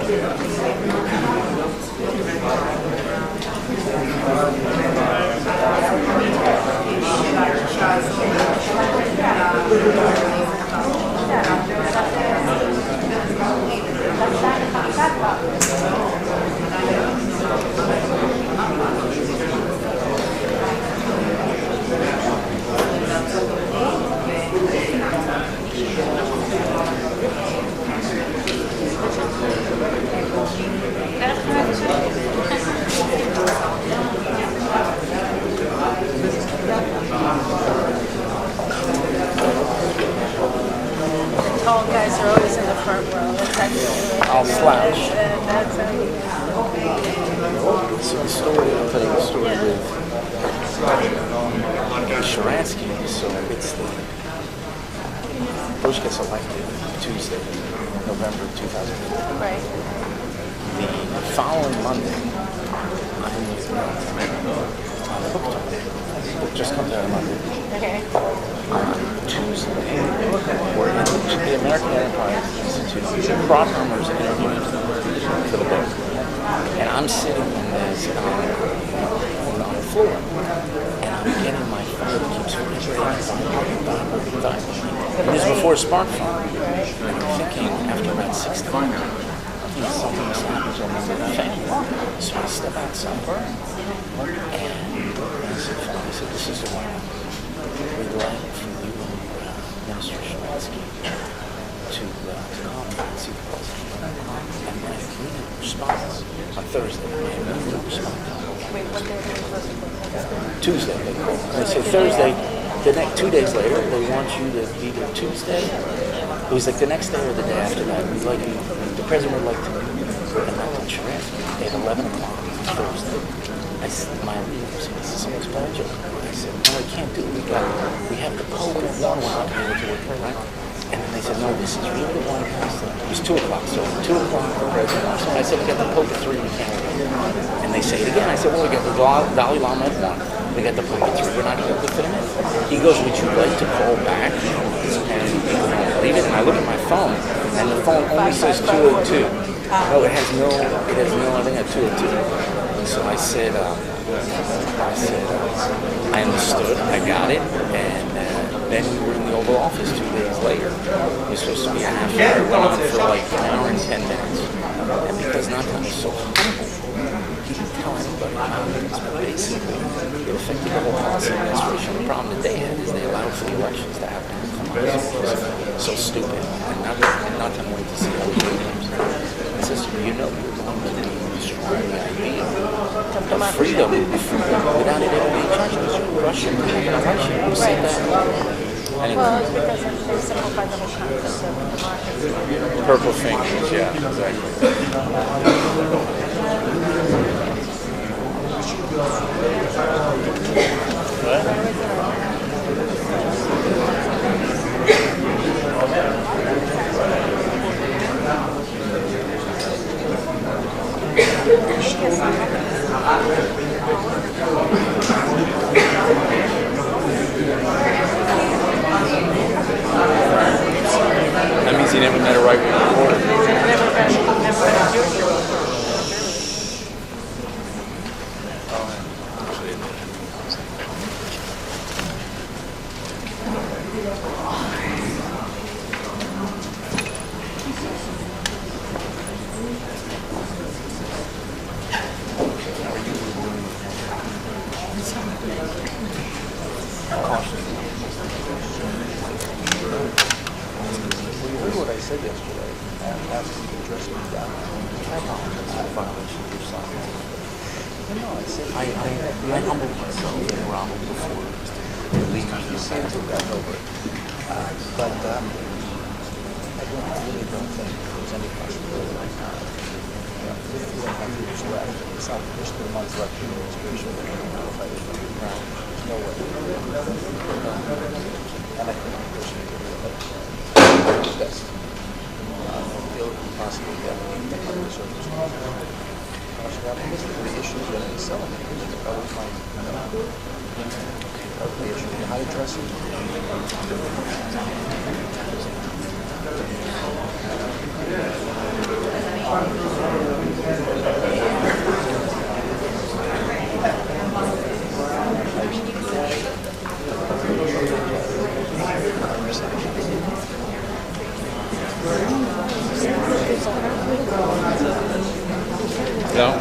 B: Tall guys are always in the front row. That's actually
Q: I'll slouch.
B: That's how you
Q: So the story, I'll tell you the story with Sharansky. So it's Bush gets elected Tuesday, November 2008.
B: Right.
Q: The following Monday, I'm on the book tour. The book just comes out on Monday.
B: Okay.
Q: On Tuesday, we're in the American Enterprise Institute. Crowdrunners interviewing for the book. And I'm sitting on the floor, and I'm getting my phone, keeps vibrating. And this is before a smartphone. And I'm thinking, after about 6 times, something must happen to me with the family. So I step outside, and I said, this is the one we'd like for you, Minister Sharansky, to come and see the president. And my immediate response on Thursday,
B: Wait, what day was it?
Q: Tuesday, they called. They said Thursday, the next 2 days later, they want you to be there Tuesday. It was like the next day or the day after that. We'd like you, the president would like to meet you. And Nathan Sharansky at 11 o'clock Thursday. I said, my leader said, this is someone's bad joke. I said, no, we can't do it. We have the Pope at 1, we're not able to work here, right? And then they said, no, this is really the one pastor. It was 2 o'clock, so 2 o'clock the president. So I said, we got the Pope at 3, we can't work. And they say it again. I said, well, we got the Dalai Lama at 1. We got the Pope at 3. We're not able to fit him in. He goes, would you like to call back? And leave it. And I look at my phone, and the phone only says 202. No, it has no, I think at 202. And so I said, I understood, I got it, and then we were in the Oval Office 2 days later. It was supposed to be a half hour, went on for like an hour and 10 minutes. And because Nathan was so humble, he didn't tell anybody about it. But basically, it affected the whole policy administration. The problem that they had is they allowed for the elections to happen. So stupid. And Nathan wanted to see how we do things. He says, you know, you're the one that destroyed the idea of freedom without it ever being charged. Russia, who said that? Anyway.
B: Well, it's because they simplified the whole concept of democracy.
Q: Purple fingers, yeah, exactly. That means he never met a right-wing reporter.
B: Never met a Jewish reporter.
Q: What I said yesterday, asked you to address me down. I apologize for the violation of your son. No, I said I humbled myself in Ronald before leaving the Senate and got over it. But I really don't think there's any possibility right now. 2.5 years left. It's not just 3 months left in the administration. No way. And I think I'm pushing it to the best. Feel possibly that under the circumstances. The issues that are selling is always my the issue. How to address it.
I: No.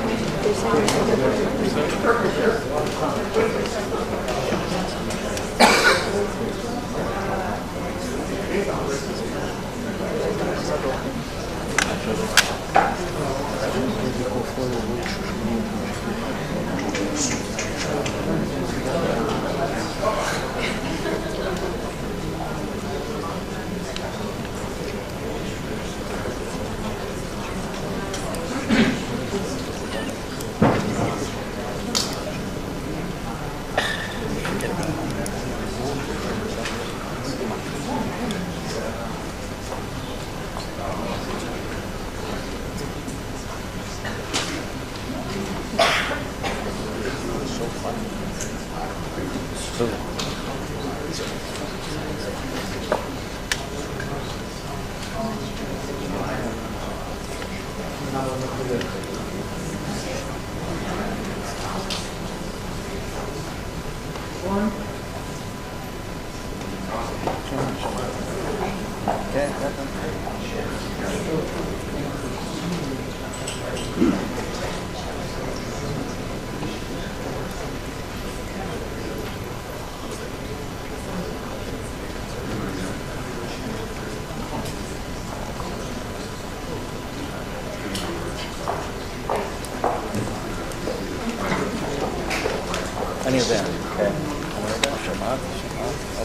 I: Any of them? Okay. Shema? Okay.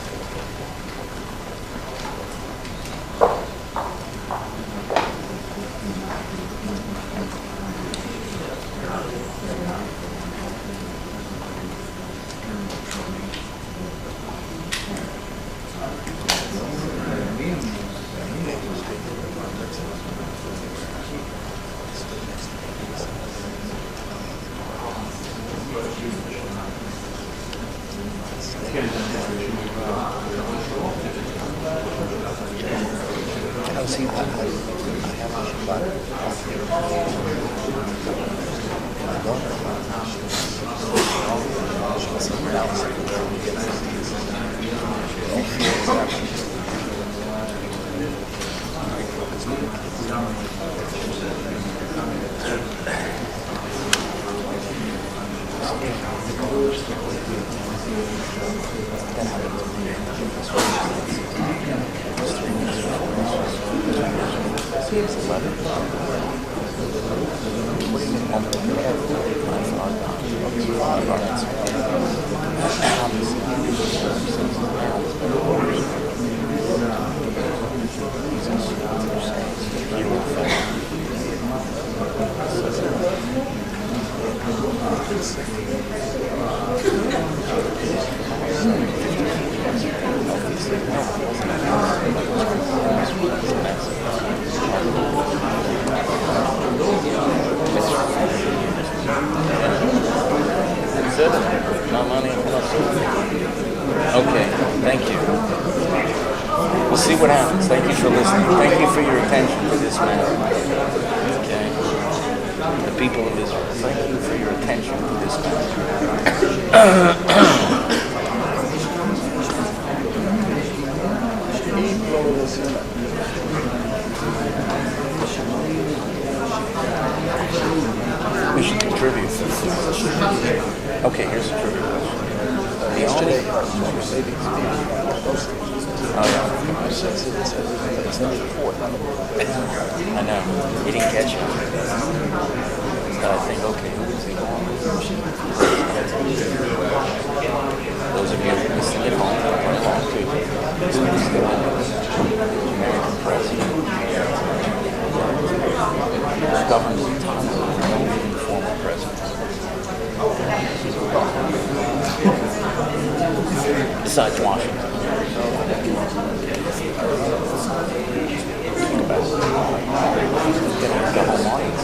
I: Okay, thank you. We'll see what happens. Thank you for listening. Thank you for your attention to this matter. Okay? The people of Israel, thank you for your attention to this matter. We should contribute. Okay, here's a trivia question. The only... Oh, yeah. I know. He didn't catch it. But I think, okay, who is he on? Those of you listening at home, are along too. Who is the American president? Who's governing the time of the former president? Besides Washington. Think about it. Get a whole audience.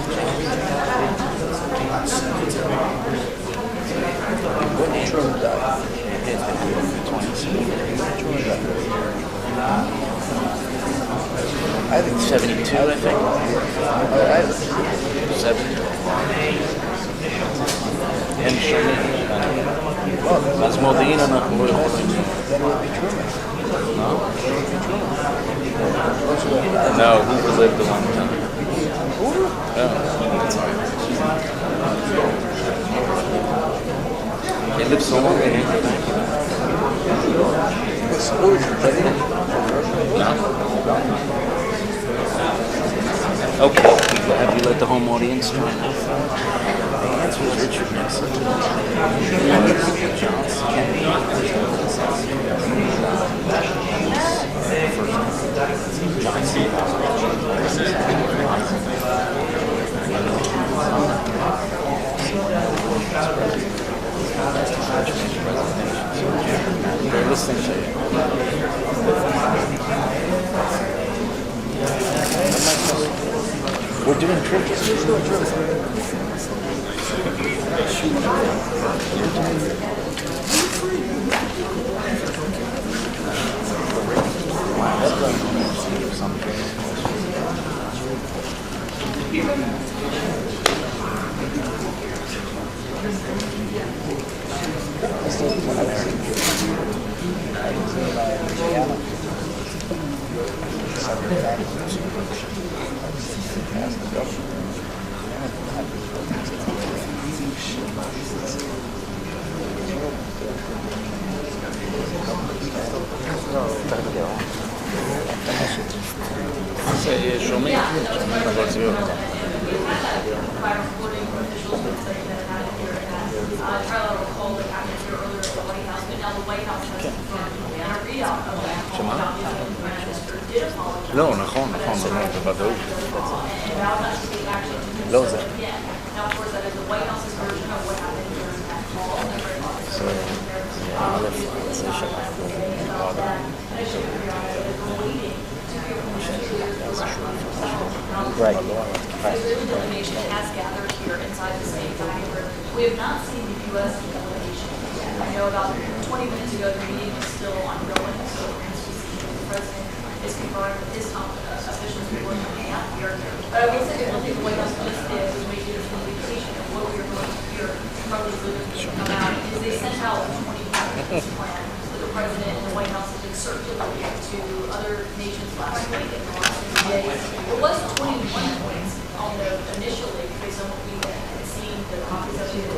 I: When Trump died, it hit 20. I think 72, I think. 72. אין שונים. אז מודיעין אנחנו לא יכולים. No, who lived a long time.
Q: live so long they didn't get back. Who is the president? Okay, people, have you let the home audience join? The answer is Richard Nixon. Johnson, Kennedy, they're listening to you. We're doing trivia. שומעים, אבל זה לא. שמה? לא, נכון, בוודאות. לא זה. Right.
R: Delegation has gathered here inside the state. However, we have not seen the U.S. delegation yet. I know about 20 minutes ago the meeting was still ongoing, so the president is confirming with his top officials who were coming out here. But I will say that one thing the White House just did was make it a communication of what we are going to hear from these leaders who come out is they sent out a 20-point plan that the president and the White House have been circulating to other nations last week and the last 50 days. It was 21 points initially based on what we had seen, the copies of it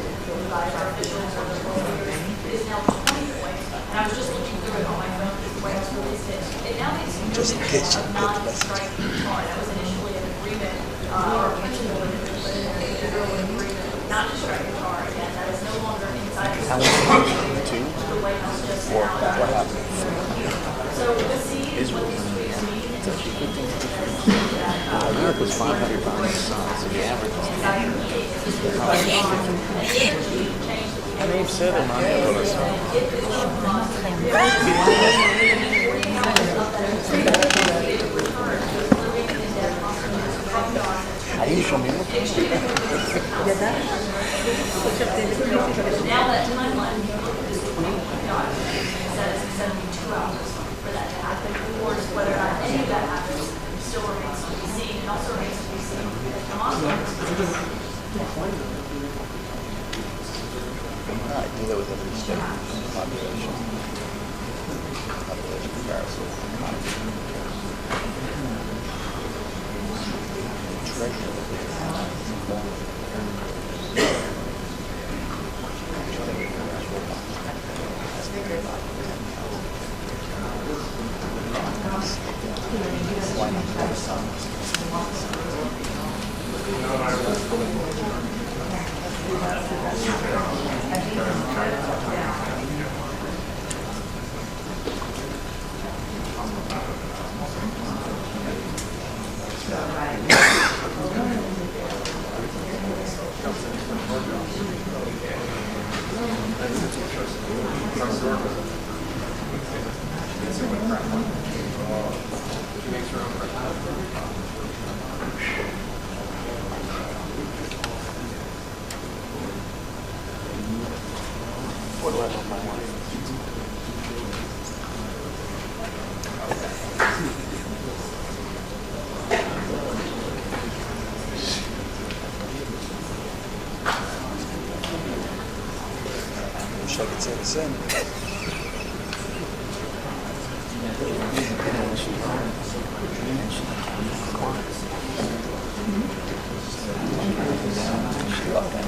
R: by our officials or the world leaders. It is now 20 points. And I was just looking through it on my phone because the White House released it. It now makes you of non-striking tar. That was initially an agreement, or a principle in Israel agreement not to strike a tar. Again, that is no longer inside the the White House just now. So we'll see what these tweets mean.
Q: America's 500 times the size of the average. They've said it, Aí chamou.
R: Now that timeline says 72 hours for that to happen. Of course, whether or not any of that happens still remains to be seen. It also remains to be seen if Hamas
Q: I do that with every state population. Population comparison. Treasure. Why not? What do I love my wife? Wish I could say the same. She loved him.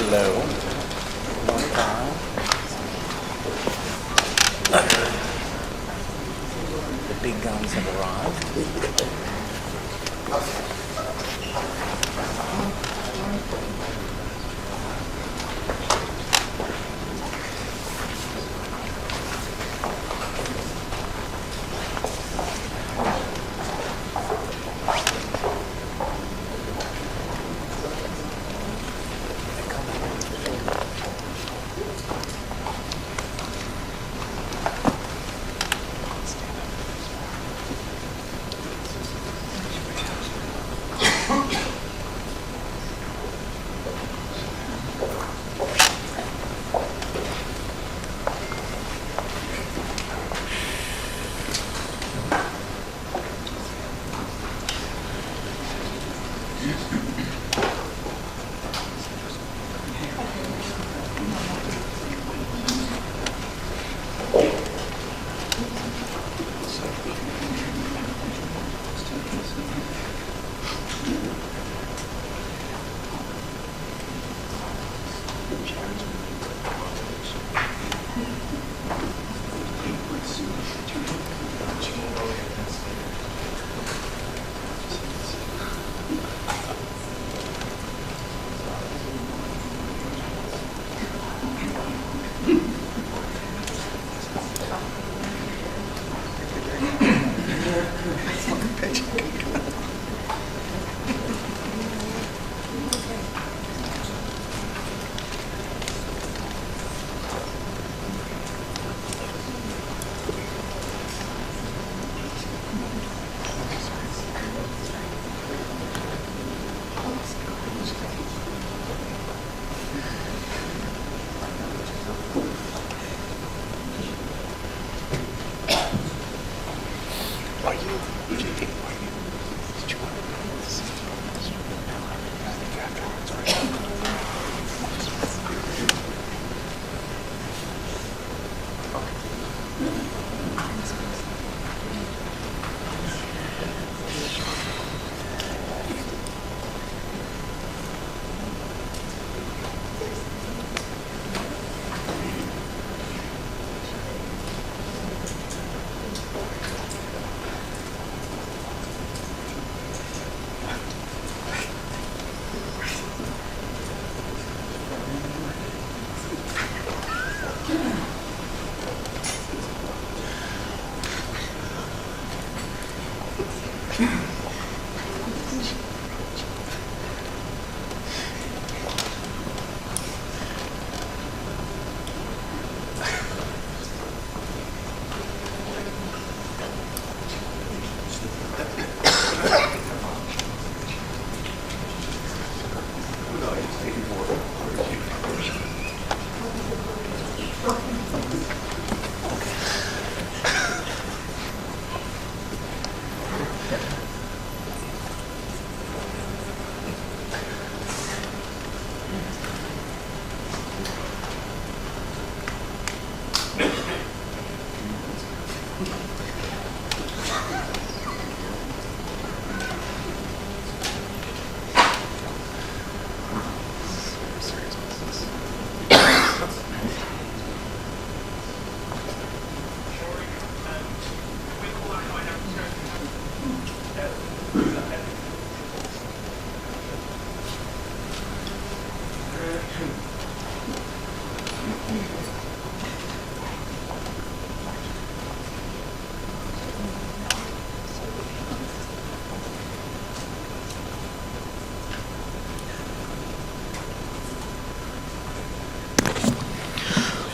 I: Hello. Long time. The big guns have arrived.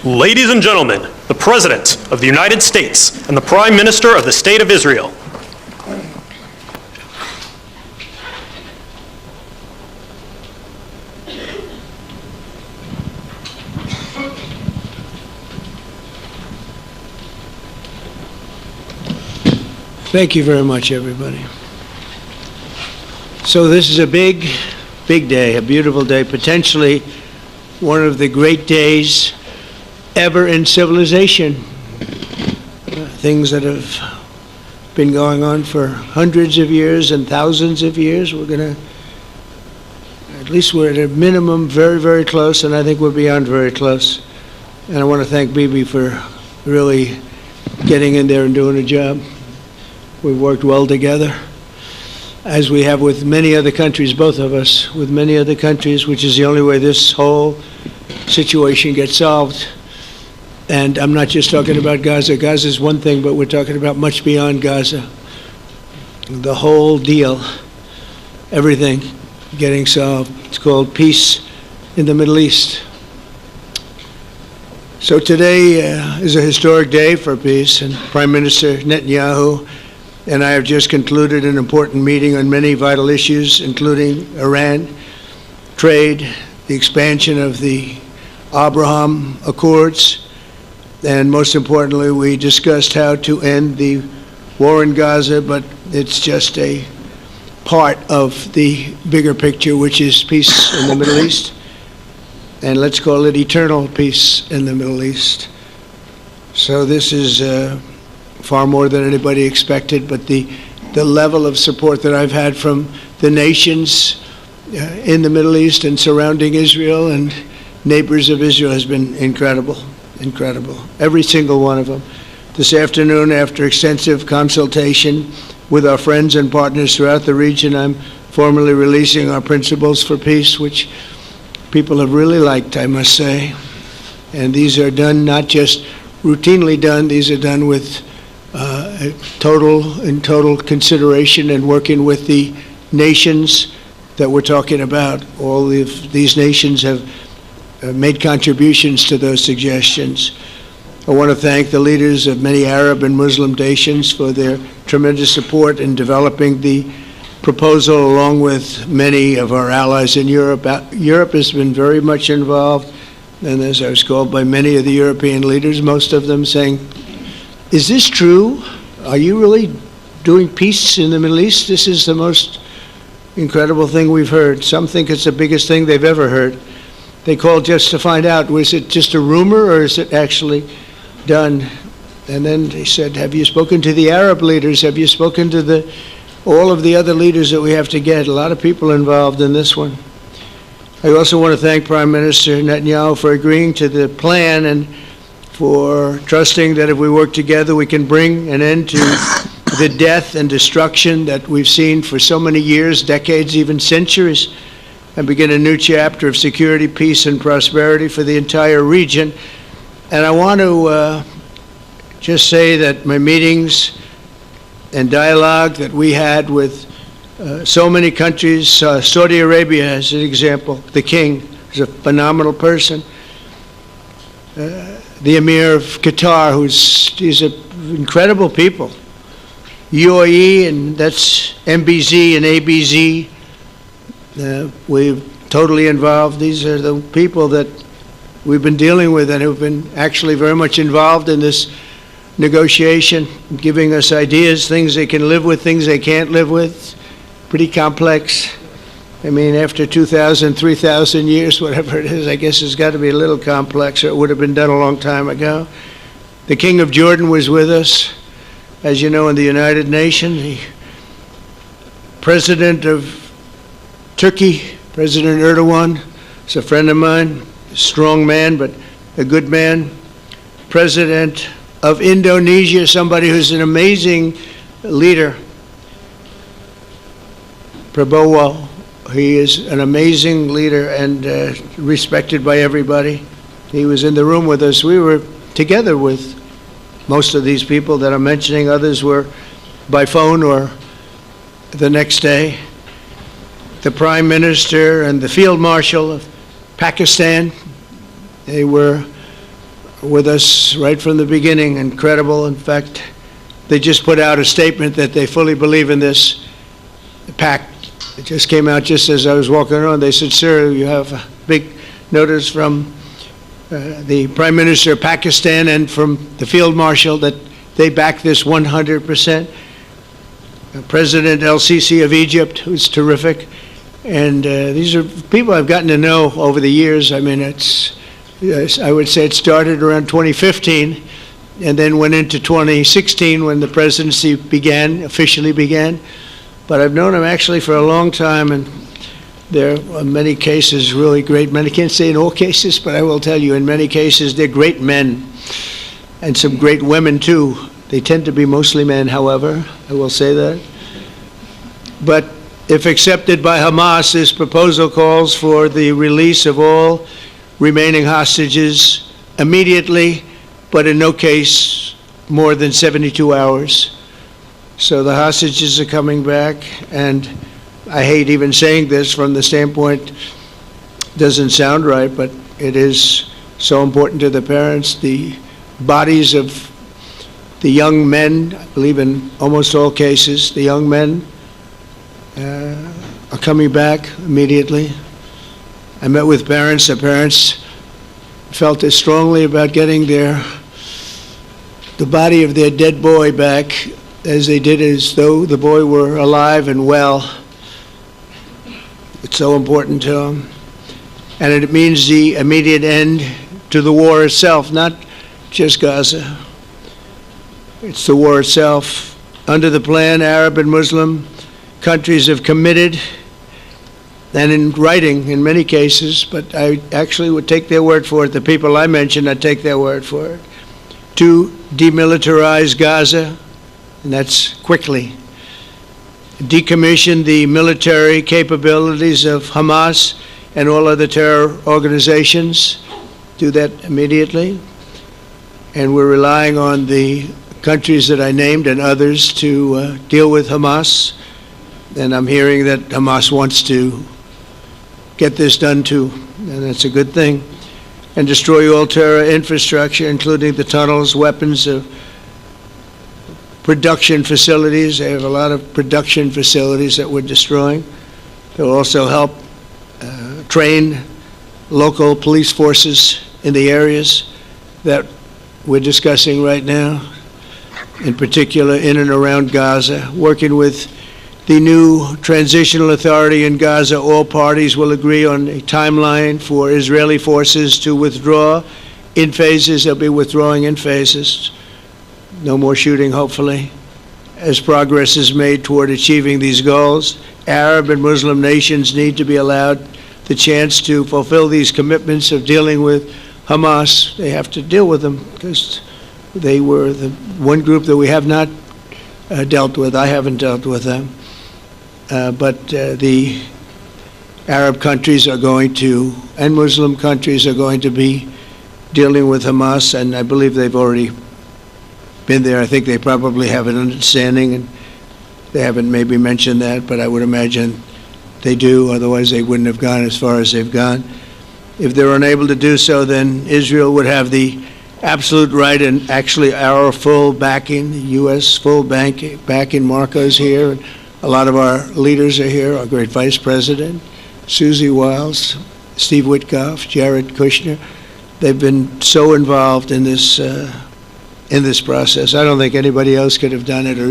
M: Ladies and gentlemen, the President of the United States and the Prime Minister of the State of Israel.
S: Thank you very much, everybody. So this is a big, big day, a beautiful day, potentially one of the great days ever in civilization. Things that have been going on for hundreds of years and thousands of years. At least we're at a minimum very, very close, and I think we're beyond very close. And I want to thank Bibi for really getting in there and doing a job. We've worked well together, as we have with many other countries, both of us, with many other countries, which is the only way this whole situation gets solved. And I'm not just talking about Gaza. Gaza is one thing, but we're talking about much beyond Gaza. The whole deal, everything getting solved. It's called peace in the Middle East. So today is a historic day for peace, and Prime Minister Netanyahu and I have just concluded an important meeting on many vital issues, including Iran, trade, the expansion of the Abraham Accords, and most importantly, we discussed how to end the war in Gaza, but it's just a part of the bigger picture, which is peace in the Middle East, and let's call it eternal peace in the Middle East. So this is far more than anybody expected, but the level of support that I've had from the nations in the Middle East and surrounding Israel and neighbors of Israel has been incredible, incredible. Every single one of them. This afternoon, after extensive consultation with our friends and partners throughout the region, I'm formally releasing our principles for peace, which people have really liked, I must say. And these are done not just routinely done, these are done with total consideration and working with the nations that we're talking about. All of these nations have made contributions to those suggestions. I want to thank the leaders of many Arab and Muslim nations for their tremendous support in developing the proposal, along with many of our allies in Europe. Europe has been very much involved, and as I was called by many of the European leaders, most of them saying, "Is this true? Are you really doing peace in the Middle East? This is the most incredible thing we've heard." Some think it's the biggest thing they've ever heard. They called just to find out, was it just a rumor or is it actually done? And then they said, have you spoken to the Arab leaders? Have you spoken to all of the other leaders that we have to get? A lot of people involved in this one. I also want to thank Prime Minister Netanyahu for agreeing to the plan and for trusting that if we work together, we can bring an end to the death and destruction that we've seen for so many years, decades, even centuries, and begin a new chapter of security, peace, and prosperity for the entire region. And I want to just say that my meetings and dialogue that we had with so many countries, Saudi Arabia as an example, the king is a phenomenal person. The Emir of Qatar, he's incredible people. UAE, and that's MBZ and ABZ. We're totally involved. These are the people that we've been dealing with and who've been actually very much involved in this negotiation, giving us ideas, things they can live with, things they can't live with. Pretty complex. I mean, after 2,000, 3,000 years, whatever it is, I guess it's got to be a little complex, or it would have been done a long time ago. The King of Jordan was with us, as you know, in the United Nations. The President of Turkey, President Erdogan, is a friend of mine, a strong man, but a good man. President of Indonesia, somebody who's an amazing leader, Prabowo. He is an amazing leader and respected by everybody. He was in the room with us. We were together with most of these people that I'm mentioning. Others were by phone or the next day. The Prime Minister and the Field Marshal of Pakistan, they were with us right from the beginning. Incredible. In fact, they just put out a statement that they fully believe in this pact. It just came out just as I was walking around. They said, sir, you have a big notice from the Prime Minister of Pakistan and from the Field Marshal that they back this 100%. President El-Sisi of Egypt, who's terrific. And these are people I've gotten to know over the years. I mean, I would say it started around 2015 and then went into 2016 when the presidency officially began. But I've known him actually for a long time, and there are many cases really great men. I can't say in all cases, but I will tell you in many cases they're great men and some great women too. They tend to be mostly men, however, I will say that. But if accepted by Hamas, this proposal calls for the release of all remaining hostages immediately, but in no case more than 72 hours. So the hostages are coming back, and I hate even saying this from the standpoint, doesn't sound right, but it is so important to the parents. The bodies of the young men, I believe in almost all cases, the young men are coming back immediately. I met with parents. The parents felt as strongly about getting the body of their dead boy back as they did as though the boy were alive and well. It's so important to them. And it means the immediate end to the war itself, not just Gaza. It's the war itself. Under the plan, Arab and Muslim countries have committed, and in writing in many cases, but I actually would take their word for it. The people I mentioned, I'd take their word for it, to demilitarize Gaza, and that's quickly. Decommission the military capabilities of Hamas and all other terror organizations. Do that immediately. And we're relying on the countries that I named and others to deal with Hamas. And I'm hearing that Hamas wants to get this done too, and that's a good thing. And destroy all terror infrastructure, including the tunnels, weapons, production facilities. They have a lot of production facilities that we're destroying. They'll also help train local police forces in the areas that we're discussing right now, in particular in and around Gaza, working with the new transitional authority in Gaza. All parties will agree on a timeline for Israeli forces to withdraw in phases. They'll be withdrawing in phases. No more shooting, hopefully. As progress is made toward achieving these goals, Arab and Muslim nations need to be allowed the chance to fulfill these commitments of dealing with Hamas. They have to deal with them because they were the one group that we have not dealt with. I haven't dealt with them. But the Arab countries are going to, and Muslim countries are going to be dealing with Hamas, and I believe they've already been there. I think they probably have an understanding, and they haven't maybe mentioned that, but I would imagine they do, otherwise they wouldn't have gone as far as they've gone. If they're unable to do so, then Israel would have the absolute right and actually our full backing, the U.S. full backing. Marco's here, and a lot of our leaders are here, our great Vice President, Susie Wiles, Steve Witkoff, Jared Kushner. They've been so involved in this process. I don't think anybody else could have done it or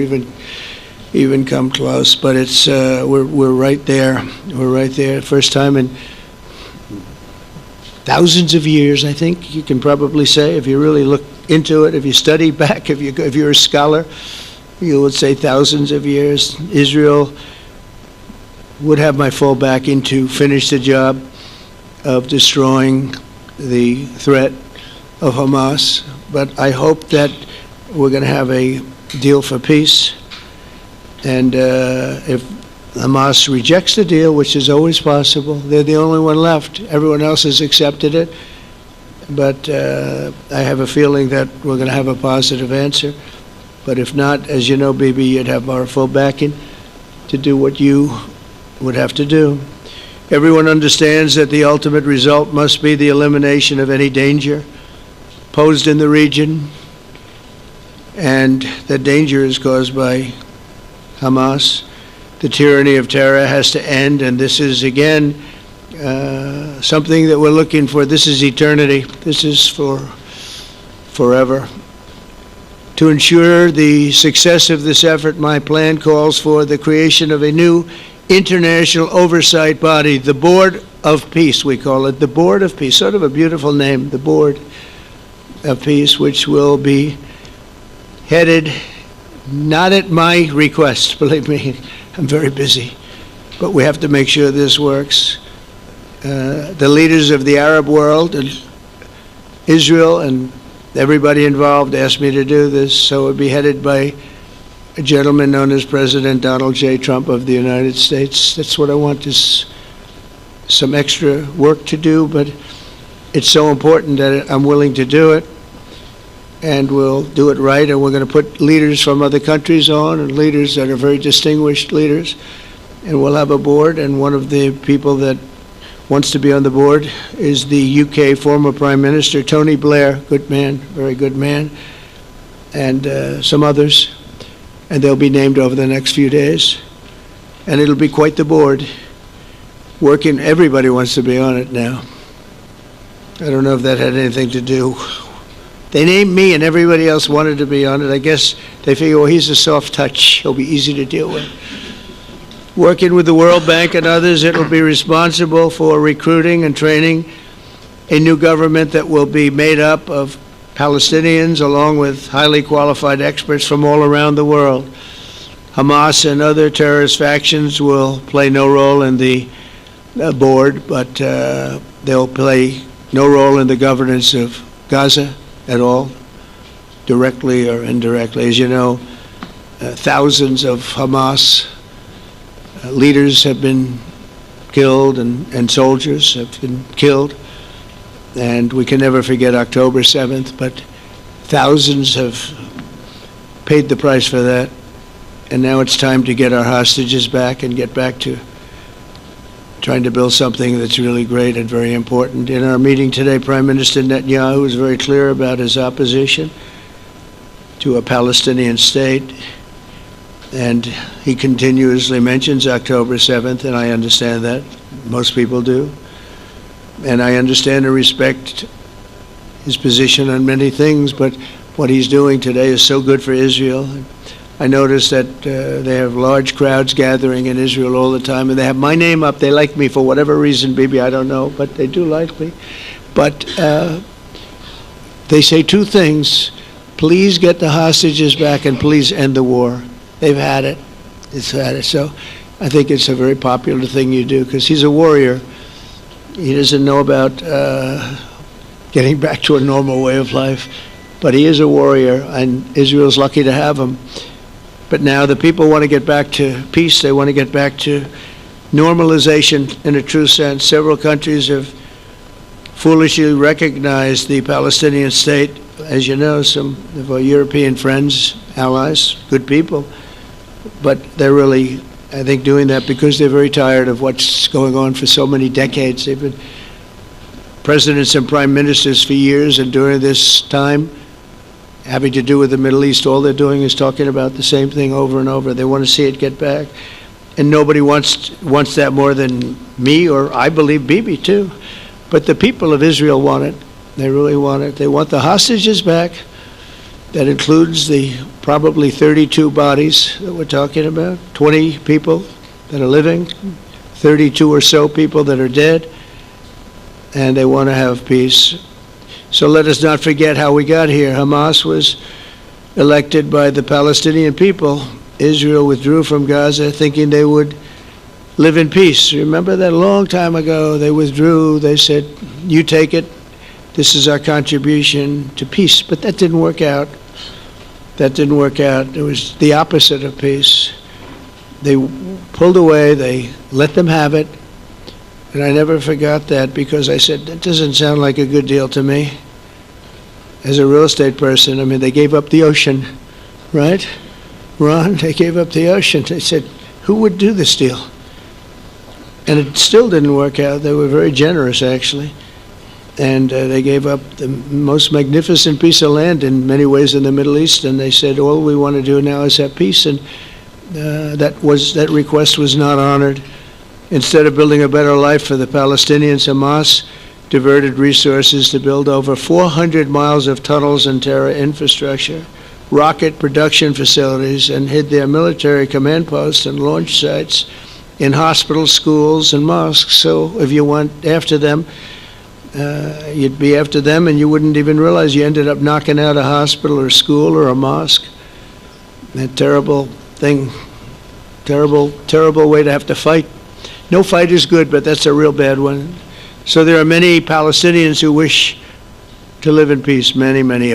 S: even come close, but it's we're right there. We're right there. First time in thousands of years, I think you can probably say, if you really look into it, if you study back, if you're a scholar, you would say thousands of years. Israel would have my full backing to finish the job of destroying the threat of Hamas. But I hope that we're going to have a deal for peace. And if Hamas rejects the deal, which is always possible, they're the only one left. Everyone else has accepted it. But I have a feeling that we're going to have a positive answer. But if not, as you know, Bibi, you'd have our full backing to do what you would have to do. Everyone understands that the ultimate result must be the elimination of any danger posed in the region, and that danger is caused by Hamas. The tyranny of terror has to end, and this is, again, something that we're looking for. This is eternity. This is for forever. To ensure the success of this effort, my plan calls for the creation of a new international oversight body, the Board of Peace, we call it, the Board of Peace, sort of a beautiful name, the Board of Peace, which will be headed, not at my request, believe me, I'm very busy, but we have to make sure this works. The leaders of the Arab world and Israel and everybody involved asked me to do this, so it would be headed by a gentleman known as President Donald J. Trump of the United States. That's what I want, is some extra work to do, but it's so important that I'm willing to do it, and we'll do it right, and we're going to put leaders from other countries on, and leaders that are very distinguished leaders, and we'll have a board, and one of the people that wants to be on the board is the UK former Prime Minister, Tony Blair, good man, very good man, and some others, and they'll be named over the next few days, and it'll be quite the board. Working, everybody wants to be on it now. I don't know if that had anything to do. They named me and everybody else wanted to be on it. I guess they figure, well, he's a soft touch, he'll be easy to deal with. Working with the World Bank and others, it will be responsible for recruiting and training a new government that will be made up of Palestinians along with highly qualified experts from all around the world. Hamas and other terrorist factions will play no role in the board, but they'll play no role in the governance of Gaza at all, directly or indirectly. As you know, thousands of Hamas leaders have been killed and soldiers have been killed, and we can never forget October 7th, but thousands have paid the price for that, and now it's time to get our hostages back and get back to trying to build something that's really great and very important. In our meeting today, Prime Minister Netanyahu was very clear about his opposition to a Palestinian state, and he continuously mentions October 7th, and I understand that. Most people do. And I understand and respect his position on many things, but what he's doing today is so good for Israel. I notice that they have large crowds gathering in Israel all the time, and they have my name up. They like me for whatever reason, maybe I don't know, but they do like me. But they say two things: please get the hostages back, and please end the war. They've had it. It's had it. So I think it's a very popular thing you do, because he's a warrior. He doesn't know about getting back to a normal way of life, but he is a warrior, and Israel's lucky to have him. But now the people want to get back to peace. They want to get back to normalization in a true sense. Several countries have foolishly recognized the Palestinian state. As you know, some of our European friends, allies, good people, but they're really, I think, doing that because they're very tired of what's going on for so many decades. They've been presidents and prime ministers for years, and during this time, having to do with the Middle East, all they're doing is talking about the same thing over and over. They want to see it get back, and nobody wants that more than me, or I believe Bibi too. But the people of Israel want it. They really want it. They want the hostages back. That includes the probably 32 bodies that we're talking about, 20 people that are living, 32 or so people that are dead, and they want to have peace. So let us not forget how we got here. Hamas was elected by the Palestinian people. Israel withdrew from Gaza thinking they would live in peace. Remember that a long time ago? They withdrew. They said, you take it. This is our contribution to peace. But that didn't work out. That didn't work out. It was the opposite of peace. They pulled away. They let them have it. And I never forgot that, because I said, that doesn't sound like a good deal to me. As a real estate person, I mean, they gave up the ocean, right? Ron, they gave up the ocean. They said, who would do this deal? And it still didn't work out. They were very generous, actually. And they gave up the most magnificent piece of land in many ways in the Middle East, and they said, all we want to do now is have peace. And that request was not honored. Instead of building a better life for the Palestinians, Hamas diverted resources to build over 400 miles of tunnels and terror infrastructure, rocket production facilities and hid their military command posts and launch sites in hospitals, schools, and mosques. So if you went after them, you'd be after them and you wouldn't even realize you ended up knocking out a hospital or a school or a mosque. A terrible thing, terrible way to have to fight. No fight is good, but that's a real bad one. So there are many Palestinians who wish to live in peace, many.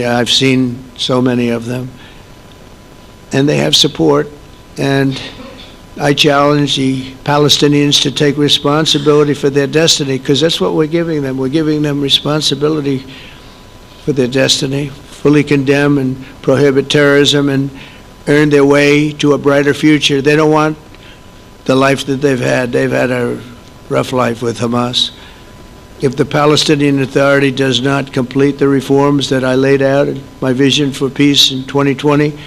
S: I've seen so many of them. And they have support, and I challenge the Palestinians to take responsibility for their destiny, because that's what we're giving them. We're giving them responsibility for their destiny, fully condemn and prohibit terrorism and earn their way to a brighter future. They don't want the life that they've had. They've had a rough life with Hamas. If the Palestinian Authority does not complete the reforms that I laid out in my vision for peace in 2020,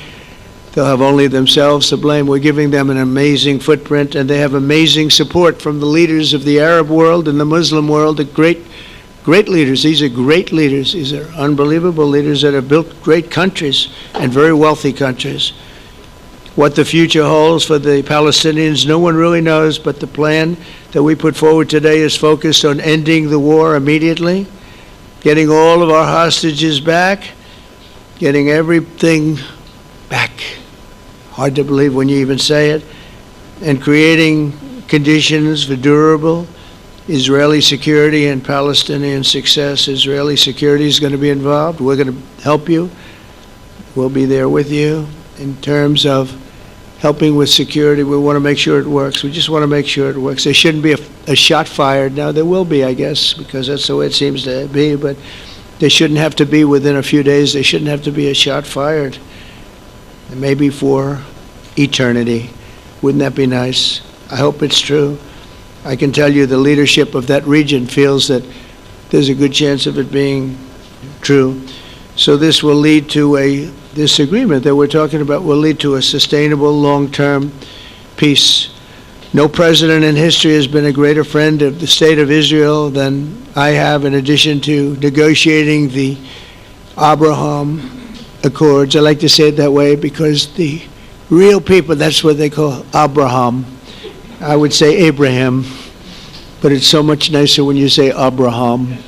S: they'll have only themselves to blame. We're giving them an amazing footprint, and they have amazing support from the leaders of the Arab world and the Muslim world, the great leaders. These are great leaders. These are unbelievable leaders that have built great countries and very wealthy countries. What the future holds for the Palestinians, no one really knows, but the plan that we put forward today is focused on ending the war immediately, getting all of our hostages back, getting everything back. Hard to believe when you even say it, and creating conditions for durable Israeli security and Palestinian success. Israeli security is going to be involved. We're going to help you. We'll be there with you in terms of helping with security. We want to make sure it works. We just want to make sure it works. There shouldn't be a shot fired. Now, there will be, I guess, because that's the way it seems to be, but there shouldn't have to be within a few days. There shouldn't have to be a shot fired. And maybe for eternity. Wouldn't that be nice? I hope it's true. I can tell you the leadership of that region feels that there's a good chance of it being true. So this will lead to this agreement that we're talking about will lead to a sustainable long-term peace. No president in history has been a greater friend of the state of Israel than I have, in addition to negotiating the Abraham Accords. I like to say it that way because the real people, that's what they call Abraham. I would say Abraham, but it's so much nicer when you say Abraham.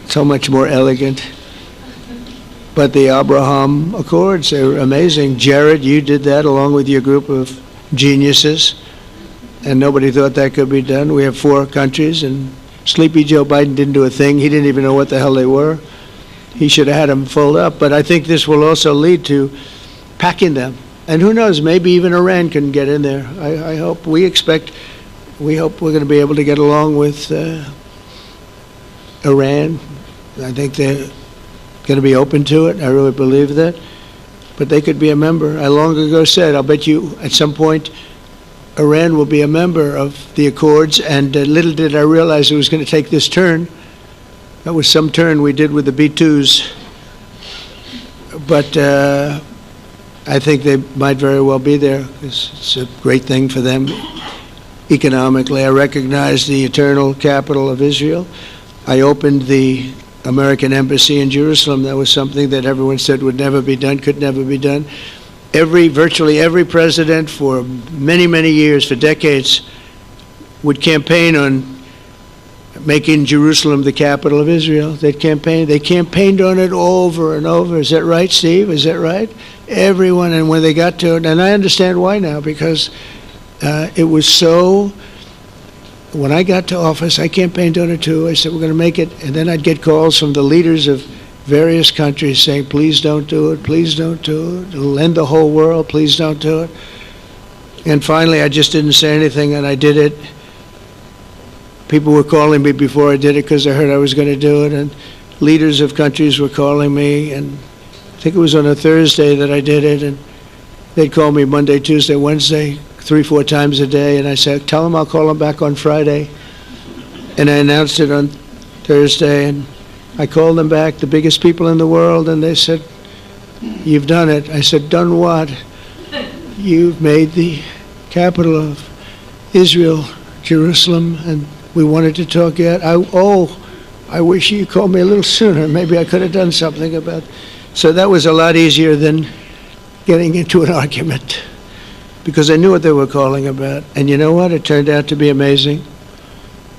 S: So much more elegant. But the Abraham Accords, they're amazing. Jared, you did that along with your group of geniuses, and nobody thought that could be done. We have 4 countries, and Sleepy Joe Biden didn't do a thing. He didn't even know what the hell they were. He should have had them fold up. But I think this will also lead to packing them. And who knows, maybe even Iran can get in there. I hope, we hope we're going to be able to get along with Iran. I think they're going to be open to it. I really believe that. But they could be a member. I long ago said, I'll bet you at some point Iran will be a member of the Accords, and little did I realize it was going to take this turn. That was some turn we did with the B-2s. But I think they might very well be there. It's a great thing for them economically. I recognize the eternal capital of Israel. I opened the American embassy in Jerusalem. That was something that everyone said would never be done, could never be done. Virtually every president for many, many years, for decades, would campaign on making Jerusalem the capital of Israel. They campaigned on it over and over. Is that right, Steve? Is that right? Everyone, and when they got to it, and I understand why now, because it was so. When I got to office, I campaigned on it too. I said, we're going to make it. And then I'd get calls from the leaders of various countries saying, please don't do it, please don't do it. It'll end the whole world, please don't do it. And finally, I just didn't say anything, and I did it. People were calling me before I did it because they heard I was going to do it, and leaders of countries were calling me, and I think it was on a Thursday that I did it, and they'd call me Monday, Tuesday, Wednesday, 3-4 times a day, and I said, tell them I'll call them back on Friday. And I announced it on Thursday, and I called them back, the biggest people in the world, and they said, you've done it. I said, done what? You've made the capital of Israel, Jerusalem, and we wanted to talk yet. I wish you called me a little sooner. Maybe I could have done something about So that was a lot easier than getting into an argument, because I knew what they were calling about. And you know what? It turned out to be amazing.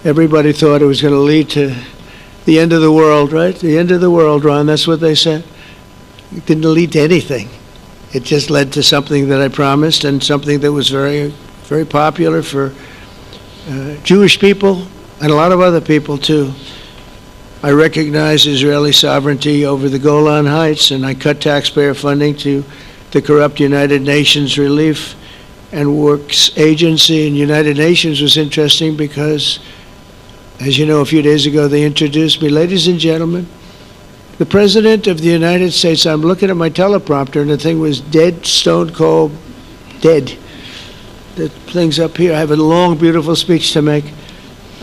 S: Everybody thought it was going to lead to the end of the world, right? The end of the world, Ron, that's what they said. It didn't lead to anything. It just led to something that I promised, and something that was very, very popular for Jewish people and a lot of other people too. I recognize Israeli sovereignty over the Golan Heights, and I cut taxpayer funding to the corrupt United Nations Relief and Works Agency. And United Nations was interesting because, as you know, a few days ago they introduced me. Ladies and gentlemen, the President of the United States. I'm looking at my teleprompter, and the thing was dead, stone cold, dead. The thing's up here. I have a long, beautiful speech to make.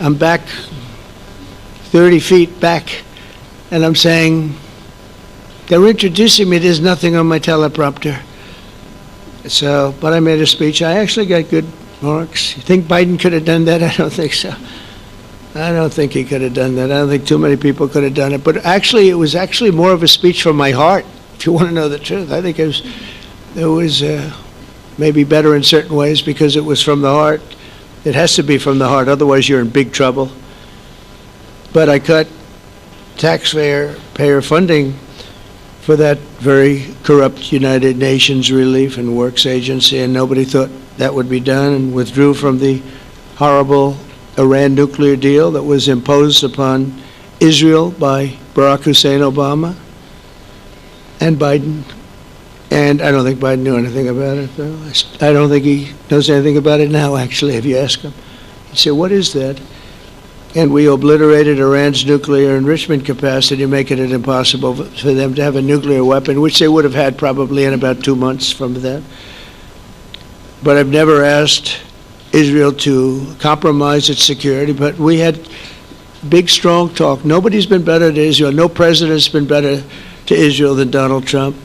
S: I'm back 30 feet back, and I'm saying, they're introducing me, there's nothing on my teleprompter. So, but I made a speech. I actually got good marks. You think Biden could have done that? I don't think so. I don't think he could have done that. I don't think too many people could have done it. But actually, it was actually more of a speech from my heart, if you want to know the truth. I think it was maybe better in certain ways because it was from the heart. It has to be from the heart, otherwise you're in big trouble. But I cut taxpayer funding for that very corrupt United Nations Relief and Works Agency, and nobody thought that would be done, and withdrew from the horrible Iran nuclear deal that was imposed upon Israel by Barack Hussein Obama and Biden. And I don't think Biden knew anything about it, though. I don't think he knows anything about it now, actually, if you ask him. He'd say, what is that? And we obliterated Iran's nuclear enrichment capacity, making it impossible for them to have a nuclear weapon, which they would have had probably in about 2 months from that. But I've never asked Israel to compromise its security, but we had big, strong talk. Nobody's been better to Israel. No president's been better to Israel than Donald Trump.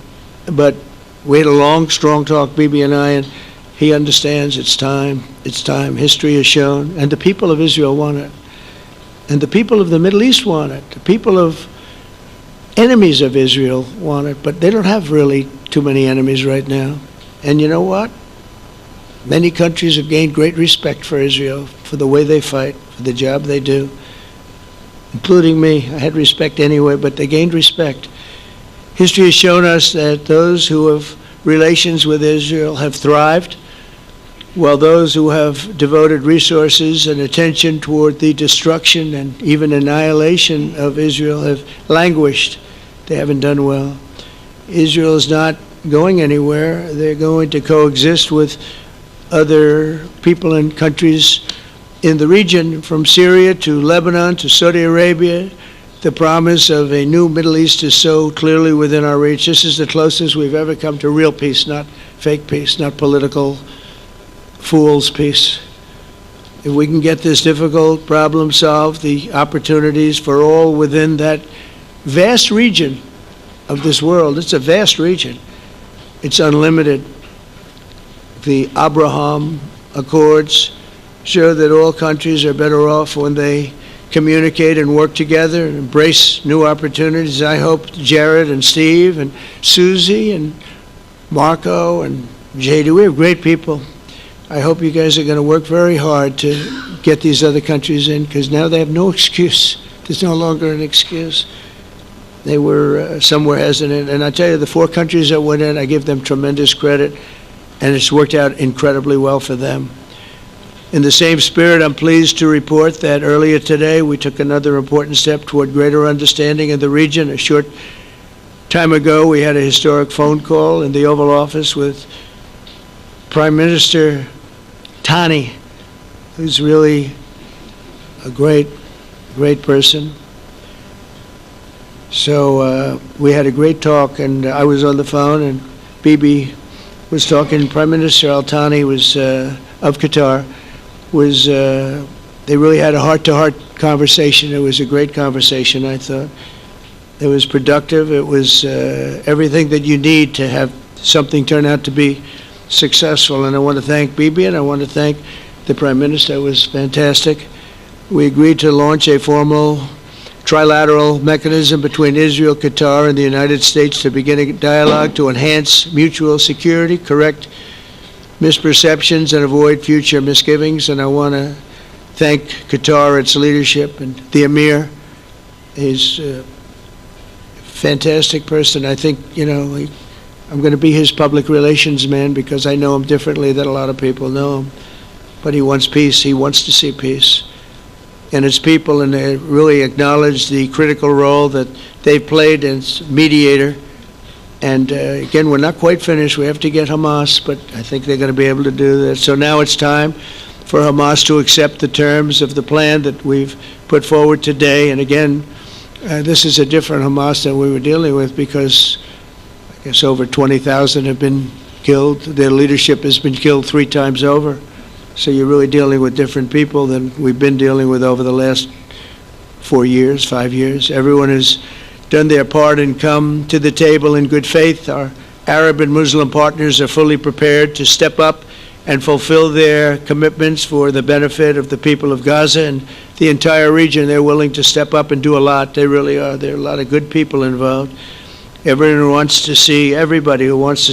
S: But we had a long, strong talk, Bibi and I, and he understands it's time. It's time. History has shown, and the people of Israel want it. And the people of the Middle East want it. The people of enemies of Israel want it, but they don't have really too many enemies right now. And you know what? Many countries have gained great respect for Israel, for the way they fight, for the job they do, including me. I had respect anyway, but they gained respect. History has shown us that those who have relations with Israel have thrived, while those who have devoted resources and attention toward the destruction and even annihilation of Israel have languished. They haven't done well. Israel is not going anywhere. They're going to coexist with other people and countries in the region, from Syria to Lebanon to Saudi Arabia. The promise of a new Middle East is so clearly within our reach. This is the closest we've ever come to real peace, not fake peace, not political fool's peace. If we can get this difficult problem solved, the opportunities for all within that vast region of this world, it's a vast region, it's unlimited. The Abraham Accords show that all countries are better off when they communicate and work together and embrace new opportunities. I hope Jared and Steve and Susie and Marco and JD, we have great people. I hope you guys are going to work very hard to get these other countries in, because now they have no excuse. There's no longer an excuse. They were somewhere hesitant. And I tell you, the 4 countries that went in, I give them tremendous credit, and it's worked out incredibly well for them. In the same spirit, I'm pleased to report that earlier today we took another important step toward greater understanding in the region. A short time ago, we had a historic phone call in the Oval Office with Prime Minister Tani, who's really a great person. So we had a great talk, and I was on the phone, and Bibi was talking. Prime Minister Al-Thani was of Qatar. They really had a heart-to-heart conversation. It was a great conversation, I thought. It was productive. It was everything that you need to have something turn out to be successful. And I want to thank Bibi, and I want to thank the Prime Minister. It was fantastic. We agreed to launch a formal trilateral mechanism between Israel, Qatar, and the United States to begin a dialogue to enhance mutual security, correct misperceptions, and avoid future misgivings. And I want to thank Qatar, its leadership, and the Emir. He's a fantastic person. I think, I'm going to be his public relations man because I know him differently than a lot of people know him. But he wants peace. He wants to see peace. And his people, and they really acknowledge the critical role that they've played as mediator. And again, we're not quite finished. We have to get Hamas, but I think they're going to be able to do that. So now it's time for Hamas to accept the terms of the plan that we've put forward today. And again, this is a different Hamas than we were dealing with because I guess over 20,000 have been killed. Their leadership has been killed 3 times over. So you're really dealing with different people than we've been dealing with over the last 4 years, 5 years. Everyone has done their part and come to the table in good faith. Our Arab and Muslim partners are fully prepared to step up and fulfill their commitments for the benefit of the people of Gaza and the entire region. They're willing to step up and do a lot. They really are. There are a lot of good people involved. Everybody who wants to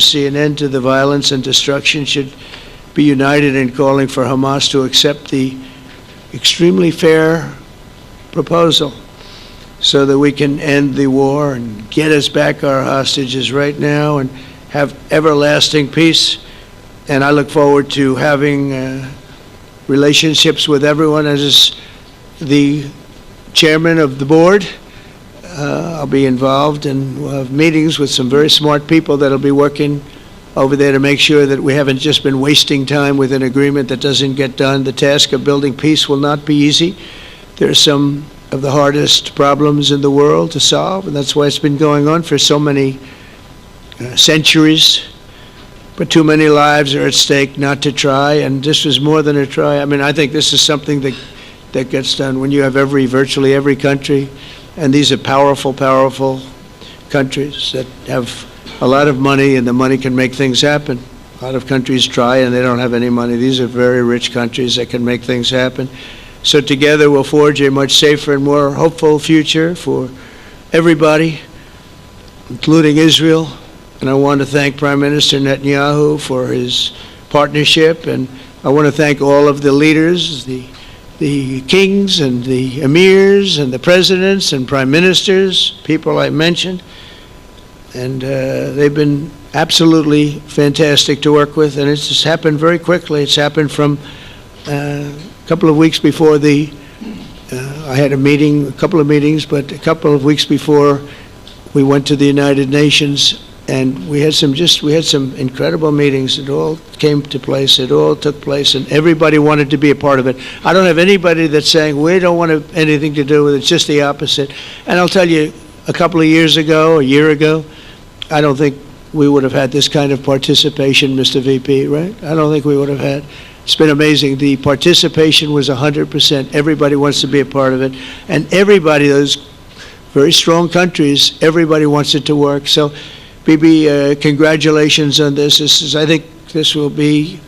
S: see an end to the violence and destruction should be united in calling for Hamas to accept the extremely fair proposal so that we can end the war and get us back our hostages right now and have everlasting peace. And I look forward to having relationships with everyone. As the chairman of the board, I'll be involved, and we'll have meetings with some very smart people that'll be working over there to make sure that we haven't just been wasting time with an agreement that doesn't get done. The task of building peace will not be easy. There are some of the hardest problems in the world to solve, and that's why it's been going on for so many centuries. But too many lives are at stake not to try, and this was more than a try. I mean, I think this is something that gets done when you have virtually every country, and these are powerful, powerful countries that have a lot of money, and the money can make things happen. A lot of countries try and they don't have any money. These are very rich countries that can make things happen. So together we'll forge a much safer and more hopeful future for everybody, including Israel. And I want to thank Prime Minister Netanyahu for his partnership, and I want to thank all of the leaders, the kings and the emirs and the presidents and prime ministers, people I mentioned. And they've been absolutely fantastic to work with, and it's just happened very quickly. It's happened from a couple of weeks before I had a couple of meetings, but a couple of weeks before we went to the United Nations, and we had some incredible meetings. It all came to place. It all took place, and everybody wanted to be a part of it. I don't have anybody that's saying we don't want anything to do with it. It's just the opposite. And I'll tell you, a couple of years ago, a year ago, I don't think we would have had this kind of participation, Mr. VP, right? I don't think we would have had. It's been amazing. The participation was 100%. Everybody wants to be a part of it. And everybody, those very strong countries, everybody wants it to work. So, Bibi, congratulations on this. I think this will be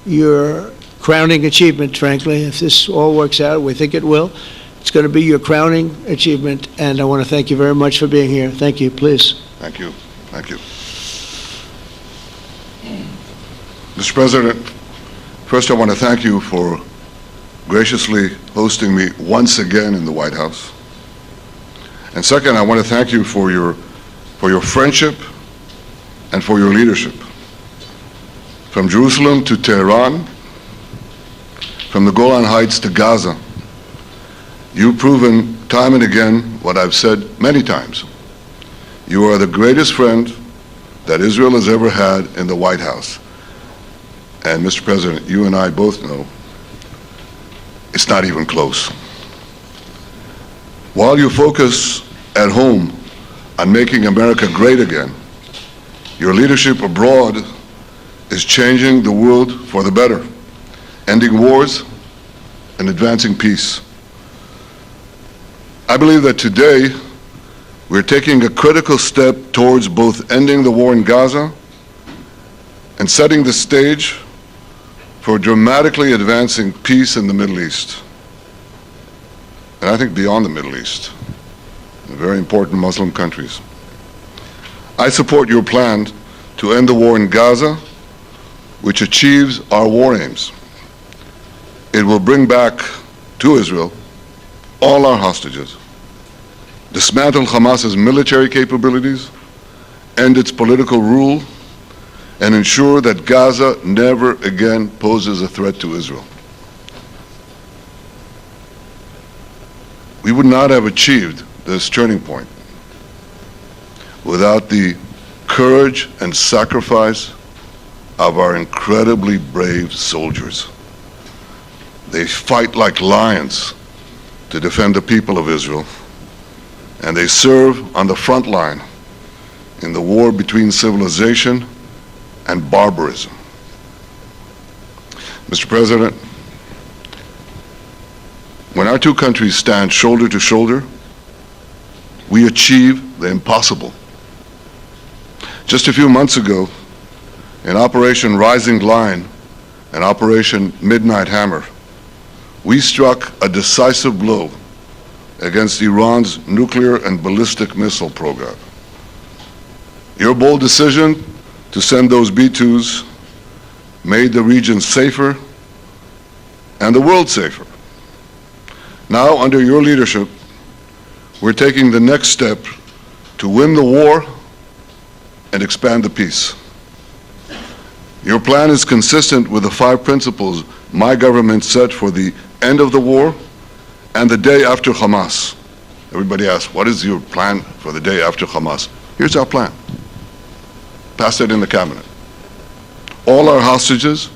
S: your crowning achievement, frankly. If this all works out, we think it will. It's going to be your crowning achievement, and I want to thank you very much for being here. Thank you, please.
T: Thank you. Thank you. Mr. President, first I want to thank you for graciously hosting me once again in the White House. And second, I want to thank you for your friendship and for your leadership. From Jerusalem to Tehran, from the Golan Heights to Gaza, you've proven time and again what I've said many times. You are the greatest friend that Israel has ever had in the White House. And Mr. President, you and I both know it's not even close. While you focus at home on making America great again, your leadership abroad is changing the world for the better, ending wars and advancing peace. I believe that today we're taking a critical step towards both ending the war in Gaza and setting the stage for dramatically advancing peace in the Middle East, and I think beyond the Middle East. in very important Muslim countries. I support your plan to end the war in Gaza, which achieves our war aims. It will bring back to Israel all our hostages, dismantle Hamas's military capabilities, end its political rule, and ensure that Gaza never again poses a threat to Israel. We would not have achieved this turning point without the courage and sacrifice of our incredibly brave soldiers. They fight like lions to defend the people of Israel, and they serve on the front line in the war between civilization and barbarism. Mr. President, when our two countries stand shoulder to shoulder, we achieve the impossible. Just a few months ago, in Operation Rising Lion and Operation Midnight Hammer, we struck a decisive blow against Iran's nuclear and ballistic missile program. Your bold decision to send those B-2s made the region safer and the world safer. Now, under your leadership, we're taking the next step to win the war and expand the peace. Your plan is consistent with the 5 principles my government set for the end of the war and the day after Hamas. Everybody asks, what is your plan for the day after Hamas? Here's our plan. Passed it in the cabinet. All our hostages,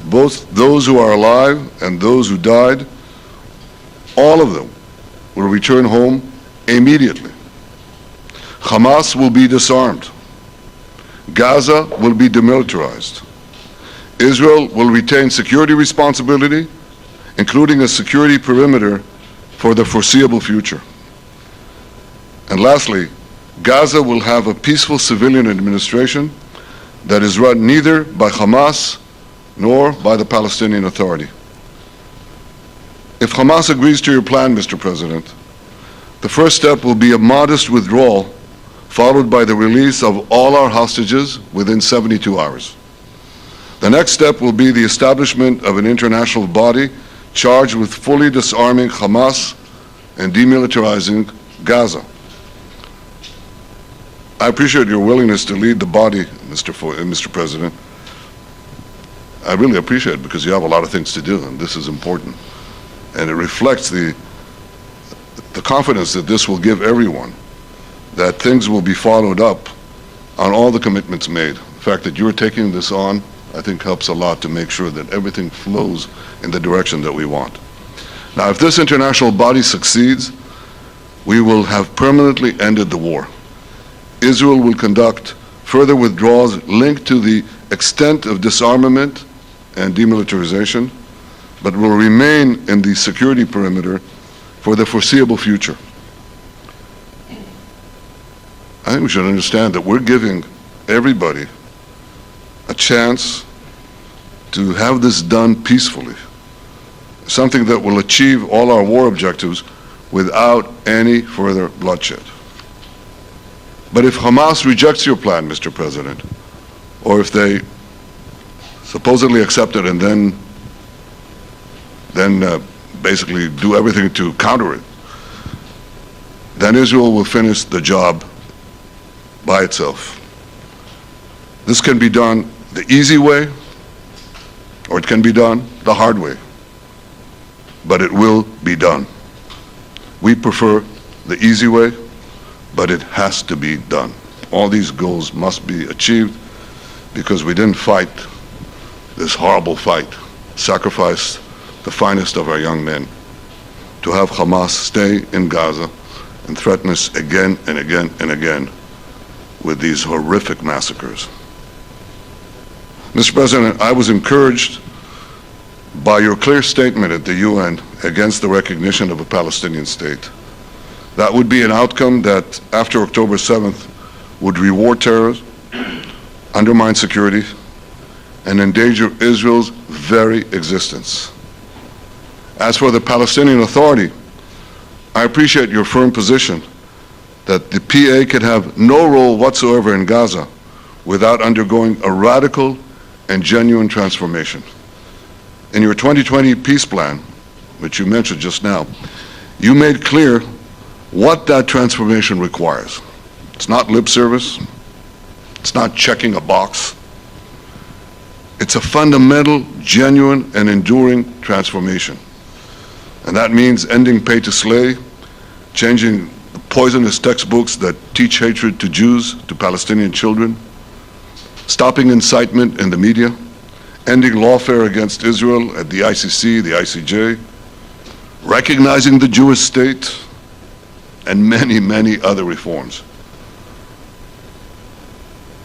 T: both those who are alive and those who died, all of them will return home immediately. Hamas will be disarmed. Gaza will be demilitarized. Israel will retain security responsibility, including a security perimeter for the foreseeable future. And lastly, Gaza will have a peaceful civilian administration that is run neither by Hamas nor by the Palestinian Authority. If Hamas agrees to your plan, Mr. President, the first step will be a modest withdrawal, followed by the release of all our hostages within 72 hours. The next step will be the establishment of an international body charged with fully disarming Hamas and demilitarizing Gaza. I appreciate your willingness to lead the body, Mr. President. I really appreciate it because you have a lot of things to do, and this is important. And it reflects the confidence that this will give everyone, that things will be followed up on all the commitments made. The fact that you're taking this on, I think, helps a lot to make sure that everything flows in the direction that we want. Now, if this international body succeeds, we will have permanently ended the war. Israel will conduct further withdrawals linked to the extent of disarmament and demilitarization, but will remain in the security perimeter for the foreseeable future. I think we should understand that we're giving everybody a chance to have this done peacefully, something that will achieve all our war objectives without any further bloodshed. But if Hamas rejects your plan, Mr. President, or if they supposedly accept it and then basically do everything to counter it, then Israel will finish the job by itself. This can be done the easy way, or it can be done the hard way, but it will be done. We prefer the easy way, but it has to be done. All these goals must be achieved because we didn't fight this horrible fight, sacrifice the finest of our young men to have Hamas stay in Gaza and threaten us again and again and again with these horrific massacres. Mr. President, I was encouraged by your clear statement at the UN against the recognition of a Palestinian state. That would be an outcome that, after October 7th, would reward terrorism, undermine security, and endanger Israel's very existence. As for the Palestinian Authority, I appreciate your firm position that the PA can have no role whatsoever in Gaza without undergoing a radical and genuine transformation. In your 2020 peace plan, which you mentioned just now, you made clear what that transformation requires. It's not lip service. It's not checking a box. It's a fundamental, genuine, and enduring transformation. And that means ending pay to slay, changing the poisonous textbooks that teach hatred to Jews, to Palestinian children, stopping incitement in the media, ending lawfare against Israel at the ICC, the ICJ, recognizing the Jewish state, and many, many other reforms.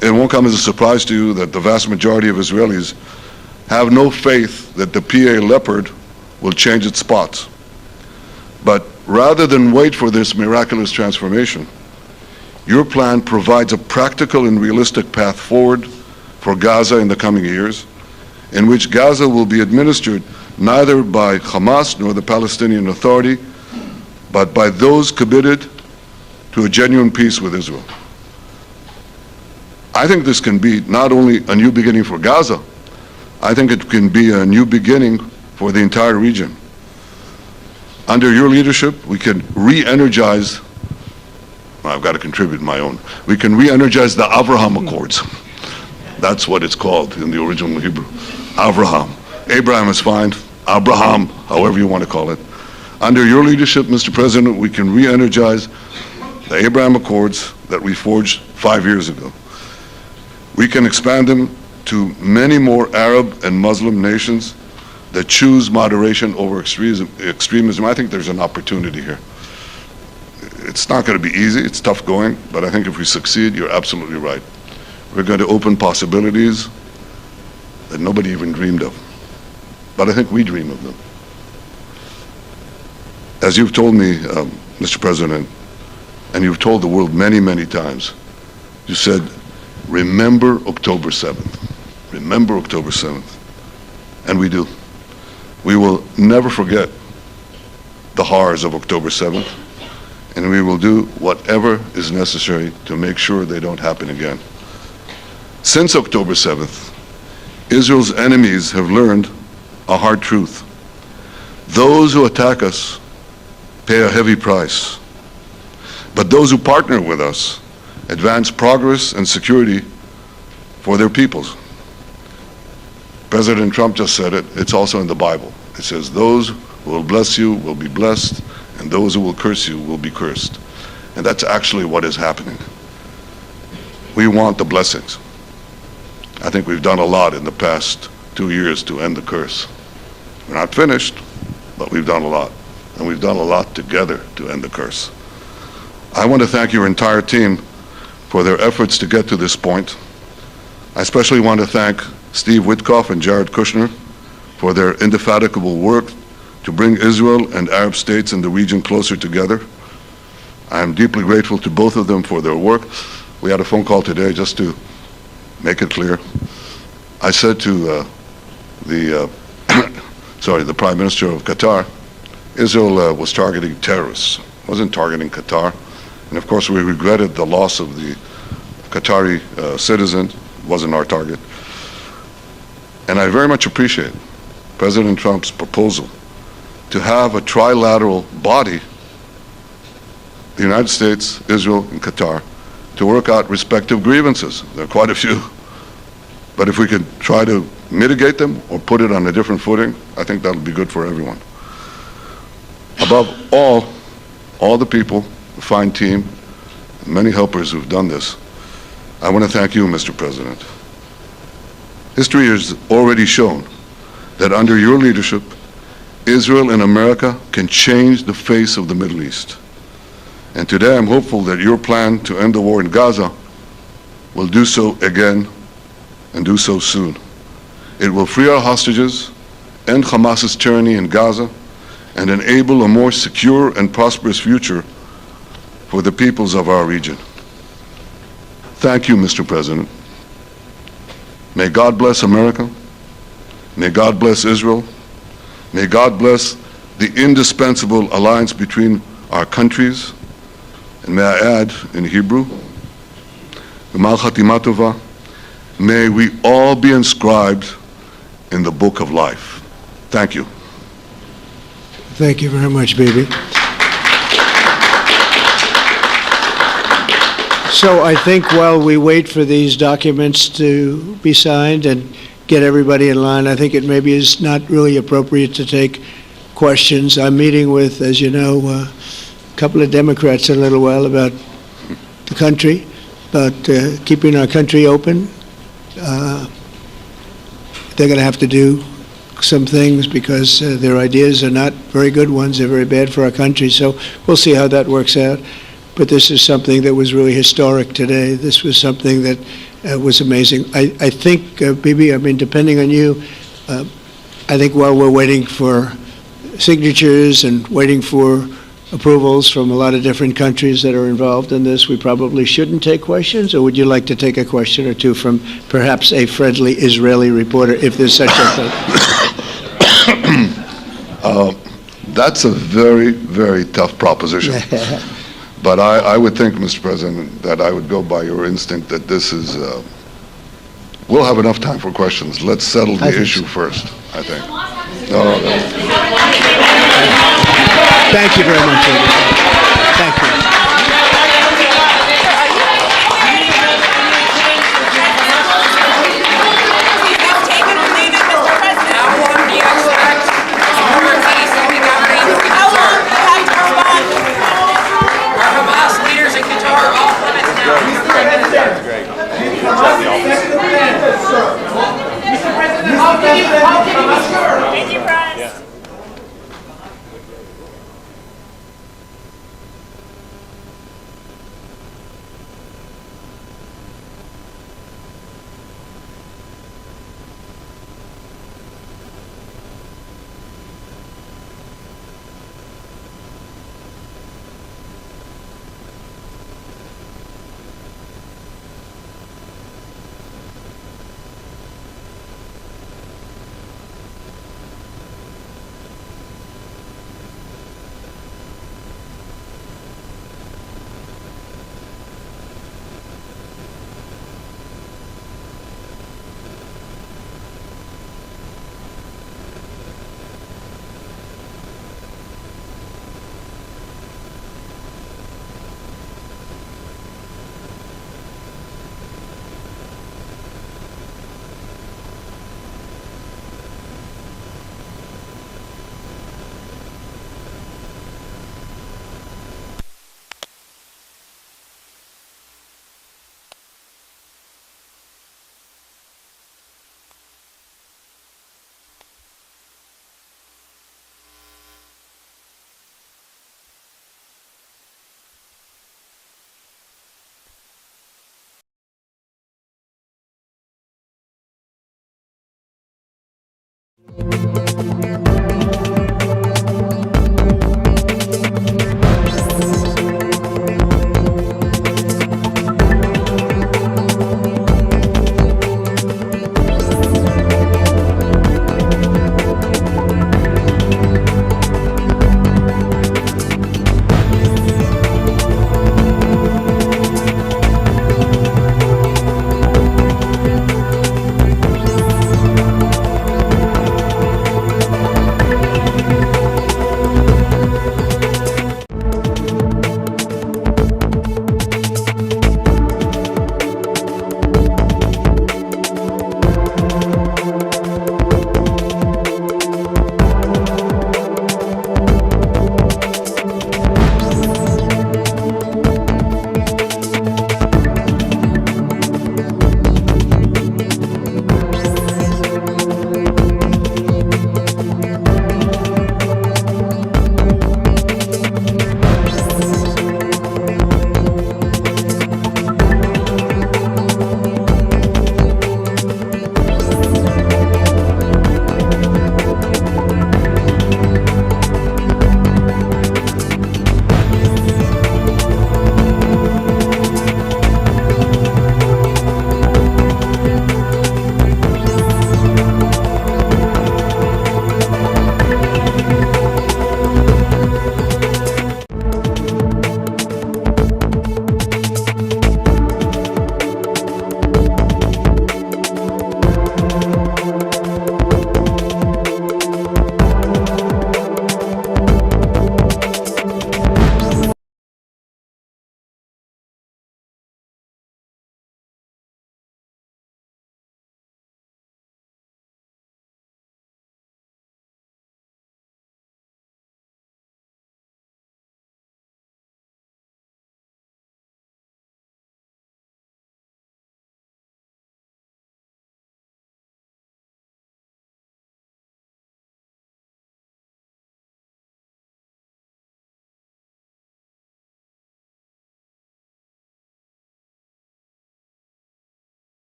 T: It won't come as a surprise to you that the vast majority of Israelis have no faith that the PA Leopard will change its spots. But rather than wait for this miraculous transformation, your plan provides a practical and realistic path forward for Gaza in the coming years, in which Gaza will be administered neither by Hamas nor the Palestinian Authority, but by those committed to a genuine peace with Israel. I think this can be not only a new beginning for Gaza, I think it can be a new beginning for the entire region. Under your leadership, we can re-energize, I've got to contribute my own, we can re-energize the Abraham Accords. That's what it's called in the original Hebrew, Abraham. Abraham is fine, Abraham, however you want to call it. Under your leadership, Mr. President, we can re-energize the Abraham Accords that we forged 5 years ago. We can expand them to many more Arab and Muslim nations that choose moderation over extremism. I think there's an opportunity here. It's not going to be easy, it's tough going, but I think if we succeed, you're absolutely right. We're going to open possibilities that nobody even dreamed of. But I think we dream of them. As you've told me, Mr. President, and you've told the world many, many times, you said, remember October 7th. Remember October 7th. And we do. We will never forget the horrors of October 7th, and we will do whatever is necessary to make sure they don't happen again. Since October 7th, Israel's enemies have learned a hard truth. Those who attack us pay a heavy price, but those who partner with us advance progress and security for their peoples. President Trump just said it. It's also in the Bible. It says, those who will bless you will be blessed, and those who will curse you will be cursed. And that's actually what is happening. We want the blessings. I think we've done a lot in the past 2 years to end the curse. We're not finished, but we've done a lot. And we've done a lot together to end the curse. I want to thank your entire team for their efforts to get to this point. I especially want to thank Steve Witkoff and Jared Kushner for their indefatigable work to bring Israel and Arab states in the region closer together. I am deeply grateful to both of them for their work. We had a phone call today just to make it clear. I said to the Prime Minister of Qatar, Israel was targeting terrorists, wasn't targeting Qatar. And of course we regretted the loss of the Qatari citizen, wasn't our target. And I very much appreciate President Trump's proposal to have a trilateral body, the United States, Israel, and Qatar, to work out respective grievances. There are quite a few. But if we could try to mitigate them or put it on a different footing, I think that'll be good for everyone. Above all the people, the fine team, many helpers who've done this, I want to thank you, Mr. President. History has already shown that under your leadership, Israel and America can change the face of the Middle East. And today I'm hopeful that your plan to end the war in Gaza will do so again and do so soon. It will free our hostages, end Hamas's tyranny in Gaza, and enable a more secure and prosperous future for the peoples of our region. Thank you, Mr. President. May God bless America. May God bless Israel. May God bless the indispensable alliance between our countries, And may I add, in Hebrew, G'mar Chatima Tova, may we all be inscribed in the book of life. Thank you.
S: Thank you very much, Bibi. So I think while we wait for these documents to be signed and get everybody in line, I think it maybe is not really appropriate to take questions. I'm meeting with, as you know, a couple of Democrats in a little while about the country, about keeping our country open. They're going to have to do some things because their ideas are not very good ones. They're very bad for our country. So we'll see how that works out. But this is something that was really historic today. This was something that was amazing. I think, Bibi, I mean, depending on you, I think while we're waiting for signatures and waiting for approvals from a lot of different countries that are involved in this, we probably shouldn't take questions, or would you like to take a question or two from perhaps a friendly Israeli reporter, if there's such a thing?
T: That's a very, very tough proposition. But I would think, Mr. President, that I would go by your instinct that this is, we'll have enough time for questions. Let's settle the issue first, I think.
S: Thank you very much, Amy. Thank you.
P: How can you